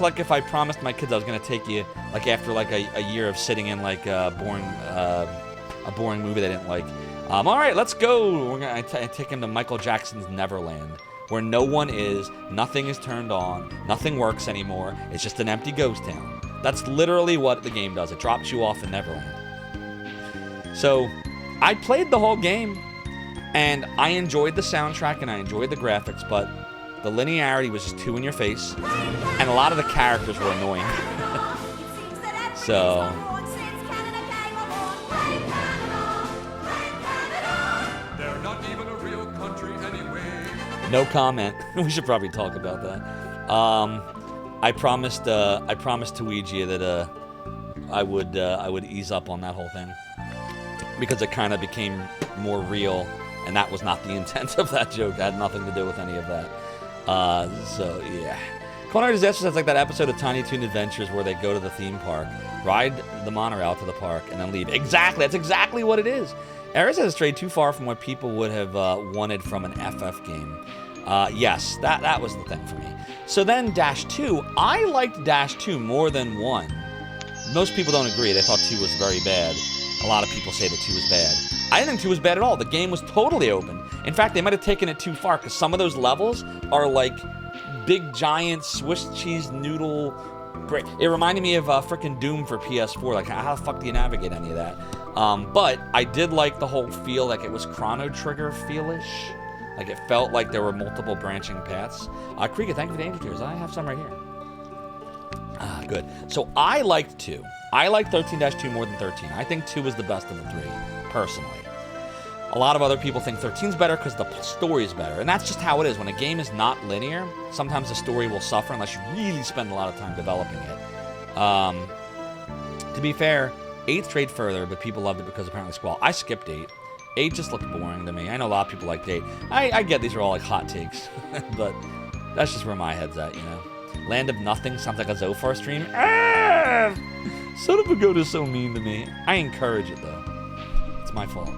like if I promised my kids I was going to take you, like, after, like, a year of sitting in, like, a boring movie they didn't like. All right, let's go. We're going to take him to Michael Jackson's Neverland, where no one is, nothing is turned on, nothing works anymore. It's just an empty ghost town. That's literally what the game does. It drops you off in Neverland. So, I played the whole game, and I enjoyed the soundtrack and I enjoyed the graphics, but the linearity was just too in your face, and a lot of the characters were annoying. So, They're not even a real country anyway. no comment. We should probably talk about that. I promised Luigi that I would ease up on that whole thing, because it kind of became more real and that was not the intent of that joke. That had nothing to do with any of that. So, yeah. Culinary Disaster sounds like that episode of Tiny Toon Adventures where they go to the theme park, ride the monorail to the park, and then leave. Exactly. That's exactly what it is. Eris has strayed too far from what people would have wanted from an FF game. Yes, that was the thing for me. So then Dash 2, I liked Dash 2 more than 1. Most people don't agree. They thought 2 was very bad. A lot of people say that 2 was bad. I didn't think 2 was bad at all. The game was totally open. In fact, they might have taken it too far because some of those levels are like big, giant Swiss cheese noodle. It reminded me of frickin' Doom for PS4. Like, how the fuck do you navigate any of that? But I did like the whole feel, like it was Chrono Trigger feel-ish. Like it felt like there were multiple branching paths. Krieger, thank you for the angel tears. I have some right here. Good. So I liked 2. I like 13-2 more than 13. I think 2 is the best of the 3, personally. A lot of other people think 13's better because the story is better. And that's just how it is. When a game is not linear, sometimes the story will suffer unless you really spend a lot of time developing it. To be fair, 8 strayed further, but people loved it because apparently Squall. I skipped 8. 8 just looked boring to me. I know a lot of people liked 8. I get these are all like hot takes, but that's just where my head's at, you know. Land of Nothing sounds like a Zophar stream. Son of a goat is so mean to me. I encourage it, though. It's my fault.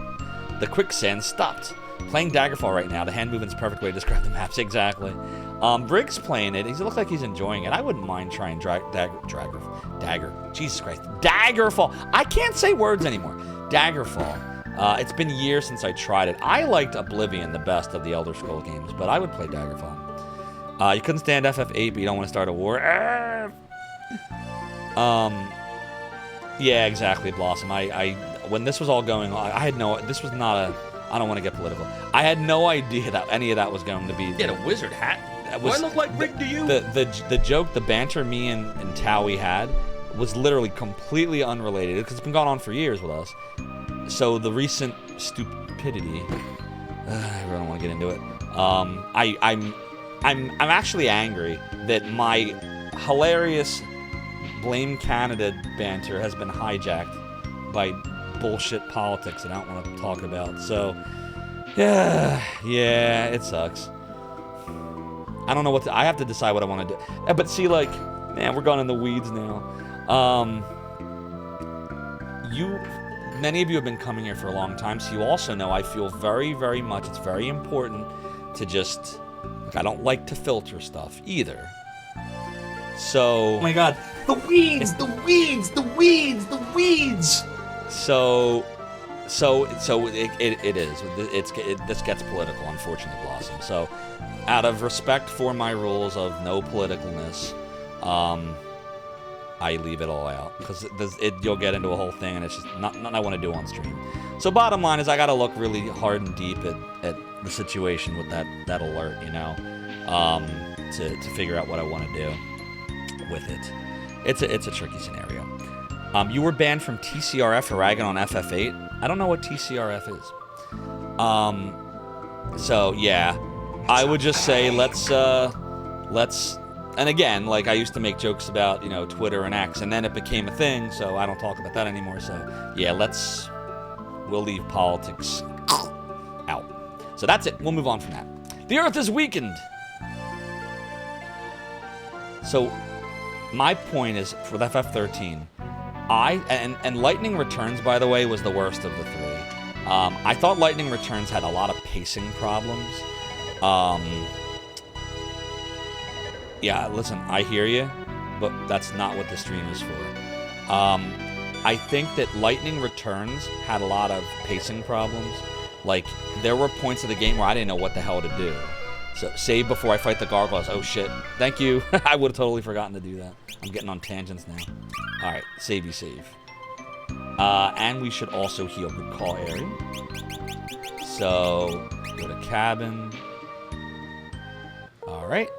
The quicksand stopped. Playing Daggerfall right now. The hand movement's a perfect way to describe the maps. Exactly. Briggs playing it. He looks like he's enjoying it. I wouldn't mind trying Dagger. Jesus Christ. Daggerfall. I can't say words anymore. Daggerfall. It's been years since I tried it. I liked Oblivion the best of the Elder Scrolls games, but I would play Daggerfall. You couldn't stand FF8, but you don't want to start a war. Yeah, exactly, Blossom. When this was all going on, I had no. This was not a. I don't want to get political. I had no idea that any of that was going to be. He had a wizard hat. Do I look like Rick to you? The joke, the banter me and Towie had was literally completely unrelated because it's been going on for years with us. So the recent stupidity. I really don't want to get into it. I'm actually angry that my hilarious Blame Canada banter has been hijacked by bullshit politics that I don't want to talk about. So, yeah, it sucks. I don't know what I have to decide what I want to do. But see, like, man, we're going in the weeds now. Many of you have been coming here for a long time, so you also know I feel very, very much it's very important to just. I don't like to filter stuff either. So. Oh my god. The weeds! The weeds! The weeds! The weeds! So it is. This gets political, unfortunately, Blossom. So, out of respect for my rules of no politicalness, I leave it all out because you'll get into a whole thing, and it's just not I want to do on stream. So, bottom line is, I got to look really hard and deep at the situation with that alert, you know, to figure out what I want to do with it. It's a tricky scenario. You were banned from TCRF for ragging on FF8. I don't know what TCRF is. So yeah, I would just say let's. And again, like I used to make jokes about Twitter and X, and then it became a thing, so I don't talk about that anymore. So yeah, we'll leave politics out. So that's it. We'll move on from that. The Earth is weakened. So my point is with FF13. And Lightning Returns, by the way, was the worst of the 3. I thought Lightning Returns had a lot of pacing problems. Yeah, listen, I hear you, but that's not what the stream is for. I think that Lightning Returns had a lot of pacing problems. Like, there were points of the game where I didn't know what the hell to do. So, save before I fight the gargoyles. Oh, shit. Thank you. I would have totally forgotten to do that. I'm getting on tangents now. Alright, save. And we should also heal. Good call, Aerie. So, go to cabin. Alright.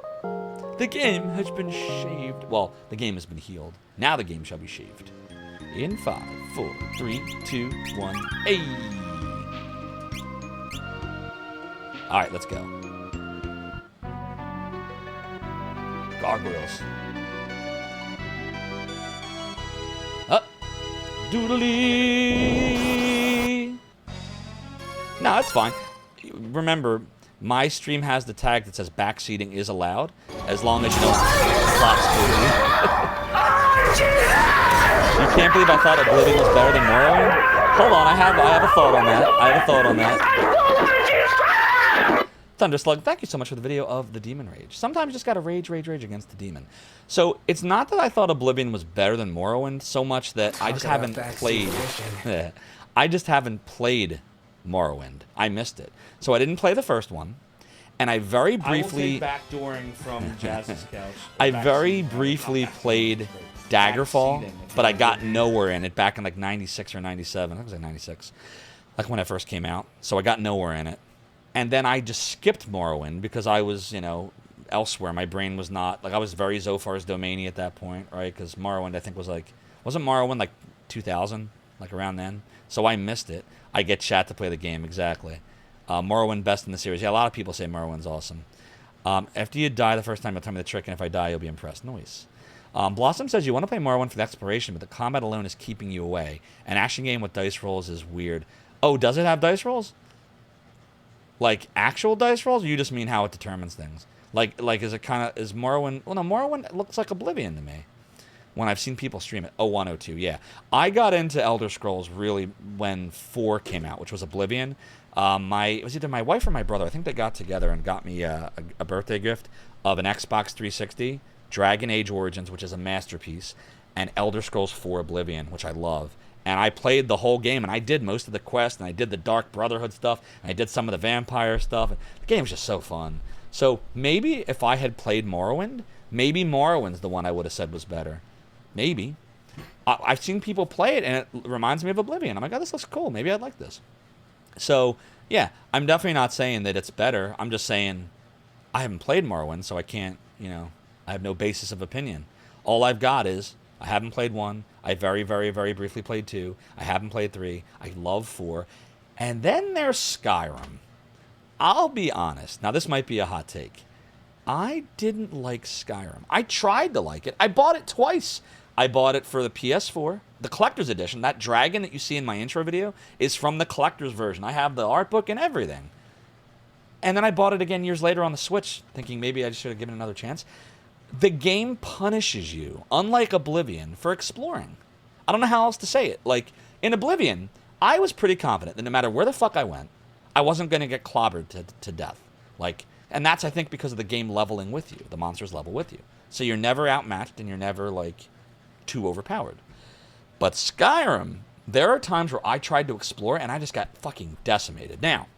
The game has been shaved. Well, the game has been healed. Now the game shall be shaved. In 5, 4, 3, 2, 1. Hey! Alright, let's go. Gargoyles. Up. Doodly. No, it's fine. remember, my stream has the tag that says backseating is allowed, as long as you don't plot spoiler. You can't believe I thought Oblivion was better than Morrowind? Hold on, I have a thought on that. Thunderslug, thank you so much for the video of the Demon Rage. Sometimes you just gotta rage against the demon. So it's not that I thought Oblivion was better than Morrowind so much that I just haven't played. I just haven't played Morrowind. I missed it. So I didn't play the first one, and I very briefly. I will take backdooring from Jazz's couch. I very briefly played Daggerfall, but I got nowhere in it back in like 96 or 97. I think it was like 96, like when it first came out. So I got nowhere in it. And then I just skipped Morrowind because I was, you know, elsewhere. My brain was not, like, I was very Zophar's domainy at that point, right? Because Morrowind, I think, was like, wasn't Morrowind like 2000, like around then? So I missed it. I get chat to play the game, exactly. Morrowind best in the series. Yeah, a lot of people say Morrowind's awesome. After you die the first time, you'll tell me the trick, and if I die, you'll be impressed. Noise. Blossom says you want to play Morrowind for the exploration, but the combat alone is keeping you away. An action game with dice rolls is weird. Oh, does it have dice rolls? Like actual dice rolls, or you just mean how it determines things? Like is it kind of, is Morrowind, well no, Morrowind looks like Oblivion to me when I've seen people stream it. 0102, yeah. I got into Elder Scrolls really when 4 came out, which was Oblivion. It was either my wife or my brother, I think they got together and got me a birthday gift of an Xbox 360, Dragon Age Origins, which is a masterpiece, and Elder Scrolls 4 Oblivion, which I love. And I played the whole game, and I did most of the quests, and I did the Dark Brotherhood stuff, and I did some of the vampire stuff. The game was just so fun. So maybe if I had played Morrowind, maybe Morrowind's the one I would have said was better. Maybe. I've seen people play it, and it reminds me of Oblivion. I'm like, oh, this looks cool. Maybe I'd like this. So, yeah, I'm definitely not saying that it's better. I'm just saying I haven't played Morrowind, so I can't, you know, I have no basis of opinion. All I've got is I haven't played 1. I very, very, very briefly played 2. I haven't played 3. I love 4. And then there's Skyrim. I'll be honest. Now, this might be a hot take. I didn't like Skyrim. I tried to like it. I bought it twice. I bought it for the PS4, the collector's edition. That dragon that you see in my intro video is from the collector's version. I have the art book and everything. And then I bought it again years later on the Switch, thinking maybe I just should have given it another chance. The game punishes you, unlike Oblivion, for exploring. I don't know how else to say it. Like, in Oblivion, I was pretty confident that no matter where the fuck I went, I wasn't going to get clobbered to death. Like, and that's, I think, because of the game leveling with you. The monsters level with you. So you're never outmatched and you're never, like, too overpowered. But Skyrim, there are times where I tried to explore and I just got fucking decimated. Now,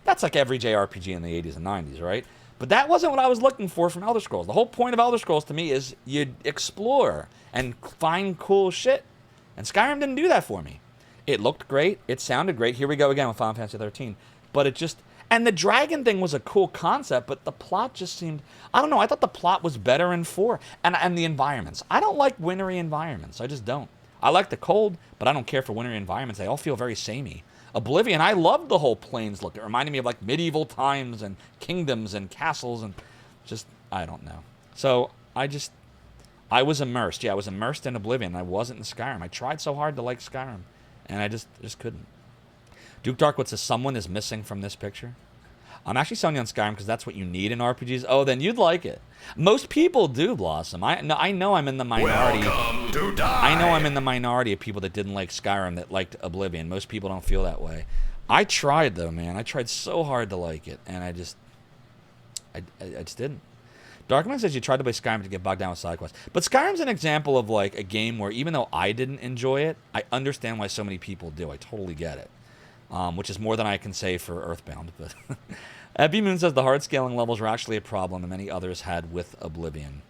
that's like every JRPG in the 80s and 90s, right? But that wasn't what I was looking for from Elder Scrolls. The whole point of Elder Scrolls to me is you explore and find cool shit. And Skyrim didn't do that for me. It looked great. It sounded great. Here we go again with Final Fantasy 13. But it just... And the dragon thing was a cool concept, but the plot just seemed... I don't know. I thought the plot was better in 4. And the environments. I don't like wintry environments. I just don't. I like the cold, but I don't care for wintry environments. They all feel very samey. Oblivion, I loved the whole plains look. It reminded me of like medieval times and kingdoms and castles and just, I don't know. So I was immersed. Yeah, I was immersed in Oblivion. I wasn't in Skyrim. I tried so hard to like Skyrim, and I just couldn't. Duke Darkwood says someone is missing from this picture. I'm actually selling you on Skyrim because that's what you need in RPGs. Oh, then you'd like it. Most people do, Blossom. I know I'm in the minority. Welcome to die. I know I'm in the minority of people that didn't like Skyrim that liked Oblivion. Most people don't feel that way. I tried though, man. I tried so hard to like it, and I just didn't. Darkman says you tried to play Skyrim to get bogged down with side quests. But Skyrim's an example of like a game where even though I didn't enjoy it, I understand why so many people do. I totally get it. Which is more than I can say for Earthbound. But Abby Moon says the hard scaling levels were actually a problem that many others had with Oblivion.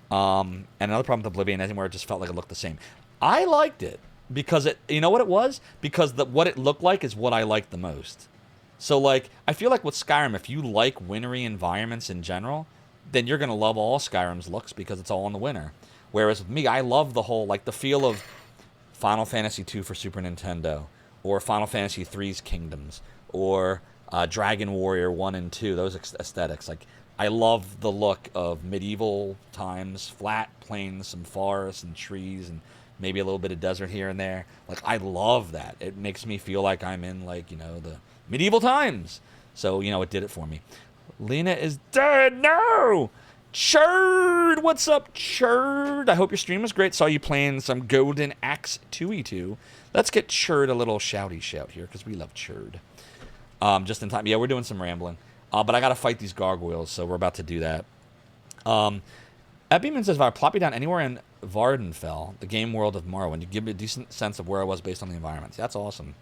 And another problem with Oblivion is where it just felt like it looked the same. I liked it because it, you know what it was? Because what it looked like is what I liked the most. So like, I feel like with Skyrim, if you like wintry environments in general, then you're gonna love all Skyrim's looks because it's all in the winter. Whereas with me, I love the whole, like the feel of Final Fantasy II for Super Nintendo, or Final Fantasy III's Kingdoms, or Dragon Warrior 1 and 2, those aesthetics. Like, I love the look of medieval times, flat plains, some forests and trees, and maybe a little bit of desert here and there. Like, I love that. It makes me feel like I'm in, like, you know, the medieval times. So, you know, it did it for me. Lena is dead. No! Churd! What's up, Churd? I hope your stream was great. Saw you playing some Golden Axe 2e2. Let's get Churd a little shouty shout here, because we love Churd. Just in time. Yeah, we're doing some rambling. But I got to fight these gargoyles, so we're about to do that. Epiman says, if I plop you down anywhere in Vardenfell, the game world of Morrowind, you give me a decent sense of where I was based on the environments. That's awesome.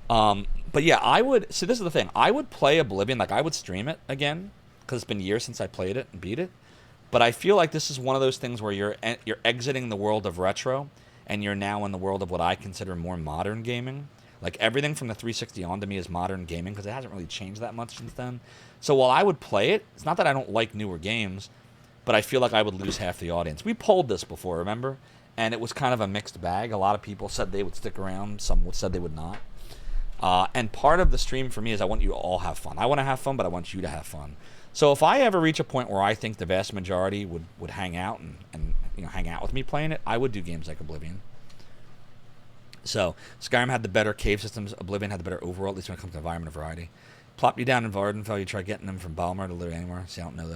But yeah, I would... So this is the thing. I would play Oblivion, like I would stream it again, because it's been years since I played it and beat it. But I feel like this is one of those things where you're exiting the world of retro, and you're now in the world of what I consider more modern gaming. Like, everything from the 360 on to me is modern gaming, because it hasn't really changed that much since then. So while I would play it, it's not that I don't like newer games, but I feel like I would lose half the audience. We polled this before, remember? And it was kind of a mixed bag. A lot of people said they would stick around. Some said they would not. And part of the stream for me is I want you to all have fun. I want to have fun, but I want you to have fun. So if I ever reach a point where I think the vast majority would hang out and you know, hang out with me playing it, I would do games like Oblivion. So Skyrim had the better cave systems. Oblivion had the better overall, at least when it comes to environment and variety. Plop you down in Vardenfell, you try getting them from Balmar to literally anywhere. See, I don't know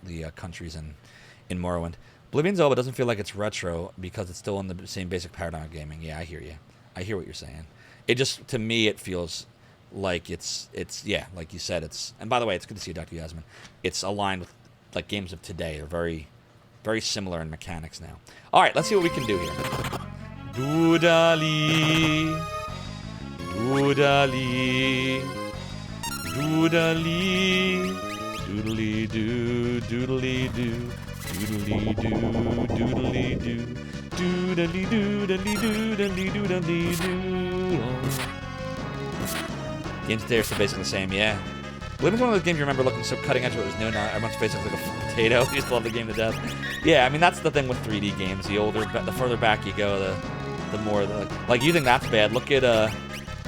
the countries in Morrowind. Oblivion's over doesn't feel like it's retro because it's still in the same basic paradigm of gaming. Yeah, I hear you. I hear what you're saying. It just, to me, it feels like it's yeah, like you said, it's, and by the way, it's good to see you, Dr. Yasmin. It's aligned with like games of today. They're very, very similar in mechanics now. All right, let's see what we can do here. Doodali, doodali, doodali, doodly doo, doodly doo, doodly doo, doodly doo, doodly doodly doodly doodly doo. Games today are still basically the same, yeah. Oblivion's one of those games you remember looking so cutting edge of what was new. Now everyone's face looks like a potato. You used to love the game to death. Yeah, I mean, that's the thing with 3D games. The further back you go, the more, like, you think that's bad. Look at,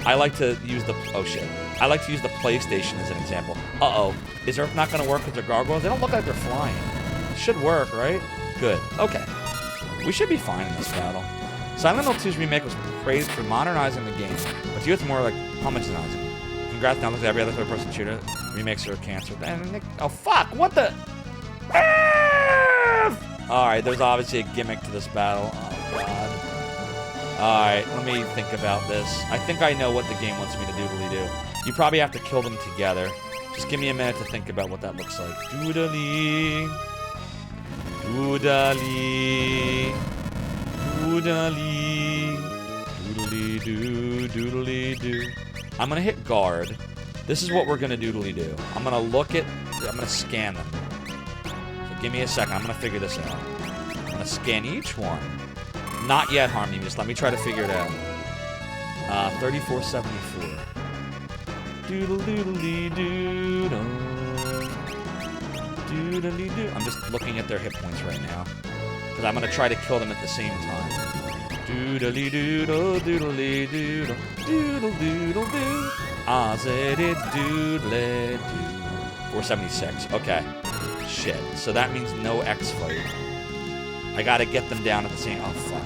I like to use the, oh shit. I like to use the PlayStation as an example. Uh-oh. Is Earth not going to work with their gargoyles? They don't look like they're flying. It should work, right? Good. Okay. We should be fine in this battle. Silent Hill 2's remake was praised for modernizing the game, but to you it's more like homogenizing. Congrats, now look at every other third-person shooter. Remakes are cancer. Oh, fuck! What the? Alright, there's obviously a gimmick to this battle. Oh, God. Alright, let me think about this. I think I know what the game wants me to doodly-do. You probably have to kill them together. Just give me a minute to think about what that looks like. Doodly. Doodly. Doodly. Doodly-doo. Doodly-doo. I'm going to hit guard. This is what we're going to doodly-do. I'm going to scan them. So give me a second. I'm going to figure this out. I'm going to scan each one. Not yet, Harmony. Just let me try to figure it out. 3474. Doodle-doodly-doo. Doodly-doo. I'm just looking at their hit points right now. Because I'm going to try to kill them at the same time. Doodly-doodle, doodly-doodle, doodle-doodle-doo. I said it's doodly-doo. 476. Okay. Shit. So that means no X fight. I gotta get them down at the same... Oh, fuck.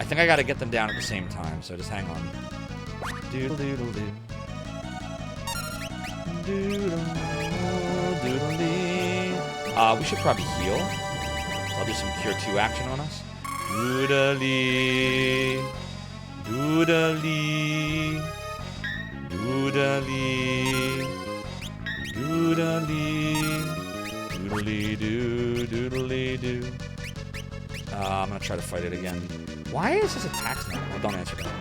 I think I gotta get them down at the same time, so just hang on. Doodle-doodle-doo. Doodle-doodle-dee. We should probably heal. So I'll do some Cure 2 action on us. Doodly, doodly, doodly, doodly, doodly doo, doodly doo. I'm gonna try to fight it again. Why is this attack now? Well, don't answer that.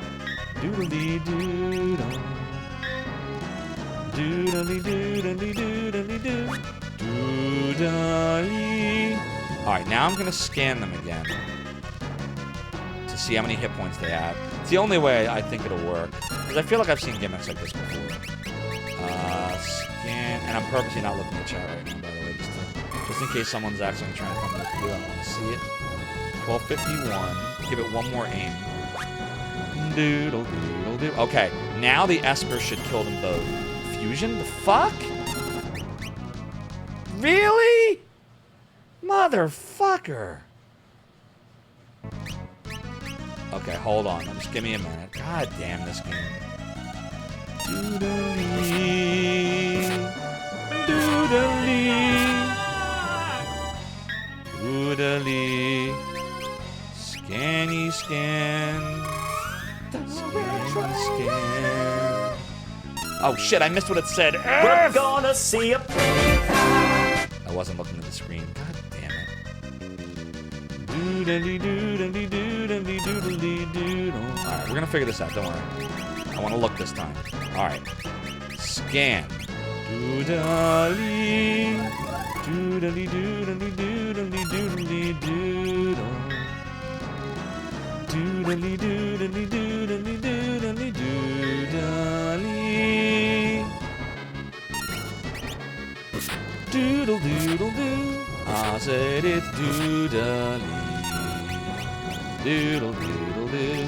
Doodly doo, doodly doodly doodly doo, doodly. All right, now I'm gonna scan them again. See how many hit points they have. It's the only way I think it'll work. Because I feel like I've seen gimmicks like this before. Scan. And I'm purposely not looking at chat right now, by the way. Just in case someone's actually trying to come with you. I want to see it. 1251. Give it one more aim. Doodle, doodle, doodle. Okay. Now the Esper should kill them both. Fusion? The fuck? Really? Motherfucker. Okay, hold on. Just give me a minute. God damn this game. Doodly. Doodly. Doodly. Scanny scan. Scan, scan. Oh shit, I missed what it said. We're gonna see a. I wasn't looking at the screen. God damn it. Doodly doodly doodly doodly doodle. Alright, we're gonna figure this out, don't worry. I wanna look this time. Alright. Scan. Doodly. Doodly doodly doodly doodly doodle. Doodly doodly doodly doodly doodly. Doodle doodle doo. I said it's doodly. Doodle doodle doo.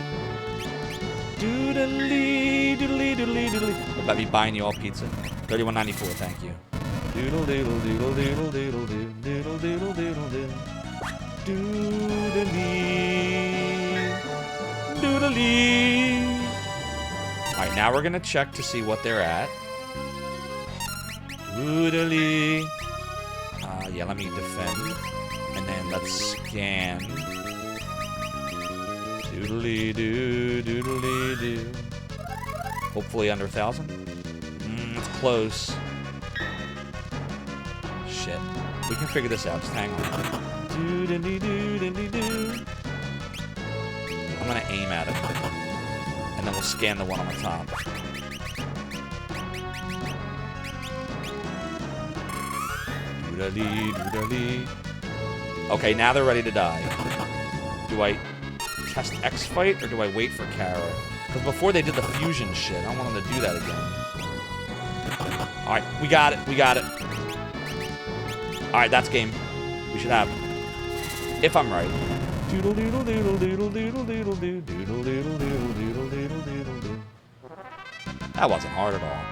Doodly doodly doodly doodly. What about me buying you all pizza? $31.94, thank you. Doodle doodle doodle doodle doodle doo. Doodle doodle doodle doo. Doodly. Doodly. Alright, now we're gonna check to see what they're at. Doodly. Yeah, let me defend. And then let's scan. Doodly doo, doodly doo. Hopefully under 1,000. It's close. Shit. We can figure this out. Just hang on. Doodly doo, doodly doo. I'm gonna aim at it. And then we'll scan the one on the top. Doodly, doodly. Okay, now they're ready to die. Do I test X fight or do I wait for Kara? Because before they did the fusion shit, I don't want them to do that again. Alright, we got it. We got it. Alright, that's game. We should have it. If I'm right. Doodle doodle doodle doodle doodle doodle doodle doodle doodle doodle doodle doodle doodle. That wasn't hard at all.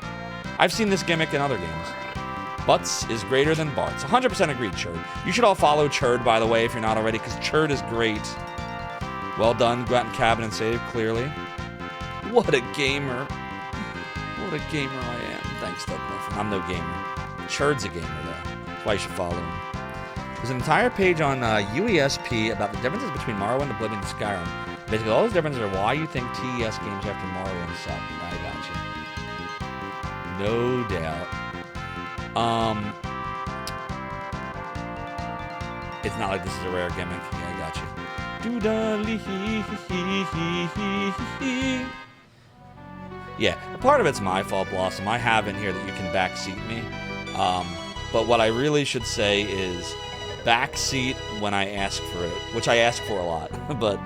I've seen this gimmick in other games. Butts is greater than Bart's. 100% agreed, Churd. You should all follow Churd, by the way, if you're not already, because Churd is great. Well done. Go out in cabin and save, clearly. What a gamer. What a gamer I am. Thanks, Doug Muffin. I'm no gamer. Churd's a gamer, though. That's why you should follow him. There's an entire page on UESP about the differences between Morrowind, Oblivion, and Skyrim. Basically, all those differences are why you think TES games after Morrowind suck. I got you. No doubt. It's not like this is a rare gimmick. Yeah, I got you. Yeah, part of it's my fault, Blossom. I have in here that you can backseat me. But what I really should say is backseat when I ask for it, which I ask for a lot. But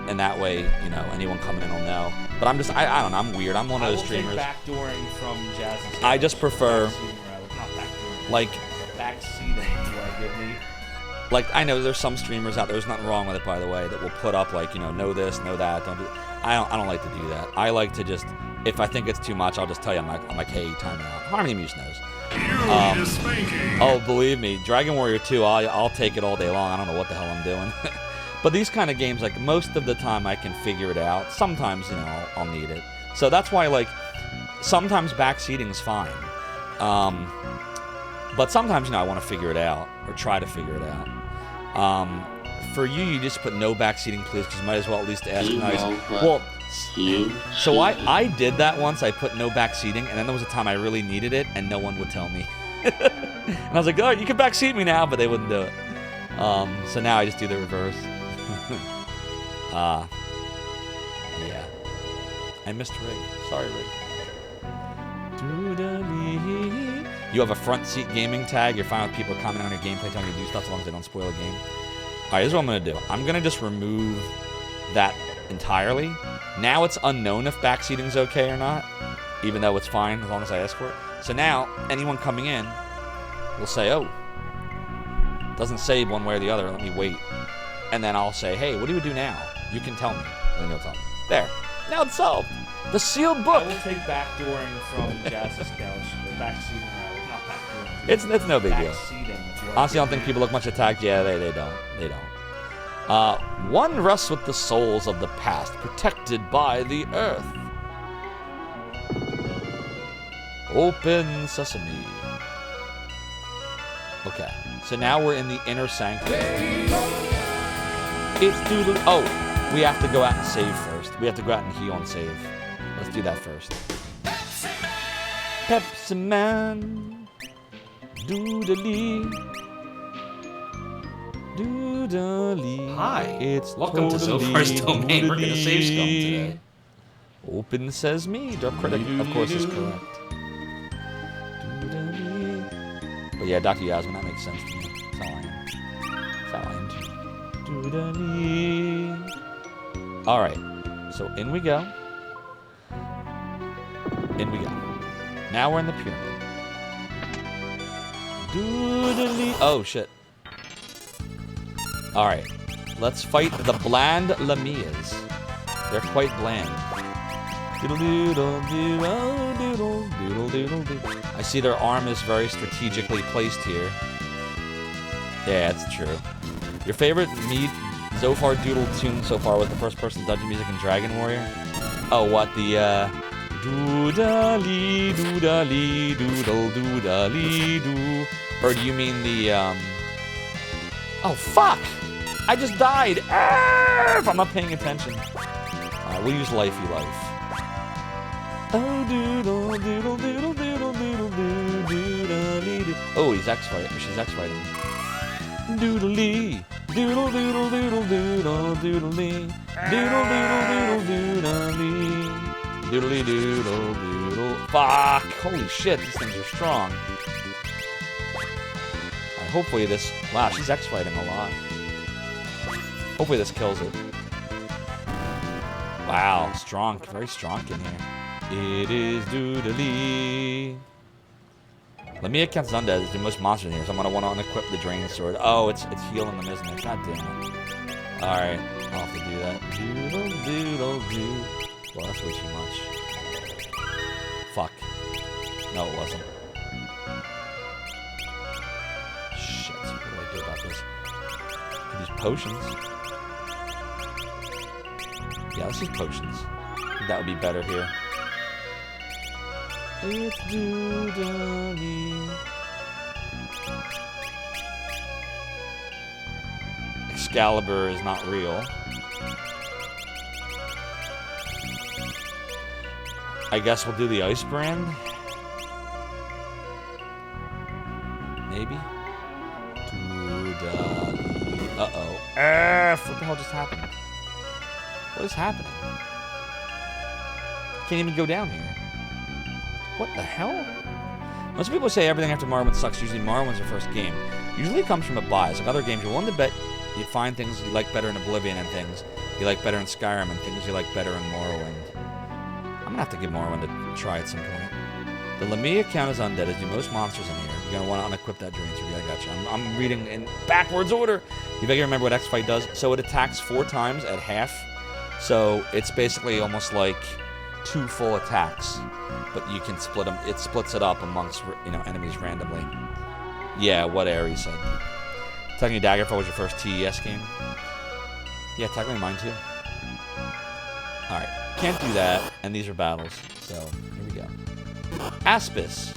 and that way, you know, anyone coming in will know. But I'm just, I don't know, I'm weird. I'm one of those streamers. Backdooring from Jasmine. I just prefer, like, backseating. Like, I know there's some streamers out there. There's nothing wrong with it, by the way, that will put up like, you know this, know that. Don't do. I don't like to do that. I like to just, if I think it's too much, I'll just tell you. I'm like, hey, time it out. Harmony Muse knows. Oh, believe me, Dragon Warrior 2. I'll take it all day long. I don't know what the hell I'm doing. But these kind of games, like, most of the time I can figure it out. Sometimes, you know, I'll need it. So that's why, like, sometimes backseating is fine. But sometimes, you know, I want to figure it out or try to figure it out. For you just put no backseating, please, because you might as well at least ask nice. Well, so I did that once. I put no backseating, and then there was a time I really needed it, and no one would tell me. And I was like, oh, you can backseat me now, but they wouldn't do it. So now I just do the reverse. Yeah. I missed Rig. Sorry, Rig. You have a front seat gaming tag. You're fine with people commenting on your gameplay, telling you to do stuff as long as they don't spoil a game. Alright, here's what I'm going to do. I'm going to just remove that entirely. Now it's unknown if backseating is okay or not, even though it's fine as long as I ask for it. So now, anyone coming in will say, oh, doesn't say one way or the other, let me wait. And then I'll say, hey, what do we do now? You can tell me. And then you'll tell me. There. Now it's solved. The sealed book. I will take backdooring from Jazz's couch. Backseating, not backdooring. It's no big deal. Honestly, I don't think people look much attacked. Yeah, they don't. They don't. One rests with the souls of the past, protected by the earth. Open sesame. Okay, so now we're in the inner sanctum. It's doodle. Oh, we have to go out and save first. We have to go out and heal and save. Let's do that first. Pepsi Man. Doodly. Doodly. Hi. It's welcome to Zophar's domain. We're gonna save scum today. Open Sesame. Dark Critic, of course, is correct. But yeah, Dr. Yasmin, that makes sense to me. That's how I am. That's how I am. Alright. So in we go. In we go. Now we're in the pyramid. Doodly. Oh, shit. Alright. Let's fight the bland Lamias. They're quite bland. I see their arm is very strategically placed here. Yeah, it's true. Your favorite Zophar Doodle tune so far was the first-person dungeon music in Dragon Warrior? Oh, what? The, doodly, doodly, doodle, doodly, doo. Or do you mean the, Oh, fuck! I just died! If I'm not paying attention. We'll use Lifey Life. Oh, doodle, doodle, doodle, doodle, doodle, doodle, doodle. Oh, he's X-fighting. She's X-fighting. Doodly, doodle, doodle, doodle, doodle, doodly, doodle, doodle, doodle, doodly, doodly, doodle, doodle. Fuck! Holy shit, these things are strong. Hopefully this... Wow, she's X-fighting a lot. Hopefully this kills it. Wow, strong. Very strong in here. It is doodly. Lamia counts as undead. There's the most monsters in here, so I'm going to want to unequip the drain sword. Oh, it's healing them, isn't it? God damn it. Alright, I'll have to do that. Doodle, doodle, doo. Well, that's way too much. Fuck. No, it wasn't. Shit, what do I do about this? I can use potions. Yeah, let's use potions. I think that would be better here. It's doodly. Excalibur is not real. I guess we'll do the ice brand. Maybe. Doodly. Uh-oh. What the hell just happened? What is happening? Can't even go down here. What the hell? Most people say everything after Morrowind sucks. Usually Morrowind's your first game. Usually it comes from a bias. Like other games, you're willing to bet you find things you like better in Oblivion and things you like better in Skyrim and things you like better in Morrowind. I'm gonna have to give Morrowind a try at some point. The Lamia count as undead as do most monsters in here. You're gonna want to unequip that drain sword. Yeah, I gotcha. I'm reading in backwards order. You better remember what X-Fight does. So it attacks 4 times at half. So it's basically almost like 2 full attacks, but you can split them. It splits it up amongst enemies randomly. Yeah, what Ares said. Technically, Daggerfall was your first TES game. Yeah, technically mine too. All right, can't do that, and these are battles. So here we go. Aspis.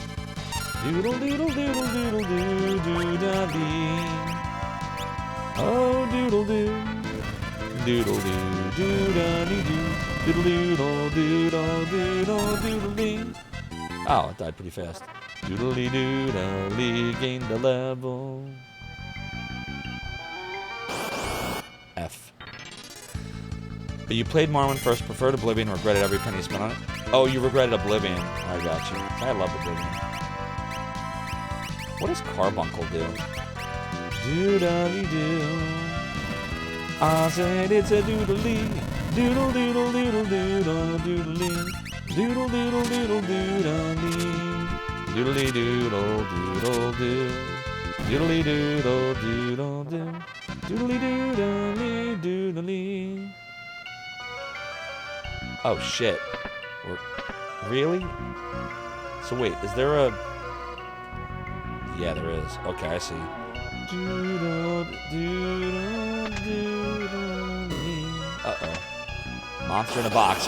Doodle doodle doodle doodle doo doodle dee. Oh doodle doo. Doodle doo doodle dee doo. Doodle doodle doodle doodle doodle dee. Oh, it died pretty fast. Doodle dee doodle dee, gained a level. F. But you played Morrowind first, preferred Oblivion, regretted every penny spent on it. Oh, you regretted Oblivion. I got you. I love Oblivion. What does Carbuncle do? Doodly-doo. I said it's a doodly. Doodle doodle doodle doodle doodly. Doodle doodle doodle doodly. Doodly doodle doodle doo. Doodly doodle doodle doo. Doodly doodly doodly. Oh shit. Really? So wait, is there a... Yeah, there is. Okay, I see. Uh-oh. Monster in a box.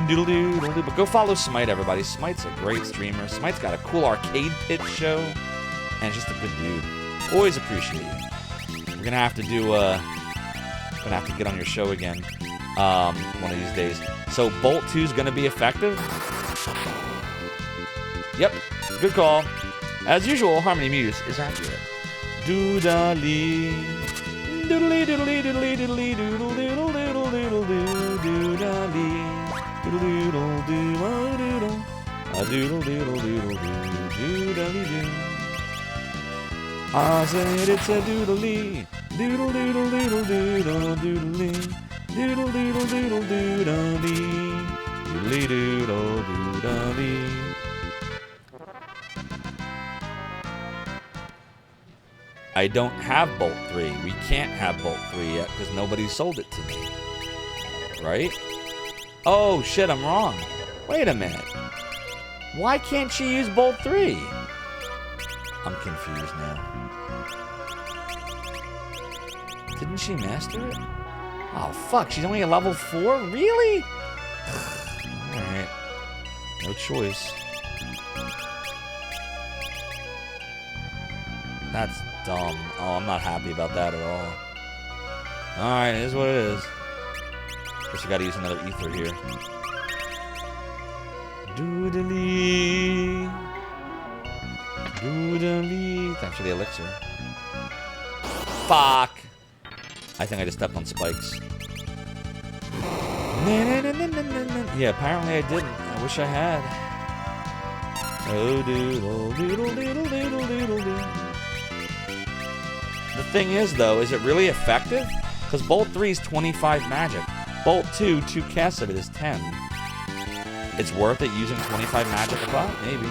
Doodle doodle doo. But go follow Smite, everybody. Smite's a great streamer. Smite's got a cool arcade pit show, and just a good dude. Always appreciate you. We're gonna have to do. Gonna have to get on your show again, one of these days. So Bolt 2 is gonna be effective. Yep, good call. As usual, Harmony Muse is accurate. Doodly, doodly, doodly, doodly, doodly, doodle, doodle, doodle, doodle, doodle, doodly, doodle, doodle, doodle, doodle, doodle, doodle, doodle, doodle. I said it's a doodly, doodle, doodle, doodle, doodle, doodly, doodle, doodle, doodle, doodly, doodly, doodle, doodly. I don't have Bolt 3. We can't have Bolt 3 yet because nobody sold it to me. Right? Oh, shit, I'm wrong. Wait a minute. Why can't she use Bolt 3? I'm confused now. Didn't she master it? Oh, fuck. She's only a level 4? Really? Alright. No choice. That's dumb. Oh, I'm not happy about that at all. Alright, it is what it is. Guess you gotta use another ether here. Doodly. Doodly. Thanks for the elixir. Fuck! I think I just stepped on spikes. Yeah, apparently I didn't. I wish I had. Oh, doodle, doodle, doodle, doodle, doodle, doodle. The thing is, though, is it really effective? Because Bolt 3 is 25 magic. Bolt 2 casts of it is 10. It's worth it using 25 magic a pop? Maybe.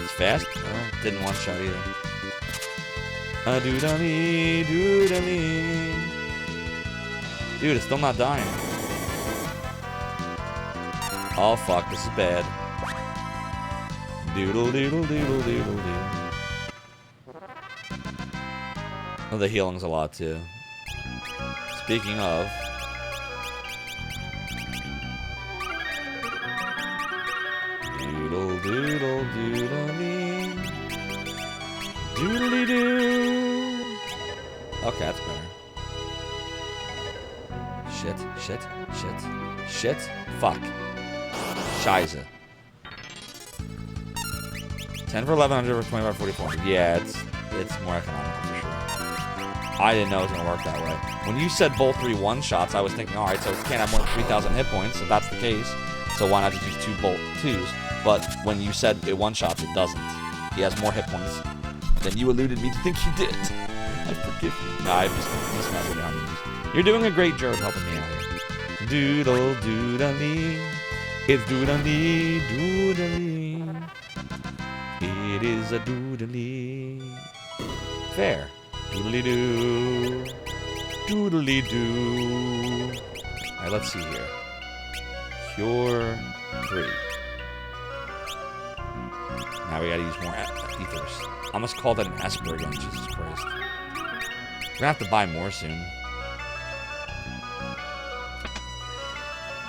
It's fast? Oh, didn't one shot either. Doodly, doodly. Dude, it's still not dying. Oh, fuck, this is bad. Doodle, doodle, doodle, doodle, doodle. Oh, the healing's a lot, too. Speaking of... Doodle, doodle, doodly. Doodly doo. Okay, that's better. Shit, shit, shit, shit. Fuck. Scheiße. 10 for 1100 for 25 for 4400. Yeah, it's more economical for sure. I didn't know it was going to work that way. When you said Bolt 3 one-shots, I was thinking, alright, so it can't have more than 3,000 hit points, if that's the case. So why not just use 2 Bolt 2s? But when you said it one-shots, it doesn't. He has more hit points than you alluded me to think he did. I forgive you. No, I'm just messing around. You're doing a great job helping me out here. Doodle doodly. It's doodly doodly. It is a doodly. Fair. Doodly doo. Doodly doo. Alright, let's see here. Cure 3. Now we gotta use more ethers. I almost called that an Esper again, Jesus Christ. We're gonna have to buy more soon.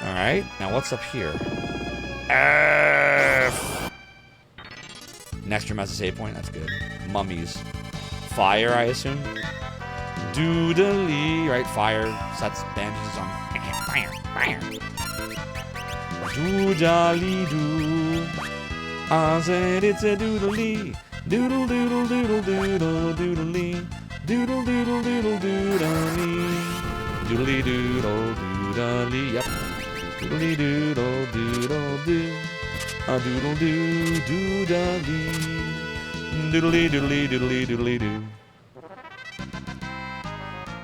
Alright, now what's up here? Next room has a save point, that's good. Mummies. Fire, I assume? Doodly, right? Fire sets bandages on. Fire, fire. Doodly doo. I said it's a doodly. Doodle doodle doodle doodle doodly. Doodle doodle doodle doodly. Doodly doodle doodly. Yep. Doodly doodle doodle doo. A doodle doo doodly. Doodly doodly doodly doodly doo.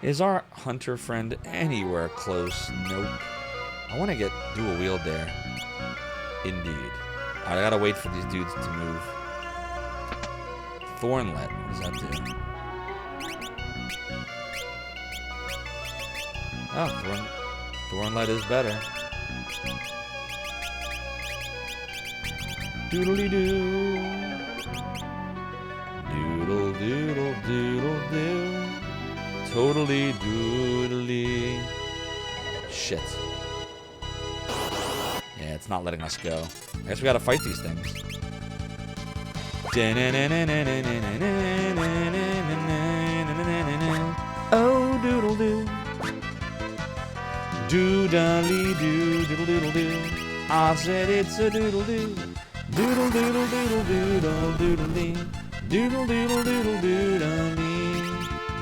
Is our hunter friend anywhere close? Nope. I want to get dual wield there. Indeed. I gotta wait for these dudes to move. Thornlet. What does that do? Oh, Thornlet is better. Doodly doo. Doodle doodle doodle doo. Totally doodly. Shit. it's not letting us go. I guess we gotta fight these things. Oh, doodle doo. Doodly doo, doodle doodle doo. I said it's a doodle doo. Doodle doodle doodle doodle doodle dee. Doodle doodle doodle doodle dee.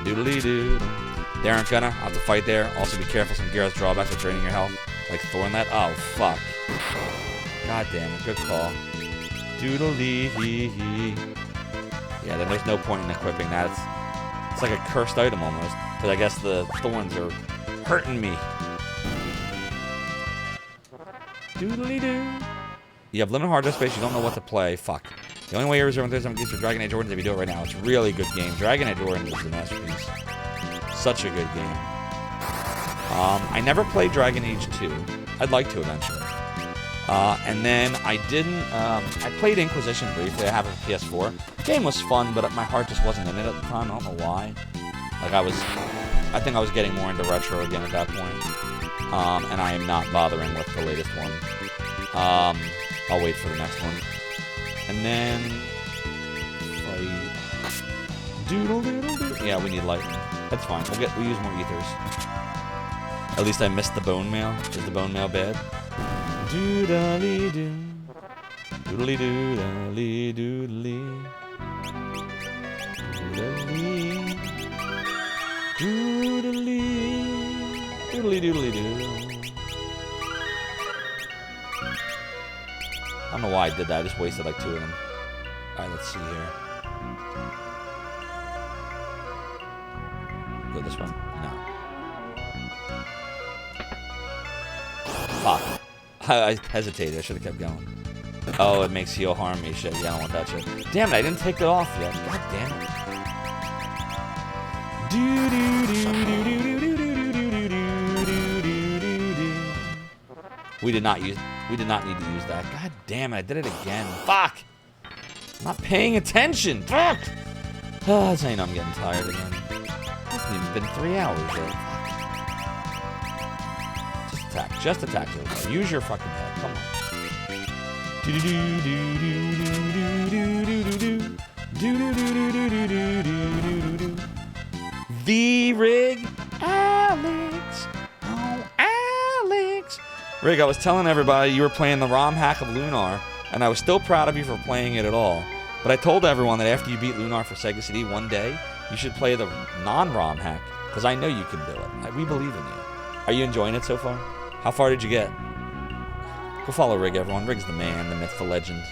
Doodly doodle. They aren't gonna have to fight there. Also, be careful. Some gear has drawbacks of draining your health, like Thorn that. Oh fuck! God damn it! Good call. Doodle dee hee hee. Yeah, then there's no point in equipping that. It's like a cursed item almost. Because I guess the thorns are hurting me. Doodly doo. You have limited hard drive space. You don't know what to play. Fuck. The only way you're reserving 37 keys for Dragon Age Origins if you do it right now. It's a really good game. Dragon Age Origins is a masterpiece. Such a good game. I never played Dragon Age 2. I'd like to eventually. And then I didn't. I played Inquisition briefly. I have a PS4. The game was fun, but my heart just wasn't in it at the time. I don't know why. Like I think I was getting more into retro again at that point. And I am not bothering with the latest one. I'll wait for the next one. And then fight. Doodle doodle doodle. Yeah, we need lightning. That's fine. We'll use more ethers. At least I missed the bone mail. Is the bone mail bad? Doodly doo. Doodly doodly doodly. Doodly. Doodly. Doodly doodly doo. I don't know why I did that. I just wasted like 2 of them. Alright, let's see here. Go this one? No. Fuck. I hesitated. I should have kept going. Oh, it makes heal harm me shit. Yeah, I don't want that shit. Damn it, I didn't take it off yet. God damn it. We did not need to use that. God damn it, I did it again. Fuck! I'm not paying attention. Fuck! Oh, that's how you know I'm getting tired again. It hasn't even been 3 hours yet. Just attack. Just attack. Use your fucking head. Come on. V-Rig. Alex. Oh, Alex. Rig, I was telling everybody you were playing the ROM hack of Lunar, and I was still proud of you for playing it at all. But I told everyone that after you beat Lunar for Sega CD one day, you should play the non-ROM hack, because I know you can do it. We believe in you. Are you enjoying it so far? How far did you get? Go follow Rig, everyone. Rig's the man, the myth, the legend.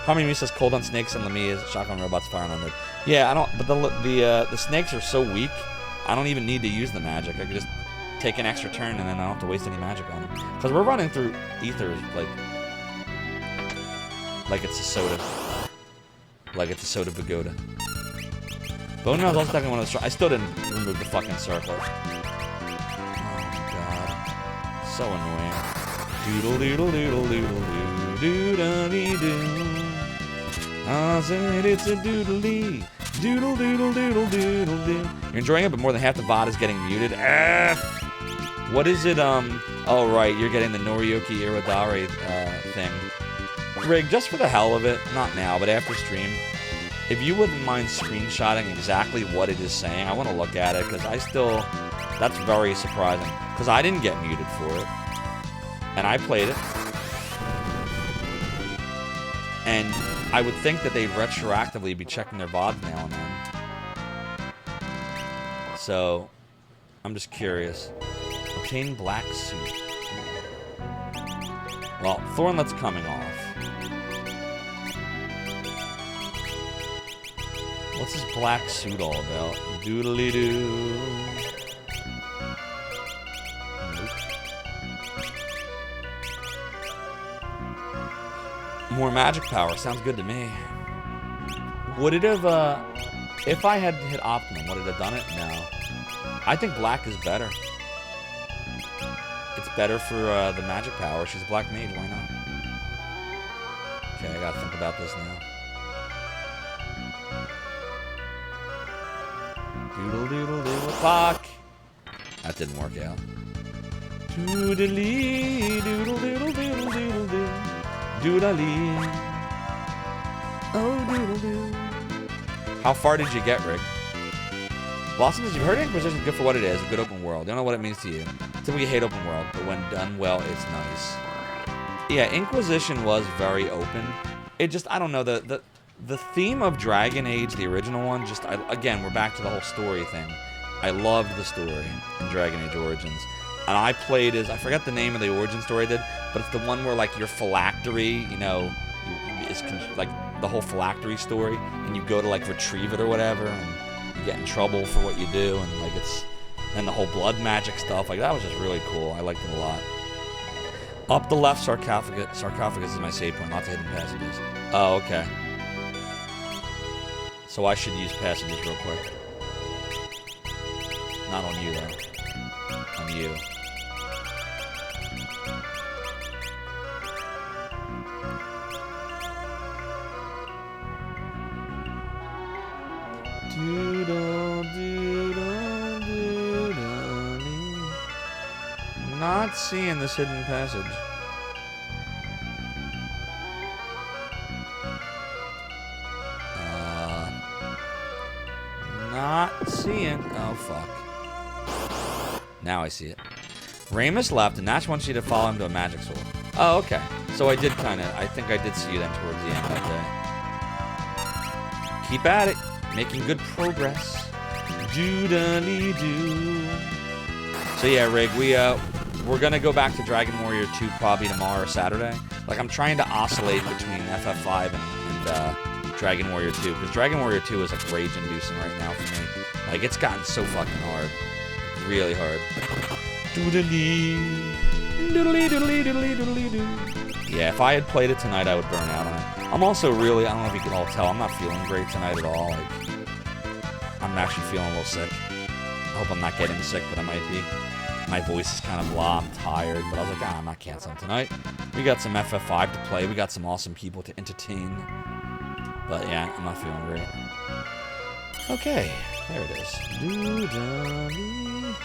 Harmony Me says cold on snakes and Lemmy is shotgun robots firing on it. Yeah, I don't. But the snakes are so weak. I don't even need to use the magic. I can just take an extra turn and then I don't have to waste any magic on them. Because we're running through ethers like it's a soda. Like it's a soda pagoda. Bone Mail's also technically one of the strong. I still didn't remove the fucking circlet. Oh god, so annoying. Doodle doodle doodle doodle doo doodle doo. I said it's a doodly. Doodle doodle doodle doodle doo. You're enjoying it, but more than half the VOD is getting muted. F. What is it? Oh right, you're getting the Noriyuki Iridare thing. Rig, just for the hell of it, not now, but after stream, if you wouldn't mind screenshotting exactly what it is saying, I want to look at it because that's very surprising because I didn't get muted for it. And I played it. And I would think that they'd retroactively be checking their VODs now and then. So, I'm just curious. Obtain black suit. Well, Thornlet's coming off. What's this black suit all about? Doodly-doo. More magic power. Sounds good to me. Would it have, if I had hit optimum, would it have done it? No. I think black is better. It's better for the magic power. She's a black mage. Why not? Okay, I gotta think about this now. Doodle doodle doodle. Fuck! That didn't work out. Doodly doodle doodle doodle doodle doodle. Doodly. Oh, doodle-doo. How far did you get, Rick? Blossom says, you've heard Inquisition is good for what it is, a good open world. Don't know what it means to you. Typically hate open world, but when done well, it's nice. Yeah, Inquisition was very open. It just, I don't know, the theme of Dragon Age, the original one, just, again, we're back to the whole story thing. I loved the story in Dragon Age Origins. And I played as, I forgot the name of the origin story I did, but it's the one where, like, your phylactery, you know, is, like, the whole phylactery story, and you go to, like, retrieve it or whatever, and you get in trouble for what you do, and, like, it's, and the whole blood magic stuff, like, that was just really cool. I liked it a lot. Up the left sarcophagus is my save point, lots of hidden passages. Oh, okay. So I should use passages real quick. Not on you, though. On you. Doodle, doodle, doodle. Not seeing this hidden passage. Not seeing. Oh, fuck. Now I see it. Ramus left, and Nash wants you to follow him to a magic sword. Oh, okay. So I did kind of, I think I did see you then towards the end that day. Keep at it. Making good progress. Doodly-doo. So yeah, Rig, we're gonna go back to Dragon Warrior 2 probably tomorrow or Saturday. Like, I'm trying to oscillate between FF5 and Dragon Warrior 2, because Dragon Warrior 2 is like rage-inducing right now for me. Like, it's gotten so fucking hard. Really hard. Doodly. Doodly, doodly, doodly, doodly, doo. Yeah, if I had played it tonight, I would burn out on it. I'm also really, I don't know if you can all tell, I'm not feeling great tonight at all. Like, I'm actually feeling a little sick. I hope I'm not getting sick, but I might be. My voice is kind of blah, I'm tired, but I was like, I'm not canceling tonight. We got some FF5 to play, we got some awesome people to entertain. But yeah, I'm not feeling great. Okay, there it is. Doo-da-dee.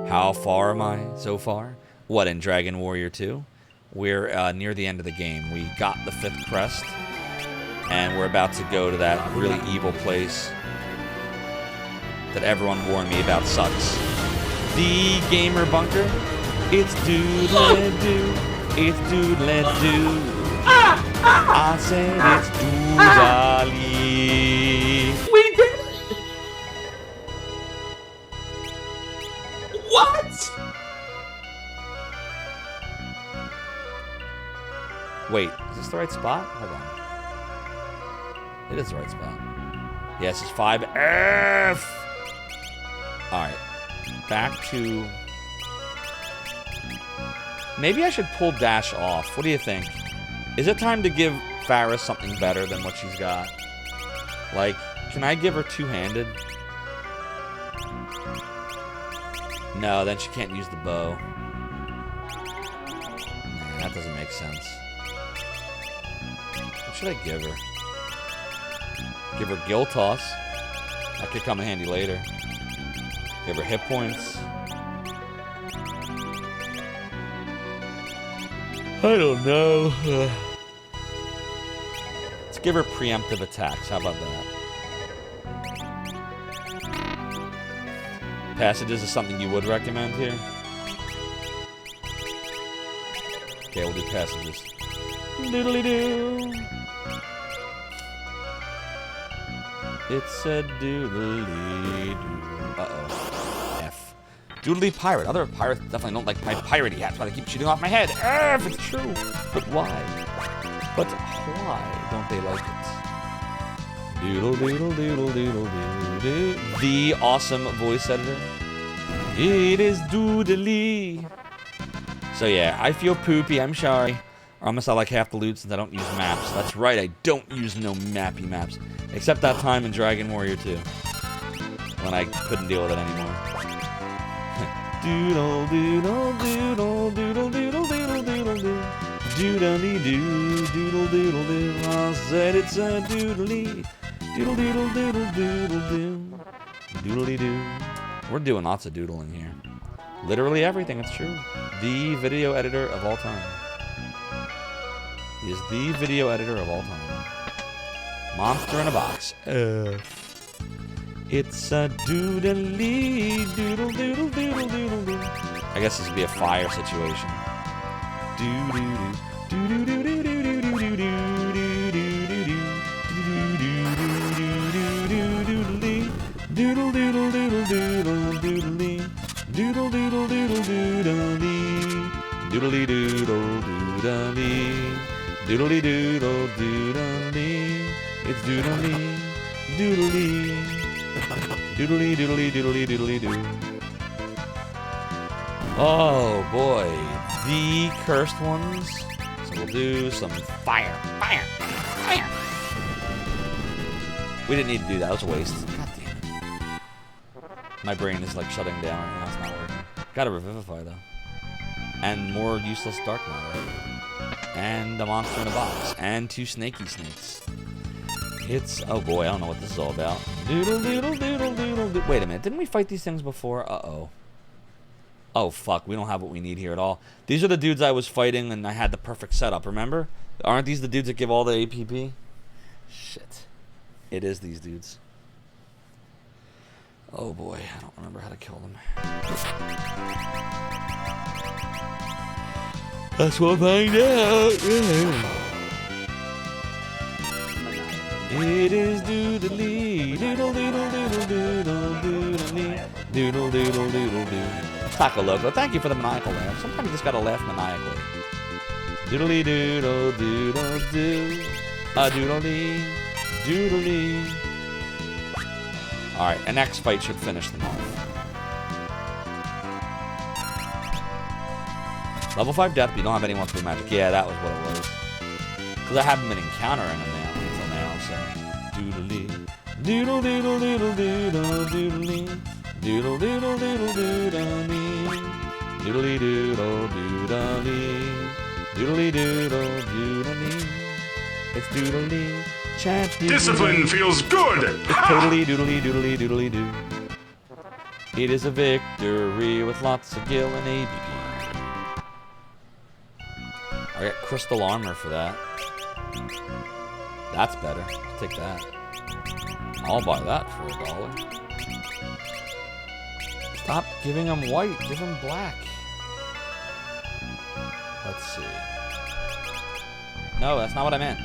How far am I so far? What, in Dragon Warrior 2? We're near the end of the game. We got the 5th crest, and we're about to go to that really evil place that everyone warned me about sucks. The Gamer Bunker. It's doodle-doo. It's doodle-doo. I said it's doodly. We did it! What? Wait, is this the right spot? Hold on. It is the right spot. Yes, it's 5F. Alright. Back to... Maybe I should pull dash off. What do you think? Is it time to give Faris something better than what she's got? Like, can I give her two-handed? No, then she can't use the bow. Nah, that doesn't make sense. What should I give her? Give her Gill Toss. That could come in handy later. Give her hit points. I don't know. Let's give her preemptive attacks. How about that? Passages is something you would recommend here? Okay, we'll do passages. Doodly-doo. It's a doodly-doo. Uh-oh. F. Doodly pirate. Other pirates definitely don't like my piratey hats, but they keep shooting off my head. F, it's true. But why? But why don't they like it? Doodle doodle doodle doodle doodle. The awesome voice editor. It is doodly. So yeah, I feel poopy. I'm sorry. I almost have like half the loot since I don't use maps. That's right, I don't use no mappy maps. Except that time in Dragon Warrior 2. When I couldn't deal with it anymore. Doodle doodle doodle doodle doodle doodle doodle doo. Doodly doo doodle doodle doo. I said it's a doodly. Doodle doodle doodle doodle doo. Doodly doo. We're doing lots of doodling here. Literally everything, it's true. The video editor of all time. He is the video editor of all time. Monster in a box. It's a doodly doodle doodle doodle doodle doodle. I guess this would be a fire situation. Doo doo doo doo doo doo doo doo doo doo doodle doodle doodle doodle doodle doodle doodle doodle doodle doodly doodle doodly doodly doodle doodly. It's doodly doodly doodly doodly doodly doodly doo. Oh boy, the cursed ones. So we'll do some fire, fire, fire. We didn't need to do that. That was a waste. God damn it. My brain is like shutting down. Now it's not working. Gotta revivify though. And more useless dark matter. And a monster in a box. And 2 snaky snakes. It's, oh boy, I don't know what this is all about. Doodle doodle doodle doodle doodle. Wait a minute, didn't we fight these things before? Uh-oh. Oh fuck, we don't have what we need here at all. These are the dudes I was fighting and I had the perfect setup, remember? Aren't these the dudes that give all the APP? Shit. It is these dudes. Oh boy, I don't remember how to kill them. That's what we'll find out. It is doodly doodle doodle doodle doodle doodly doodle doodle doodle doo. Taco Loco, thank you for the maniacal laugh. Sometimes you just gotta laugh maniacally. Doodly doodle doodle doo. A doodly doodly. Alright, an X fight should finish them off. Level 5 death, but you don't have anyone through magic. Yeah, that was what it was. Because I haven't been encountering them now until now, so. Doodly. Doodle doodle doodle doodle doodly. Doodle doodle doodle doodly. Doodly doodle doodly. Doodly doodle doodly. It's doodly. Chant doodly. Discipline feels good! It's totally doodly doodly doodly doo. It is a victory with lots of gil and ABP. I got crystal armor for that. That's better. I'll take that. I'll buy that for $1. Stop giving them white. Give them black. Let's see. No, that's not what I meant.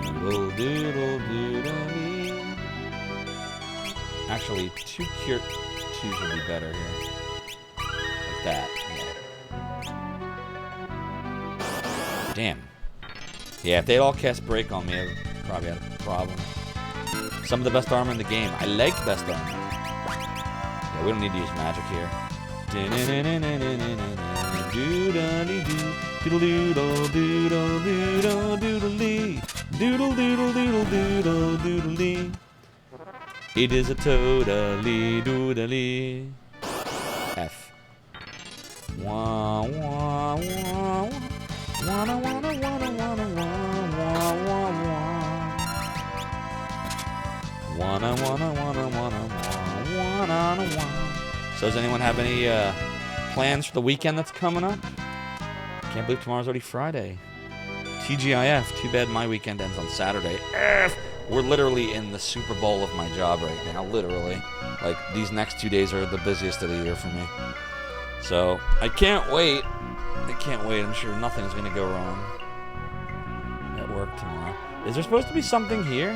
Doodle doodle doodle. Actually, 2 cure 2s would be better here. Like that. Yeah. Damn. Yeah, if they'd all cast break on me, I would probably had a problem. Some of the best armor in the game. I like best armor. Yeah, we don't need to use magic here. Doodle doodle doodle doodle doodle doodle doodle doodle doodle doodle. It is a totally doodly. F. Wah wah wah. Wanna wanna wanna wanna wah wah wah. Wanna wanna wanna wanna wah wanna wah. So does anyone have any plans for the weekend that's coming up? Can't believe tomorrow's already Friday. TGIF. Too bad my weekend ends on Saturday. We're literally in the Super Bowl of my job right now. Literally. Like, these next 2 days are the busiest of the year for me. So, I can't wait. I can't wait. I'm sure nothing's going to go wrong at work tomorrow. Is there supposed to be something here?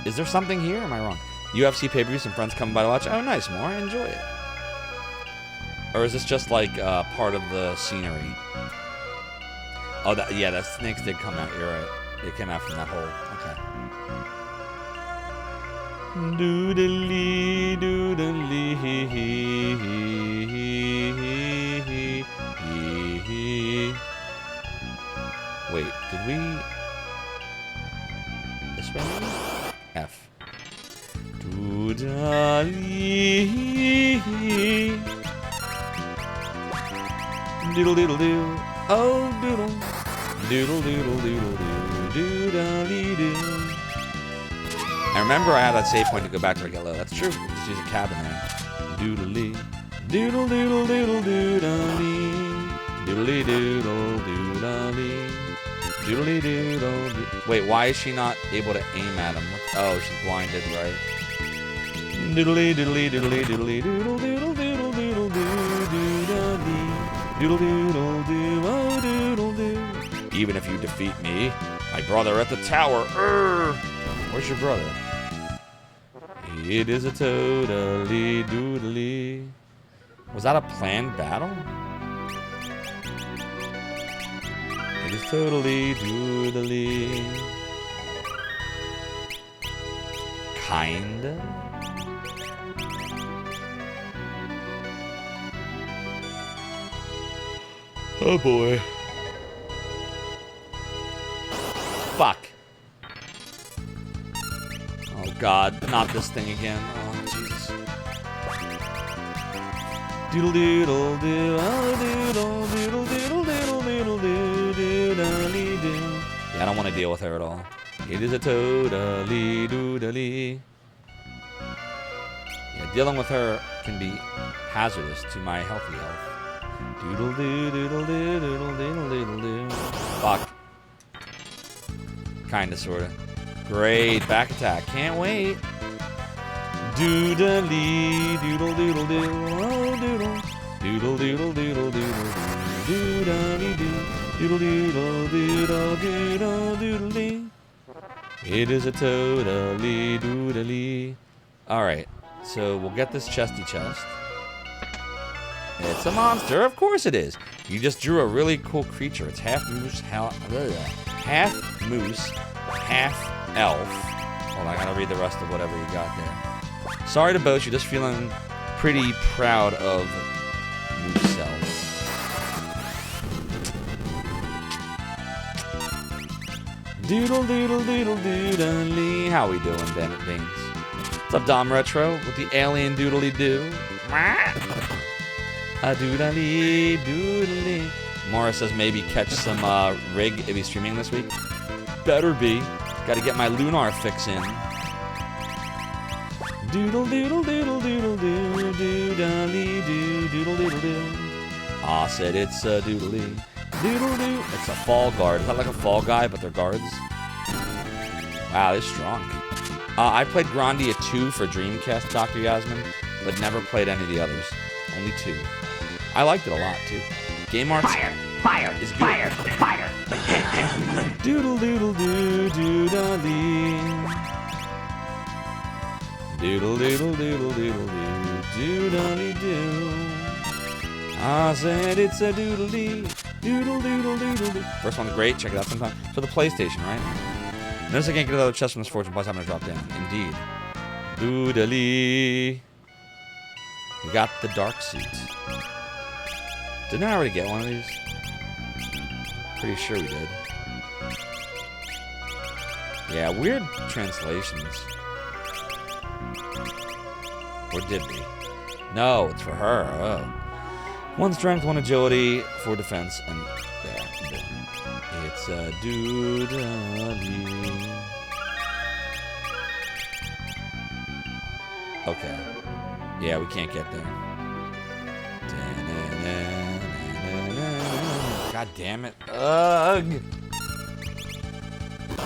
Is there something here? Am I wrong? UFC pay-per-view, some friends coming by to watch. Oh, nice, more. Enjoy it. Or is this just like part of the scenery? Oh, yeah, that snakes did come out. You're right. They came out from that hole. Okay. Doodly, doodly, hee, hee, hee, hee, hee, hee, hee. Wait, did we... This way maybe? F. Doodly. Doodle doodle doo. Oh doodle. Doodle doodle doodle doo. Doodly doo. I remember I had that save point to go back to get low. That's true. Just use a cabin there. Doodly, doodle doodle doodle doodly, doodly doodle doodly, doodly doodle. Wait, why is she not able to aim at him? Oh, she's blinded, right? Doodly doodly doodly doodly doodle doodle doodle doodle doodly, doodle doodle doodle doodle doodle. Even if you defeat me, my brother at the tower. Where's your brother? It is a totally doodly. Was that a planned battle? It is totally doodly. Kinda. Oh boy. Fuck. Oh god, not this thing again. Oh Jesus. Doodle doodle doodle doodle doodle doodle doodle doodle doodle doodle. Yeah, I don't want to deal with her at all. It is a totally doodly. Yeah, dealing with her can be hazardous to my healthy health. Doodle doo doodle doo doodle doodle doodle doo. Fuck. Kinda sorta. Great back attack. Can't wait. Doodly doodle doodle doodle oh, doodle doodle doodle doodle doodle doodly doo doodle doodle doodle doodle doodly. It is a totally doodly. All right, so we'll get this chesty chest. It's a monster, of course it is. You just drew a really cool creature. It's half moose, half elf. Hold on, I gotta read the rest of whatever you got there. Sorry to boast, you're just feeling pretty proud of moose self. Doodle doodle doodle doodly. How we doing, Bennett Beans? What's up, Dom Retro? With the alien doodly doo. A doodly doodly. Mara says maybe catch some rig if he's streaming this week. Better be. Gotta get my lunar fix in. Doodle doodle doodle doodle doo doodly doo doodle doodle doo. Ah, said it's a doodly doodle doo. It's a fall guard. Is that like a fall guy, but they're guards? Wow, they're strong. I played Grandia 2 for Dreamcast, Dr. Yasmin, but never played any of the others. Only 2. I liked it a lot too. Game arts Fire is good. Fire Doodle doodle doo doodly. Doodle doodle doodle doodle doo doodly doo. I said it's a doodly doodle doodle doodle doo. First one's great. Check it out sometime. For the PlayStation, right? Notice I can't get another chest from this fortune. Plus, I'm gonna drop down. Indeed. Doodly. We got the dark suit. Didn't I already get one of these? Pretty sure we did. Yeah, weird translations. Or did we? No, it's for her. Oh. 1 strength, 1 agility, 4 defense, and there. It's a doodly. Okay. Yeah, we can't get there. God damn it. Ugh.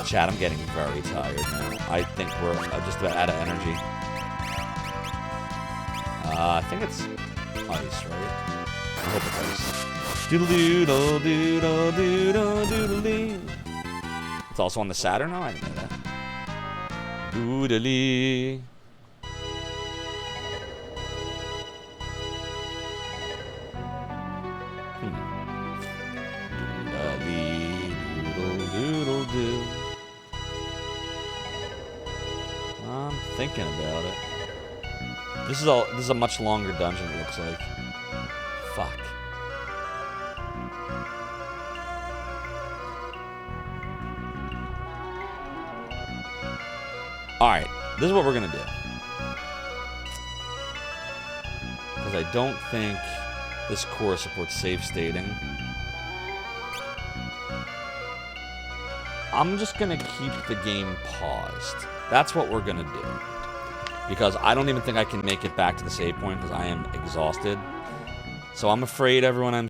Chat, I'm getting very tired now. I think we're just about out of energy. I think it's ice, right? I hope it's ice. Doodle doodle doodle doodle doodle doo. It's also on the Saturn? No, I didn't know that. Doodly. Doodle doo. I'm thinking about it. This is a much longer dungeon, it looks like. Fuck. Alright, this is what we're gonna do. Because I don't think this core supports save stating. I'm just going to keep the game paused. That's what we're going to do. Because I don't even think I can make it back to the save point because I am exhausted. So I'm afraid, everyone, I'm